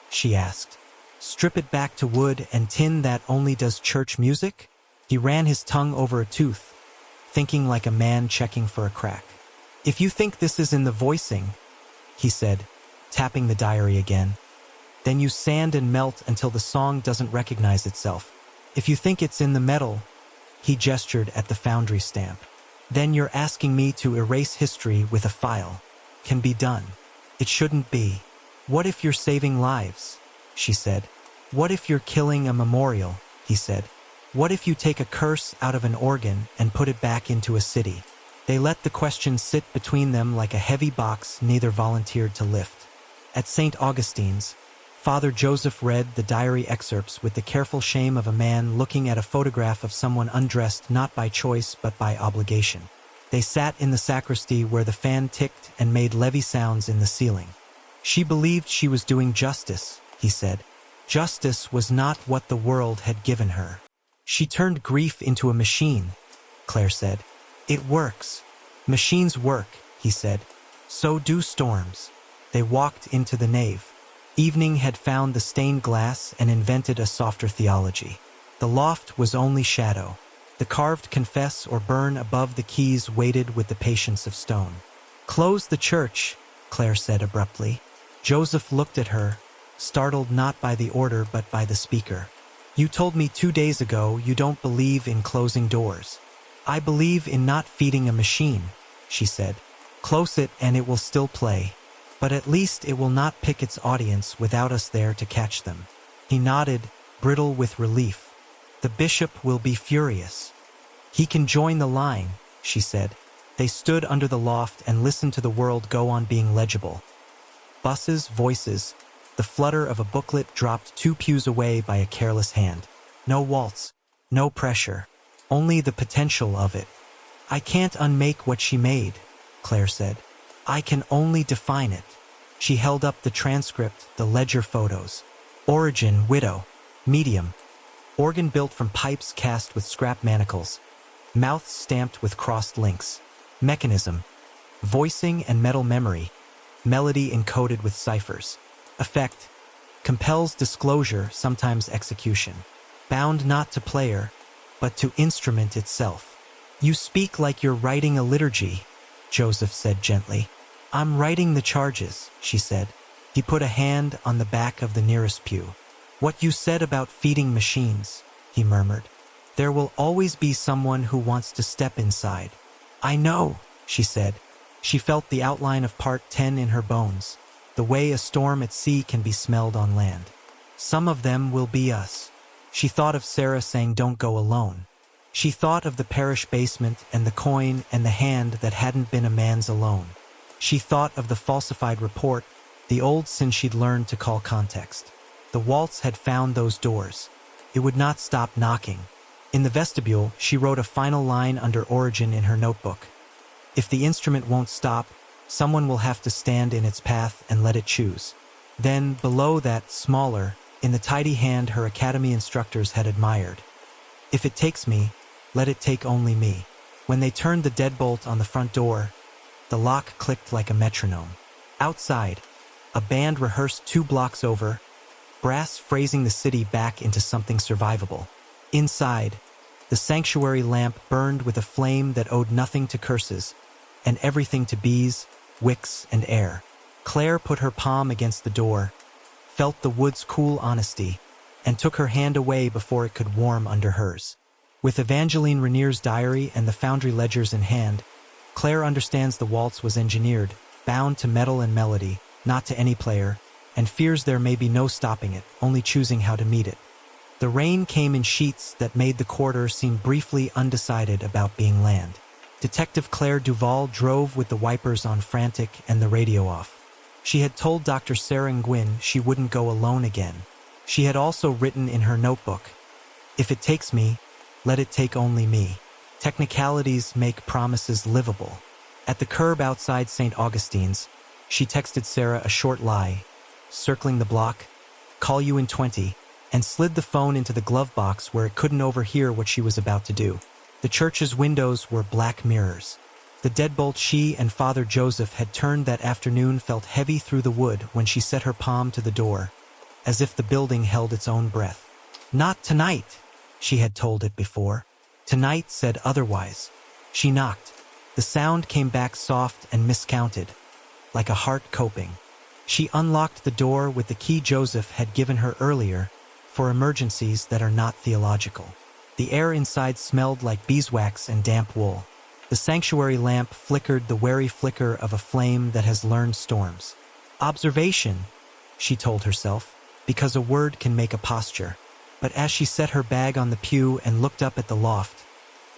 She asked. Strip it back to wood and tin that only does church music? He ran his tongue over a tooth, thinking like a man checking for a crack. If you think this is in the voicing, he said, tapping the diary again, then you sand and melt until the song doesn't recognize itself. If you think it's in the metal, he gestured at the foundry stamp, then you're asking me to erase history with a file. Can be done. It shouldn't be. What if you're saving lives? She said. What if you're killing a memorial? He said. What if you take a curse out of an organ and put it back into a city? They let the question sit between them like a heavy box neither volunteered to lift. At St. Augustine's, Father Joseph read the diary excerpts with the careful shame of a man looking at a photograph of someone undressed not by choice but by obligation. They sat in the sacristy where the fan ticked and made levy sounds in the ceiling. She believed she was doing justice, he said. Justice was not what the world had given her. She turned grief into a machine, Claire said. It works. Machines work, he said. So do storms. They walked into the nave. Evening had found the stained glass and invented a softer theology. The loft was only shadow. The carved confess or burn above the keys waited with the patience of stone. Close the church, Claire said abruptly. Joseph looked at her, startled not by the order but by the speaker. You told me 2 days ago you don't believe in closing doors. I believe in not feeding a machine, she said. Close it and it will still play. But at least it will not pick its audience without us there to catch them. He nodded, brittle with relief. The bishop will be furious. He can join the line, she said. They stood under the loft and listened to the world go on being legible. Buses, voices, the flutter of a booklet dropped 2 pews away by a careless hand. No waltz, no pressure, only the potential of it. I can't unmake what she made, Claire said. I can only define it. She held up the transcript, the ledger photos. Origin, widow. Medium. Organ built from pipes cast with scrap manacles. Mouth stamped with crossed links. Mechanism. Voicing and metal memory. Melody encoded with ciphers. Effect. Compels disclosure, sometimes execution. Bound not to player, but to instrument itself. You speak like you're writing a liturgy, Joseph said gently. I'm writing the charges, she said. He put a hand on the back of the nearest pew. What you said about feeding machines, he murmured. There will always be someone who wants to step inside. I know, she said. She felt the outline of part 10 in her bones, the way a storm at sea can be smelled on land. Some of them will be us. She thought of Sarah saying don't go alone. She thought of the parish basement and the coin and the hand that hadn't been a man's alone. She thought of the falsified report, the old sin she'd learned to call context. The waltz had found those doors. It would not stop knocking. In the vestibule, she wrote a final line under origin in her notebook. If the instrument won't stop, someone will have to stand in its path and let it choose. Then, below that, smaller, in the tidy hand her academy instructors had admired. If it takes me, let it take only me. When they turned the deadbolt on the front door, the lock clicked like a metronome. Outside, a band rehearsed 2 blocks over, brass phrasing the city back into something survivable. Inside, the sanctuary lamp burned with a flame that owed nothing to curses, and everything to bees, wicks, and air. Claire put her palm against the door, felt the wood's cool honesty, and took her hand away before it could warm under hers. With Evangeline Renier's diary and the foundry ledgers in hand, Claire understands the waltz was engineered, bound to metal and melody, not to any player, and fears there may be no stopping it, only choosing how to meet it. The rain came in sheets that made the quarter seem briefly undecided about being land. Detective Claire Duval drove with the wipers on frantic and the radio off. She had told Dr. Sarah Nguyen she wouldn't go alone again. She had also written in her notebook, "If it takes me, let it take only me." Technicalities make promises livable. At the curb outside St. Augustine's, she texted Sarah a short lie, circling the block, "Call you in 20, and slid the phone into the glove box where it couldn't overhear what she was about to do. The church's windows were black mirrors. The deadbolt she and Father Joseph had turned that afternoon felt heavy through the wood when she set her palm to the door, as if the building held its own breath. "Not tonight," she had told it before. Tonight said otherwise. She knocked. The sound came back soft and miscounted, like a heart coping. She unlocked the door with the key Joseph had given her earlier, for emergencies that are not theological. The air inside smelled like beeswax and damp wool. The sanctuary lamp flickered the wary flicker of a flame that has learned storms. Observation, she told herself, because a word can make a posture. But as she set her bag on the pew and looked up at the loft,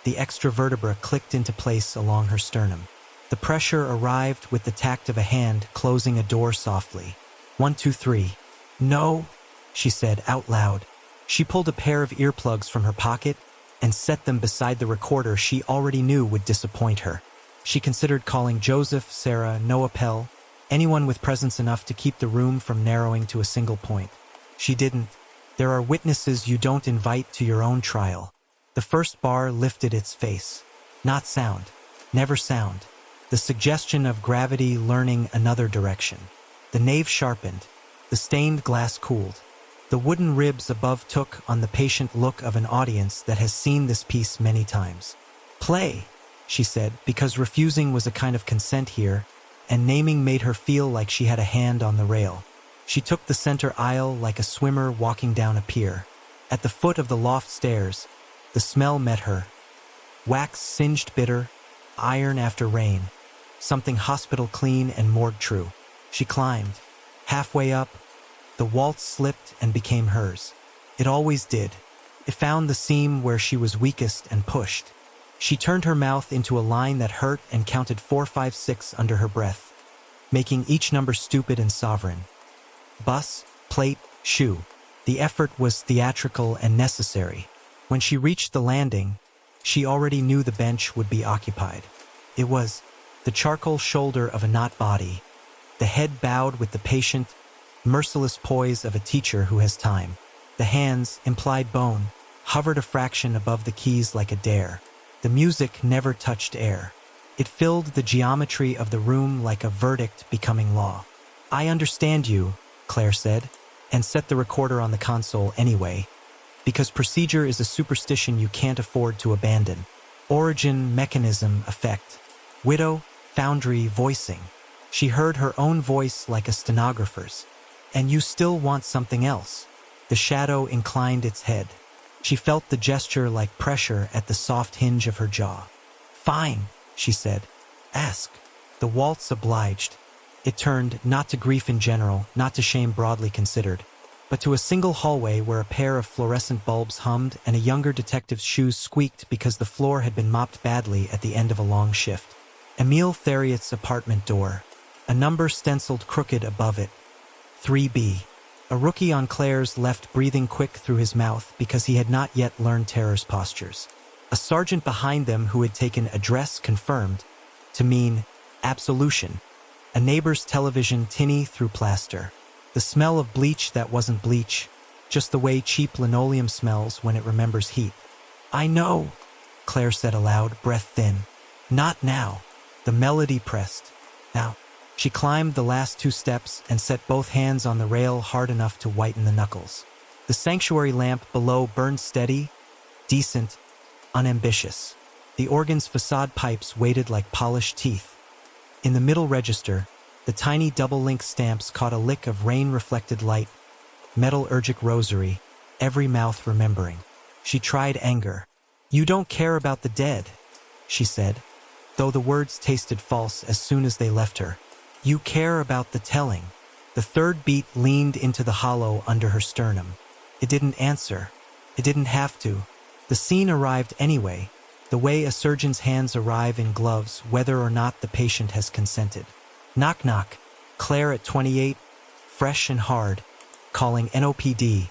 the extra vertebra clicked into place along her sternum. The pressure arrived with the tact of a hand closing a door softly. 1, 2, 3. No, she said out loud. She pulled a pair of earplugs from her pocket and set them beside the recorder she already knew would disappoint her. She considered calling Joseph, Sarah, Noah Pell, anyone with presence enough to keep the room from narrowing to a single point. She didn't. There are witnesses you don't invite to your own trial. The first bar lifted its face. Not sound. Never sound. The suggestion of gravity learning another direction. The nave sharpened. The stained glass cooled. The wooden ribs above took on the patient look of an audience that has seen this piece many times. Play, she said, because refusing was a kind of consent here, and naming made her feel like she had a hand on the rail. She took the center aisle like a swimmer walking down a pier. At the foot of the loft stairs, the smell met her. Wax singed bitter, iron after rain, something hospital clean and morgue true. She climbed. Halfway up, the waltz slipped and became hers. It always did. It found the seam where she was weakest and pushed. She turned her mouth into a line that hurt and counted 4, 5, 6 under her breath, making each number stupid and sovereign. Bus, plate, shoe. The effort was theatrical and necessary. When she reached the landing, she already knew the bench would be occupied. It was the charcoal shoulder of a knot body, the head bowed with the patient, merciless poise of a teacher who has time. The hands, implied bone, hovered a fraction above the keys like a dare. The music never touched air. It filled the geometry of the room like a verdict becoming law. I understand you, Claire said, and set the recorder on the console anyway, because procedure is a superstition you can't afford to abandon. Origin, mechanism, effect. Widow, foundry, voicing. She heard her own voice like a stenographer's. And you still want something else. The shadow inclined its head. She felt the gesture like pressure at the soft hinge of her jaw. Fine, she said. Ask. The waltz obliged. It turned not to grief in general, not to shame broadly considered, but to a single hallway where a pair of fluorescent bulbs hummed and a younger detective's shoes squeaked because the floor had been mopped badly at the end of a long shift. Emile Theriot's apartment door. A number stenciled crooked above it. 3B. A rookie on Claire's left breathing quick through his mouth because he had not yet learned terror's postures. A sergeant behind them who had taken address confirmed to mean absolution. A neighbor's television tinny through plaster. The smell of bleach that wasn't bleach, just the way cheap linoleum smells when it remembers heat. I know, Claire said aloud, breath thin. Not now. The melody pressed. Now. She climbed the last 2 steps and set both hands on the rail hard enough to whiten the knuckles. The sanctuary lamp below burned steady, decent, unambitious. The organ's facade pipes waited like polished teeth. In the middle register, the tiny double-link stamps caught a lick of rain-reflected light, metallurgic rosary, every mouth remembering. She tried anger. You don't care about the dead, she said, though the words tasted false as soon as they left her. You care about the telling. The third beat leaned into the hollow under her sternum. It didn't answer. It didn't have to. The scene arrived anyway, the way a surgeon's hands arrive in gloves whether or not the patient has consented. Knock knock. Claire at 28, fresh and hard, calling NOPD,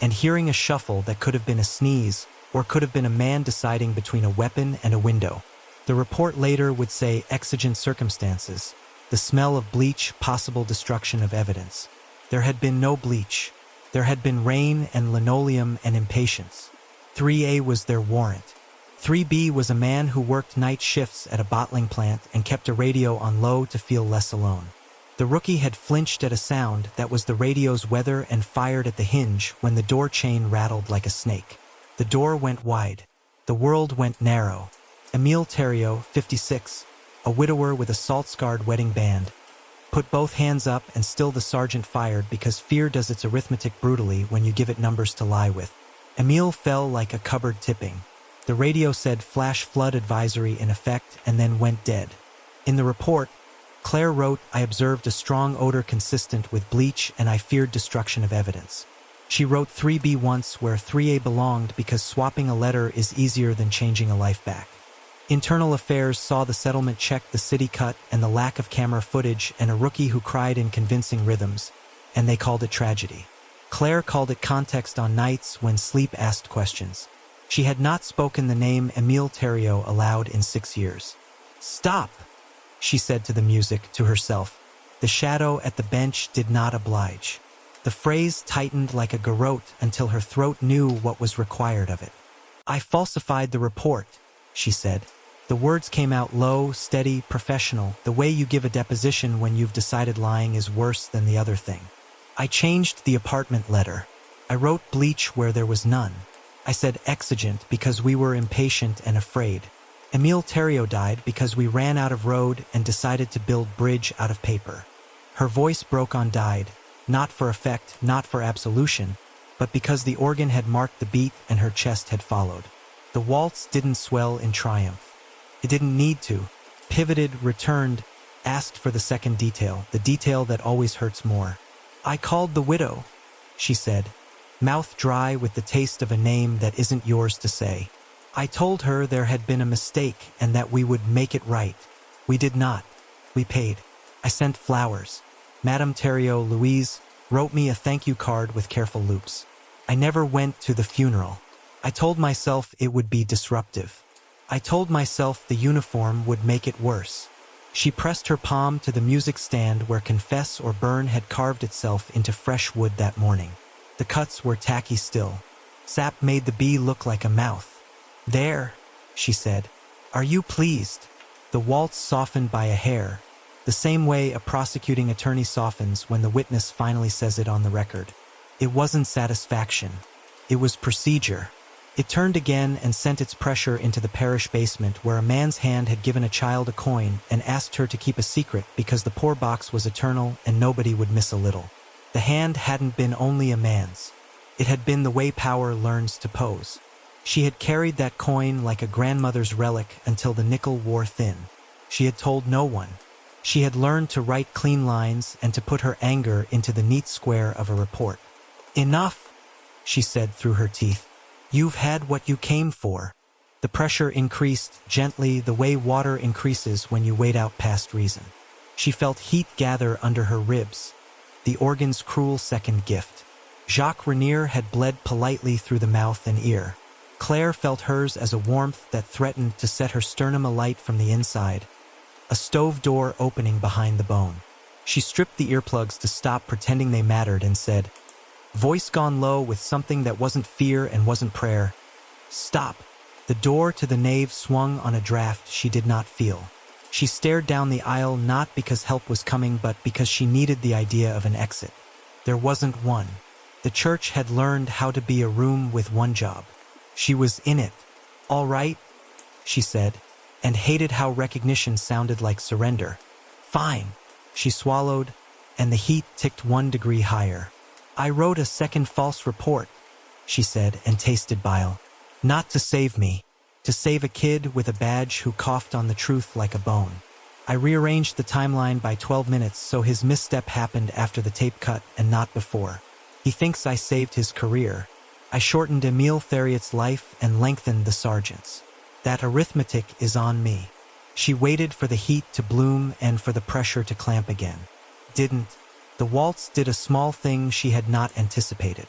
and hearing a shuffle that could have been a sneeze or could have been a man deciding between a weapon and a window. The report later would say exigent circumstances. The smell of bleach, possible destruction of evidence. There had been no bleach. There had been rain and linoleum and impatience. 3A was their warrant. 3B was a man who worked night shifts at a bottling plant and kept a radio on low to feel less alone. The rookie had flinched at a sound that was the radio's weather and fired at the hinge when the door chain rattled like a snake. The door went wide. The world went narrow. Emile Theriot, 56, a widower with a salt-scarred wedding band, put both hands up and still the sergeant fired because fear does its arithmetic brutally when you give it numbers to lie with. Emile fell like a cupboard tipping. The radio said flash flood advisory in effect and then went dead. In the report, Claire wrote, I observed a strong odor consistent with bleach and I feared destruction of evidence. She wrote 3B once where 3A belonged because swapping a letter is easier than changing a life back. Internal Affairs saw the settlement check the city cut and the lack of camera footage and a rookie who cried in convincing rhythms, and they called it tragedy. Claire called it context on nights when sleep asked questions. She had not spoken the name Émile Theriot aloud in 6 years. "Stop," she said to the music, to herself. The shadow at the bench did not oblige. The phrase tightened like a garrote until her throat knew what was required of it. "I falsified the report," she said. The words came out low, steady, professional, the way you give a deposition when you've decided lying is worse than the other thing. "I changed the apartment letter. I wrote bleach where there was none. I said exigent because we were impatient and afraid. Émile Theriot died because we ran out of road and decided to build bridge out of paper." Her voice broke on died, not for effect, not for absolution, but because the organ had marked the beat and her chest had followed. The waltz didn't swell in triumph. It didn't need to. Pivoted, returned, asked for the second detail, the detail that always hurts more. "I called the widow," she said, mouth dry with the taste of a name that isn't yours to say. "I told her there had been a mistake and that we would make it right. We did not. We paid. I sent flowers. Madame Theriot, Louise, wrote me a thank you card with careful loops. I never went to the funeral. I told myself it would be disruptive. I told myself the uniform would make it worse." She pressed her palm to the music stand where Confess or Burn had carved itself into fresh wood that morning. The cuts were tacky still. Sap made the bee look like a mouth. "There," she said. "Are you pleased?" The waltz softened by a hair, the same way a prosecuting attorney softens when the witness finally says it on the record. It wasn't satisfaction. It was procedure. It turned again and sent its pressure into the parish basement where a man's hand had given a child a coin and asked her to keep a secret because the poor box was eternal and nobody would miss a little. The hand hadn't been only a man's. It had been the way power learns to pose. She had carried that coin like a grandmother's relic until the nickel wore thin. She had told no one. She had learned to write clean lines and to put her anger into the neat square of a report. "Enough," she said through her teeth. "You've had what you came for." The pressure increased, gently, the way water increases when you wade out past reason. She felt heat gather under her ribs, the organ's cruel second gift. Jacques Rainier had bled politely through the mouth and ear. Claire felt hers as a warmth that threatened to set her sternum alight from the inside, a stove door opening behind the bone. She stripped the earplugs to stop pretending they mattered and said, voice gone low with something that wasn't fear and wasn't prayer, "Stop." The door to the nave swung on a draft she did not feel. She stared down the aisle not because help was coming but because she needed the idea of an exit. There wasn't one. The church had learned how to be a room with one job. She was in it. "All right," she said, and hated how recognition sounded like surrender. "Fine." She swallowed, and the heat ticked 1 degree higher. "I wrote a second false report," she said, and tasted bile. "Not to save me. To save a kid with a badge who coughed on the truth like a bone. I rearranged the timeline by 12 minutes so his misstep happened after the tape cut and not before. He thinks I saved his career. I shortened Émile Theriot's life and lengthened the sergeant's. That arithmetic is on me." She waited for the heat to bloom and for the pressure to clamp again. Didn't. The waltz did a small thing she had not anticipated.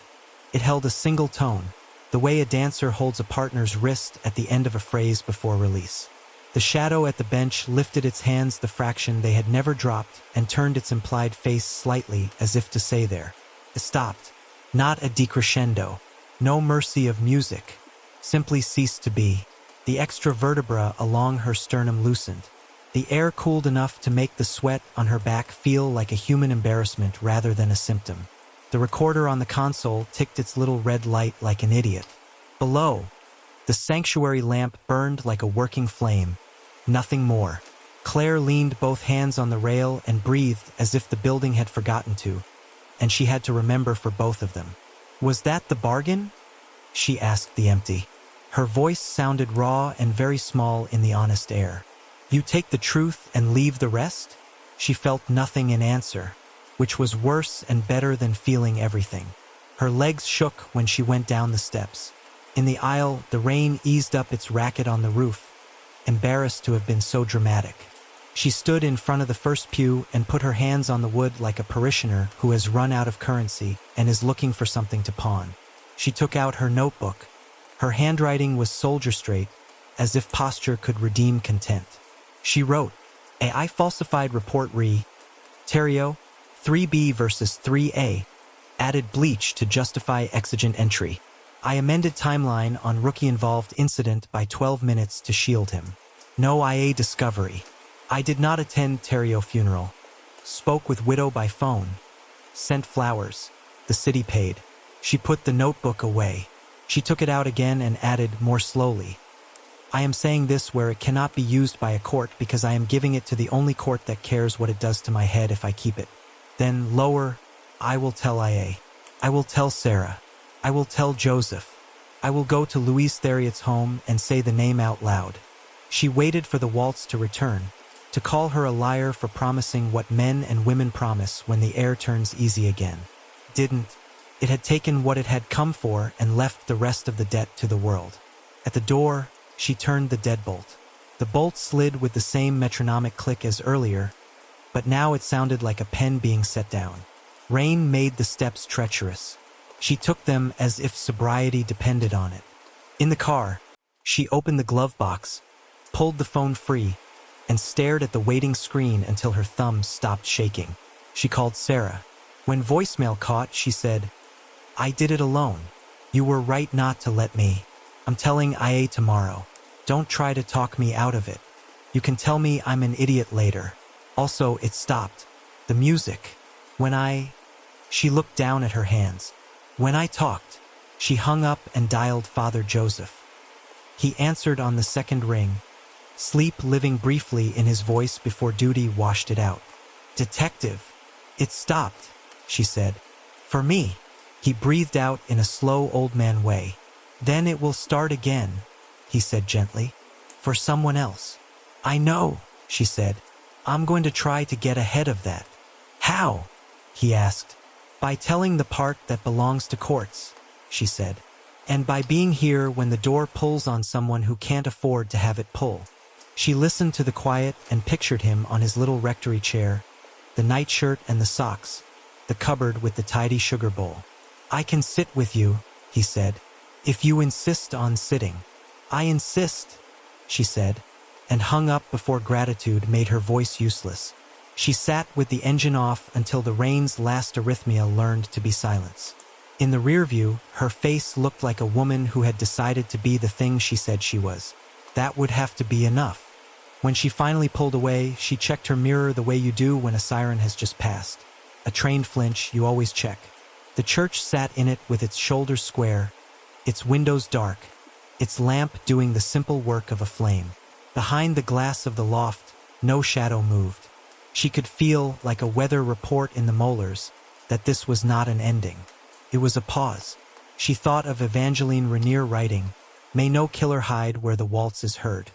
It held a single tone, the way a dancer holds a partner's wrist at the end of a phrase before release. The shadow at the bench lifted its hands the fraction they had never dropped and turned its implied face slightly as if to say there. It stopped. Not a decrescendo. No mercy of music. Simply ceased to be. The extra vertebra along her sternum loosened. The air cooled enough to make the sweat on her back feel like a human embarrassment rather than a symptom. The recorder on the console ticked its little red light like an idiot. Below, the sanctuary lamp burned like a working flame. Nothing more. Claire leaned both hands on the rail and breathed as if the building had forgotten to, and she had to remember for both of them. "Was that the bargain?" she asked the empty. Her voice sounded raw and very small in the honest air. "You take the truth and leave the rest?" She felt nothing in answer, which was worse and better than feeling everything. Her legs shook when she went down the steps. In the aisle, the rain eased up its racket on the roof, embarrassed to have been so dramatic. She stood in front of the first pew and put her hands on the wood like a parishioner who has run out of currency and is looking for something to pawn. She took out her notebook. Her handwriting was soldier straight, as if posture could redeem content. She wrote, "I falsified report Terrio, 3B versus 3A, added bleach to justify exigent entry. I amended timeline on rookie-involved incident by 12 minutes to shield him. No IA discovery. I did not attend Terrio funeral. Spoke with widow by phone. Sent flowers. The city paid." She put the notebook away. She took it out again and added more slowly, "I am saying this where it cannot be used by a court because I am giving it to the only court that cares what it does to my head if I keep it." Then lower, "I will tell IA. I will tell Sarah. I will tell Joseph. I will go to Louise Theriot's home and say the name out loud." She waited for the waltz to return, to call her a liar for promising what men and women promise when the air turns easy again. Didn't. It had taken what it had come for and left the rest of the debt to the world. At the door, she turned the deadbolt. The bolt slid with the same metronomic click as earlier, but now it sounded like a pen being set down. Rain made the steps treacherous. She took them as if sobriety depended on it. In the car, she opened the glove box, pulled the phone free, and stared at the waiting screen until her thumbs stopped shaking. She called Sarah. When voicemail caught, she said, "I did it alone. You were right not to let me. I'm telling IA tomorrow. Don't try to talk me out of it. You can tell me I'm an idiot later. Also, it stopped. The music. She looked down at her hands. When I talked." She hung up and dialed Father Joseph. He answered on the second ring, sleep living briefly in his voice before duty washed it out. "Detective, it stopped," she said. "For me." He breathed out in a slow old man way. "Then it will start again," he said gently. "For someone else." "I know," she said. "I'm going to try to get ahead of that." "How?" he asked. "By telling the part that belongs to courts," she said. "And by being here when the door pulls on someone who can't afford to have it pull." She listened to the quiet and pictured him on his little rectory chair, the nightshirt and the socks, the cupboard with the tidy sugar bowl. "I can sit with you," he said, "if you insist on sitting." "I insist," she said, and hung up before gratitude made her voice useless. She sat with the engine off until the rain's last arrhythmia learned to be silence. In the rear view, her face looked like a woman who had decided to be the thing she said she was. That would have to be enough. When she finally pulled away, she checked her mirror the way you do when a siren has just passed. A trained flinch, you always check. The church sat in it with its shoulders square, its windows dark, its lamp doing the simple work of a flame. Behind the glass of the loft, no shadow moved. She could feel, like a weather report in the molars, that this was not an ending. It was a pause. She thought of Evangeline Rainier writing, "May no killer hide where the waltz is heard."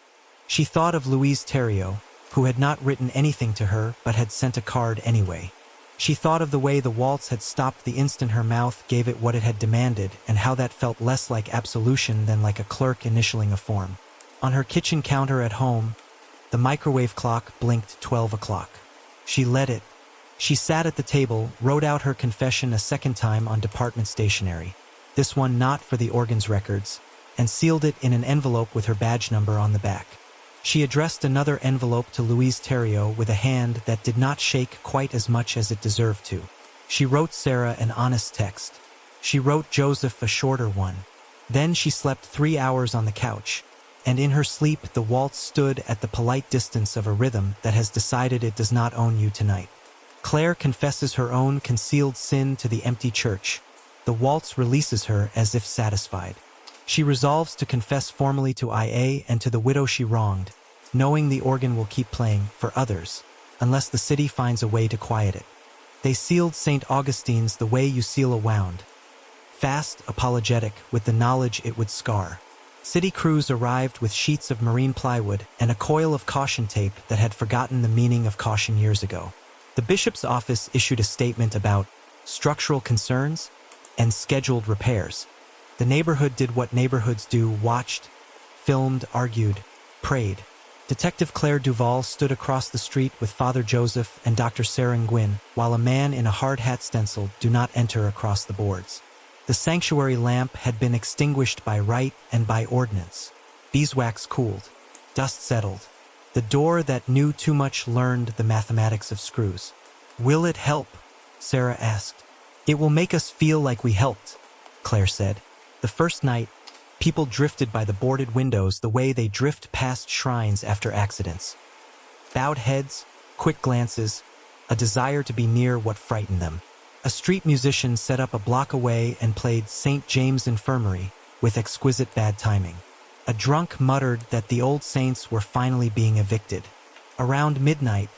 She thought of Louise Theriot, who had not written anything to her but had sent a card anyway. She thought of the way the waltz had stopped the instant her mouth gave it what it had demanded and how that felt less like absolution than like a clerk initialing a form. On her kitchen counter at home, the microwave clock blinked 12 o'clock. She let it. She sat at the table, wrote out her confession a second time on department stationery, this one not for the organ's records, and sealed it in an envelope with her badge number on the back. She addressed another envelope to Louise Theriot with a hand that did not shake quite as much as it deserved to. She wrote Sarah an honest text. She wrote Joseph a shorter one. Then she slept 3 hours on the couch, and in her sleep the waltz stood at the polite distance of a rhythm that has decided it does not own you tonight. Claire confesses her own concealed sin to the empty church. The waltz releases her as if satisfied. She resolves to confess formally to IA and to the widow she wronged, knowing the organ will keep playing for others, unless the city finds a way to quiet it. They sealed St. Augustine's the way you seal a wound. Fast, apologetic, with the knowledge it would scar. City crews arrived with sheets of marine plywood and a coil of caution tape that had forgotten the meaning of caution years ago. The bishop's office issued a statement about structural concerns and scheduled repairs. The neighborhood did what neighborhoods do, watched, filmed, argued, prayed. Detective Claire Duval stood across the street with Father Joseph and Dr. Sarah Nguyen, while a man in a hard hat stenciled "Do not enter" across the boards. The sanctuary lamp had been extinguished by right and by ordinance. Beeswax cooled. Dust settled. The door that knew too much learned the mathematics of screws. "Will it help?" Sarah asked. "It will make us feel like we helped," Claire said. The first night, people drifted by the boarded windows the way they drift past shrines after accidents. Bowed heads, quick glances, a desire to be near what frightened them. A street musician set up a block away and played St. James Infirmary with exquisite bad timing. A drunk muttered that the old saints were finally being evicted. Around midnight,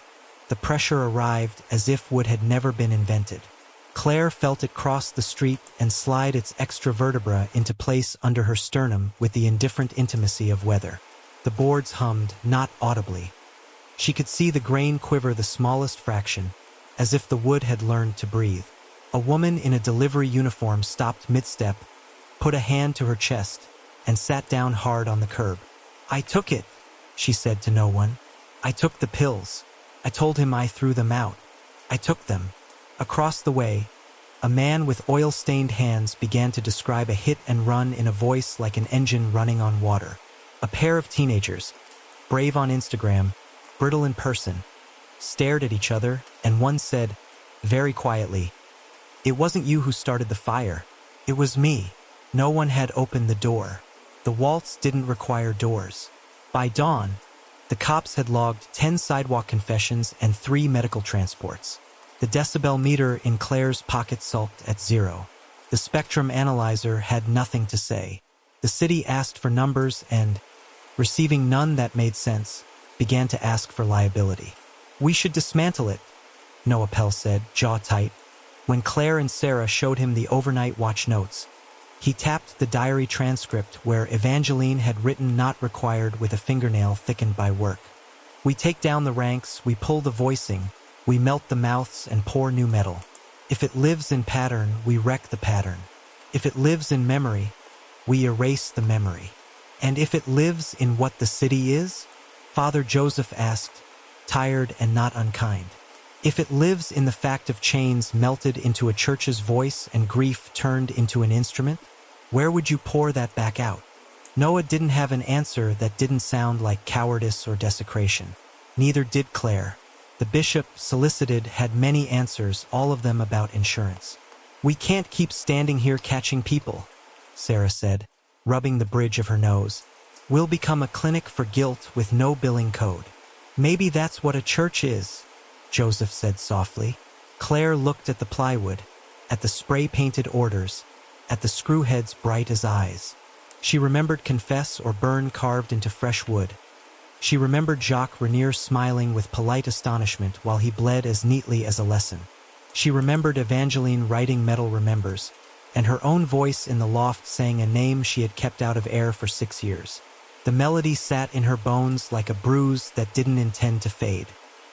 the pressure arrived as if wood had never been invented. Claire felt it cross the street and slide its extra vertebra into place under her sternum with the indifferent intimacy of weather. The boards hummed, not audibly. She could see the grain quiver the smallest fraction, as if the wood had learned to breathe. A woman in a delivery uniform stopped mid-step, put a hand to her chest, and sat down hard on the curb. "I took it," she said to no one. "I took the pills. I told him I threw them out. I took them." Across the way, a man with oil-stained hands began to describe a hit and run in a voice like an engine running on water. A pair of teenagers, brave on Instagram, brittle in person, stared at each other, and one said, very quietly, "It wasn't you who started the fire. It was me." No one had opened the door. The waltz didn't require doors. By dawn, the cops had logged 10 sidewalk confessions and 3 medical transports. The decibel meter in Claire's pocket sulked at 0. The spectrum analyzer had nothing to say. The city asked for numbers and, receiving none that made sense, began to ask for liability. "We should dismantle it," Noah Pell said, jaw tight. When Claire and Sarah showed him the overnight watch notes, he tapped the diary transcript where Evangeline had written "not required" with a fingernail thickened by work. "We take down the ranks, we pull the voicing, we melt the mouths and pour new metal. If it lives in pattern, we wreck the pattern. If it lives in memory, we erase the memory. And if it lives in what the city is?" Father Joseph asked, tired and not unkind. "If it lives in the fact of chains melted into a church's voice and grief turned into an instrument, where would you pour that back out?" Noah didn't have an answer that didn't sound like cowardice or desecration. Neither did Claire. The bishop, solicited, had many answers, all of them about insurance. "We can't keep standing here catching people," Sarah said, rubbing the bridge of her nose. "We'll become a clinic for guilt with no billing code." "Maybe that's what a church is," Joseph said softly. Claire looked at the plywood, at the spray-painted orders, at the screwheads bright as eyes. She remembered confess or burn carved into fresh wood. She remembered Jacques Renier smiling with polite astonishment while he bled as neatly as a lesson. She remembered Evangeline writing metal remembers, and her own voice in the loft saying a name she had kept out of air for 6 years. The melody sat in her bones like a bruise that didn't intend to fade.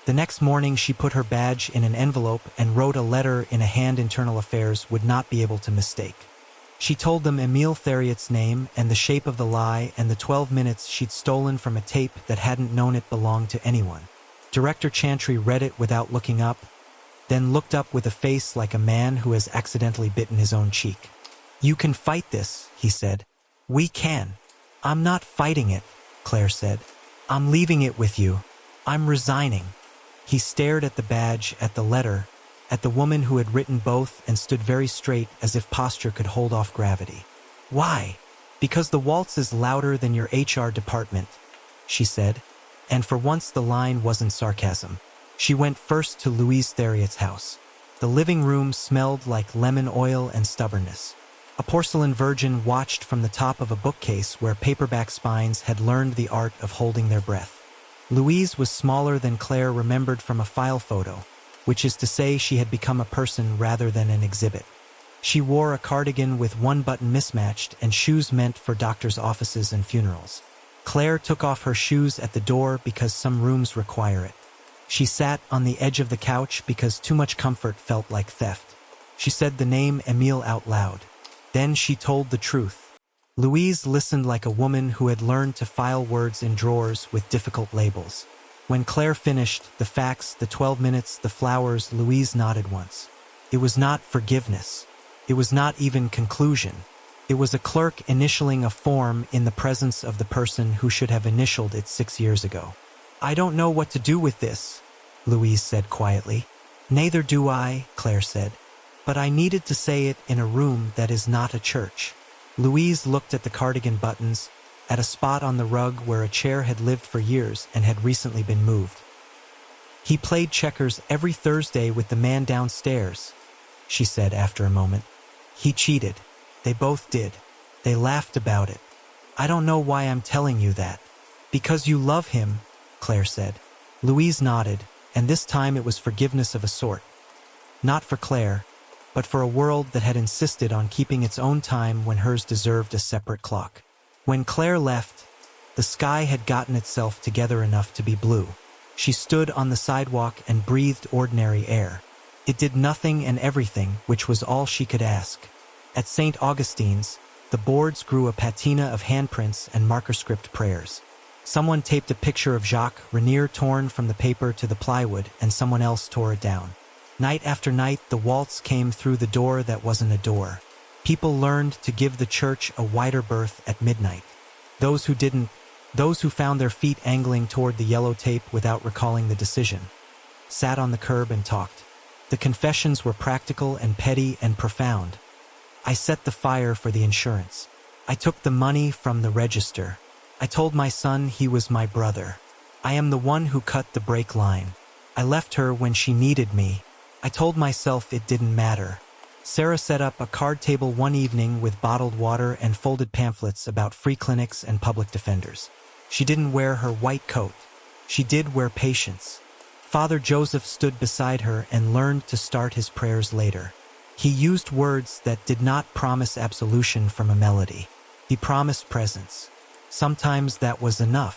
The next morning she put her badge in an envelope and wrote a letter in a hand Internal Affairs would not be able to mistake. She told them Emile Theriot's name and the shape of the lie and the 12 minutes she'd stolen from a tape that hadn't known it belonged to anyone. Director Chantry read it without looking up, then looked up with a face like a man who has accidentally bitten his own cheek. "You can fight this," he said. "We can." "I'm not fighting it," Claire said. "I'm leaving it with you. I'm resigning." He stared at the badge, at the letter, at the woman who had written both, and stood very straight as if posture could hold off gravity. "Why?" "Because the waltz is louder than your HR department," she said, and for once the line wasn't sarcasm. She went first to Louise Theriot's house. The living room smelled like lemon oil and stubbornness. A porcelain virgin watched from the top of a bookcase where paperback spines had learned the art of holding their breath. Louise was smaller than Claire remembered from a file photo, which is to say she had become a person rather than an exhibit. She wore a cardigan with one button mismatched and shoes meant for doctors' offices and funerals. Claire took off her shoes at the door because some rooms require it. She sat on the edge of the couch because too much comfort felt like theft. She said the name Emile out loud. Then she told the truth. Louise listened like a woman who had learned to file words in drawers with difficult labels. When Claire finished, the facts, the 12 minutes, the flowers, Louise nodded once. It was not forgiveness. It was not even conclusion. It was a clerk initialing a form in the presence of the person who should have initialed it 6 years ago. "I don't know what to do with this," Louise said quietly. "Neither do I," Claire said. "But I needed to say it in a room that is not a church." Louise looked at the cardigan buttons, at a spot on the rug where a chair had lived for years and had recently been moved. "He played checkers every Thursday with the man downstairs," she said after a moment. "He cheated. They both did. They laughed about it. I don't know why I'm telling you that." "Because you love him," Claire said. Louise nodded, and this time it was forgiveness of a sort. Not for Claire, but for a world that had insisted on keeping its own time when hers deserved a separate clock. When Claire left, the sky had gotten itself together enough to be blue. She stood on the sidewalk and breathed ordinary air. It did nothing and everything, which was all she could ask. At St. Augustine's, the boards grew a patina of handprints and marker-script prayers. Someone taped a picture of Jacques Renier torn from the paper to the plywood, and someone else tore it down. Night after night, the waltz came through the door that wasn't a door. People learned to give the church a wider berth at midnight. Those who didn't, those who found their feet angling toward the yellow tape without recalling the decision, sat on the curb and talked. The confessions were practical and petty and profound. "I set the fire for the insurance. I took the money from the register. I told my son he was my brother. I am the one who cut the brake line. I left her when she needed me. I told myself it didn't matter." Sarah set up a card table one evening with bottled water and folded pamphlets about free clinics and public defenders. She didn't wear her white coat. She did wear patience. Father Joseph stood beside her and learned to start his prayers later. He used words that did not promise absolution from a melody. He promised presence. Sometimes that was enough.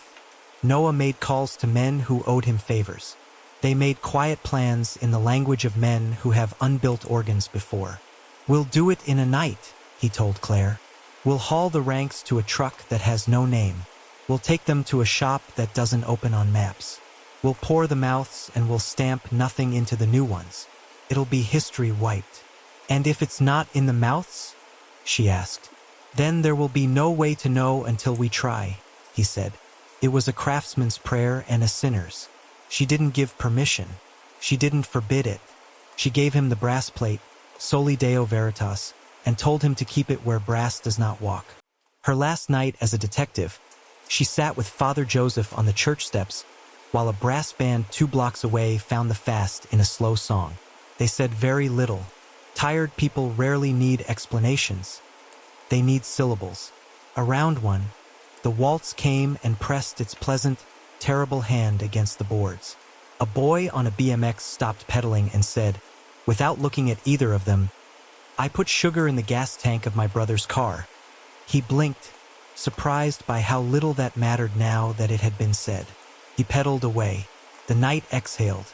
Noah made calls to men who owed him favors. They made quiet plans in the language of men who have unbuilt organs before. "We'll do it in a night," he told Claire. "We'll haul the ranks to a truck that has no name. We'll take them to a shop that doesn't open on maps. We'll pour the mouths and we'll stamp nothing into the new ones. It'll be history wiped." "And if it's not in the mouths?" she asked. "Then there will be no way to know until we try," he said. It was a craftsman's prayer and a sinner's. She didn't give permission. She didn't forbid it. She gave him the brass plate, Soli Deo Veritas, and told him to keep it where brass does not walk. Her last night as a detective, she sat with Father Joseph on the church steps while a brass band 2 blocks away found the fast in a slow song. They said very little. Tired people rarely need explanations. They need syllables. Around one, the waltz came and pressed its pleasant, terrible hand against the boards. A boy on a BMX stopped pedaling and said, without looking at either of them, "I put sugar in the gas tank of my brother's car." He blinked, surprised by how little that mattered now that it had been said. He pedaled away. The night exhaled.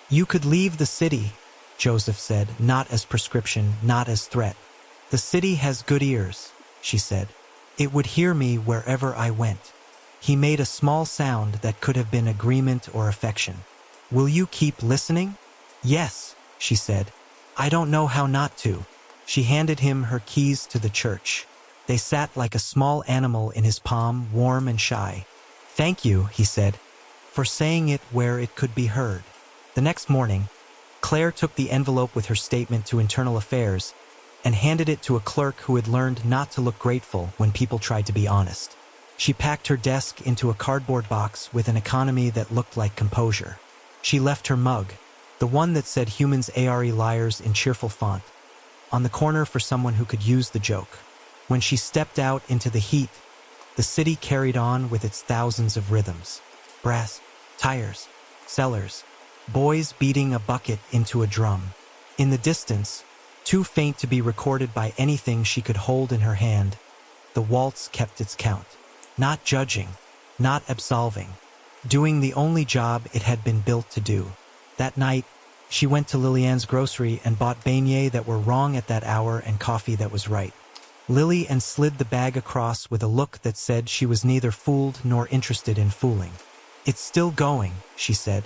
"You could leave the city," Joseph said, not as prescription, not as threat. "The city has good ears," she said. "It would hear me wherever I went." He made a small sound that could have been agreement or affection. "Will you keep listening?" "Yes," she said. "I don't know how not to." She handed him her keys to the church. They sat like a small animal in his palm, warm and shy. "Thank you," he said, "for saying it where it could be heard." The next morning, Claire took the envelope with her statement to Internal Affairs and handed it to a clerk who had learned not to look grateful when people tried to be honest. She packed her desk into a cardboard box with an economy that looked like composure. She left her mug, the one that said "Humans are liars" in cheerful font, on the corner for someone who could use the joke. When she stepped out into the heat, the city carried on with its thousands of rhythms. Brass, tires, cellars, boys beating a bucket into a drum. In the distance, too faint to be recorded by anything she could hold in her hand, the waltz kept its count. Not judging, not absolving, doing the only job it had been built to do. That night, she went to Liliane's grocery and bought beignets that were wrong at that hour and coffee that was right. Lillian slid the bag across with a look that said she was neither fooled nor interested in fooling. "It's still going," she said.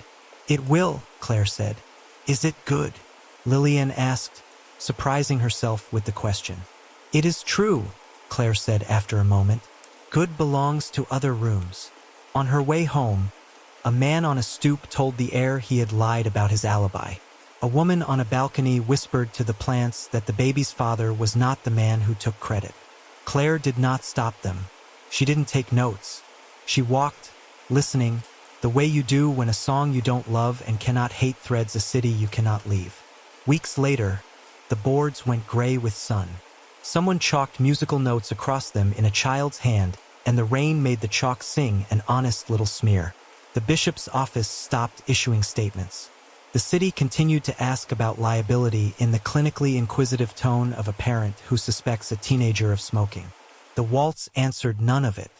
"It will," Claire said. "Is it good?" Lillian asked, surprising herself with the question. "It is true," Claire said after a moment. "Good belongs to other rooms." On her way home, a man on a stoop told the air he had lied about his alibi. A woman on a balcony whispered to the plants that the baby's father was not the man who took credit. Claire did not stop them. She didn't take notes. She walked, listening, the way you do when a song you don't love and cannot hate threads a city you cannot leave. Weeks later, the boards went gray with sun. Someone chalked musical notes across them in a child's hand, and the rain made the chalk sing an honest little smear. The bishop's office stopped issuing statements. The city continued to ask about liability in the clinically inquisitive tone of a parent who suspects a teenager of smoking. The Waltz answered none of it.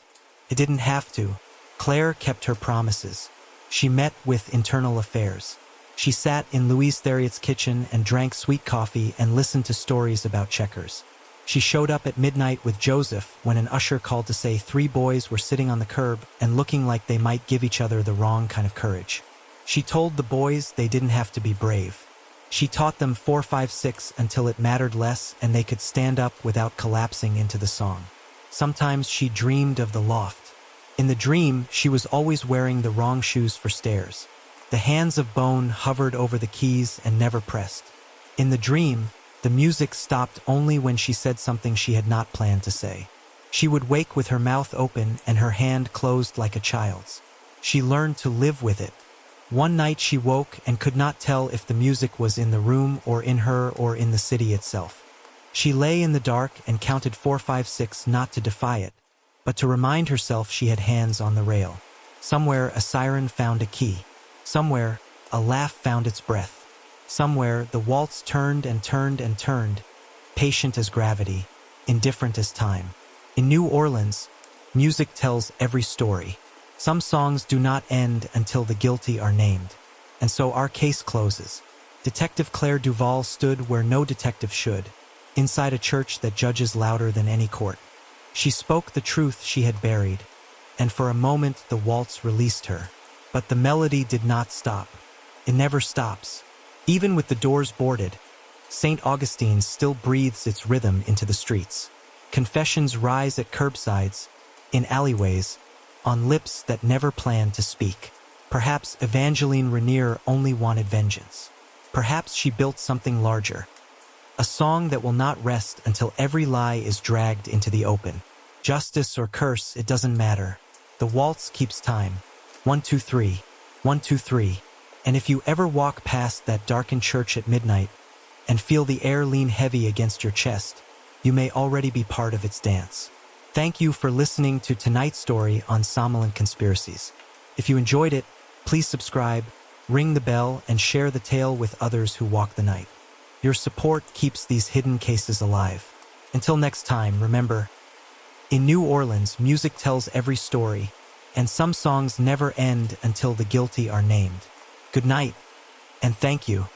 It didn't have to. Claire kept her promises. She met with internal affairs. She sat in Louise Theriot's kitchen and drank sweet coffee and listened to stories about checkers. She showed up at midnight with Joseph when an usher called to say 3 boys were sitting on the curb and looking like they might give each other the wrong kind of courage. She told the boys they didn't have to be brave. She taught them 4, 5, 6 until it mattered less and they could stand up without collapsing into the song. Sometimes she dreamed of the loft. In the dream, she was always wearing the wrong shoes for stairs. The hands of bone hovered over the keys and never pressed. In the dream, the music stopped only when she said something she had not planned to say. She would wake with her mouth open and her hand closed like a child's. She learned to live with it. One night she woke and could not tell if the music was in the room or in her or in the city itself. She lay in the dark and counted 4, 5, 6 not to defy it, but to remind herself she had hands on the rail. Somewhere a siren found a key. Somewhere a laugh found its breath. Somewhere the waltz turned and turned and turned, patient as gravity, indifferent as time. In New Orleans, music tells every story. Some songs do not end until the guilty are named. And so our case closes. Detective Claire Duval stood where no detective should, inside a church that judges louder than any court. She spoke the truth she had buried, and for a moment the waltz released her. But the melody did not stop. It never stops. Even with the doors boarded, St. Augustine still breathes its rhythm into the streets. Confessions rise at curbsides, in alleyways, on lips that never planned to speak. Perhaps Evangeline Rainier only wanted vengeance. Perhaps she built something larger. A song that will not rest until every lie is dragged into the open. Justice or curse, it doesn't matter. The waltz keeps time. 1, 2, 3. 1, 2, 3. And if you ever walk past that darkened church at midnight and feel the air lean heavy against your chest, you may already be part of its dance. Thank you for listening to tonight's story on Somnolent Conspiracies. If you enjoyed it, please subscribe, ring the bell, and share the tale with others who walk the night. Your support keeps these hidden cases alive. Until next time, remember, in New Orleans, music tells every story, and some songs never end until the guilty are named. Good night, and thank you.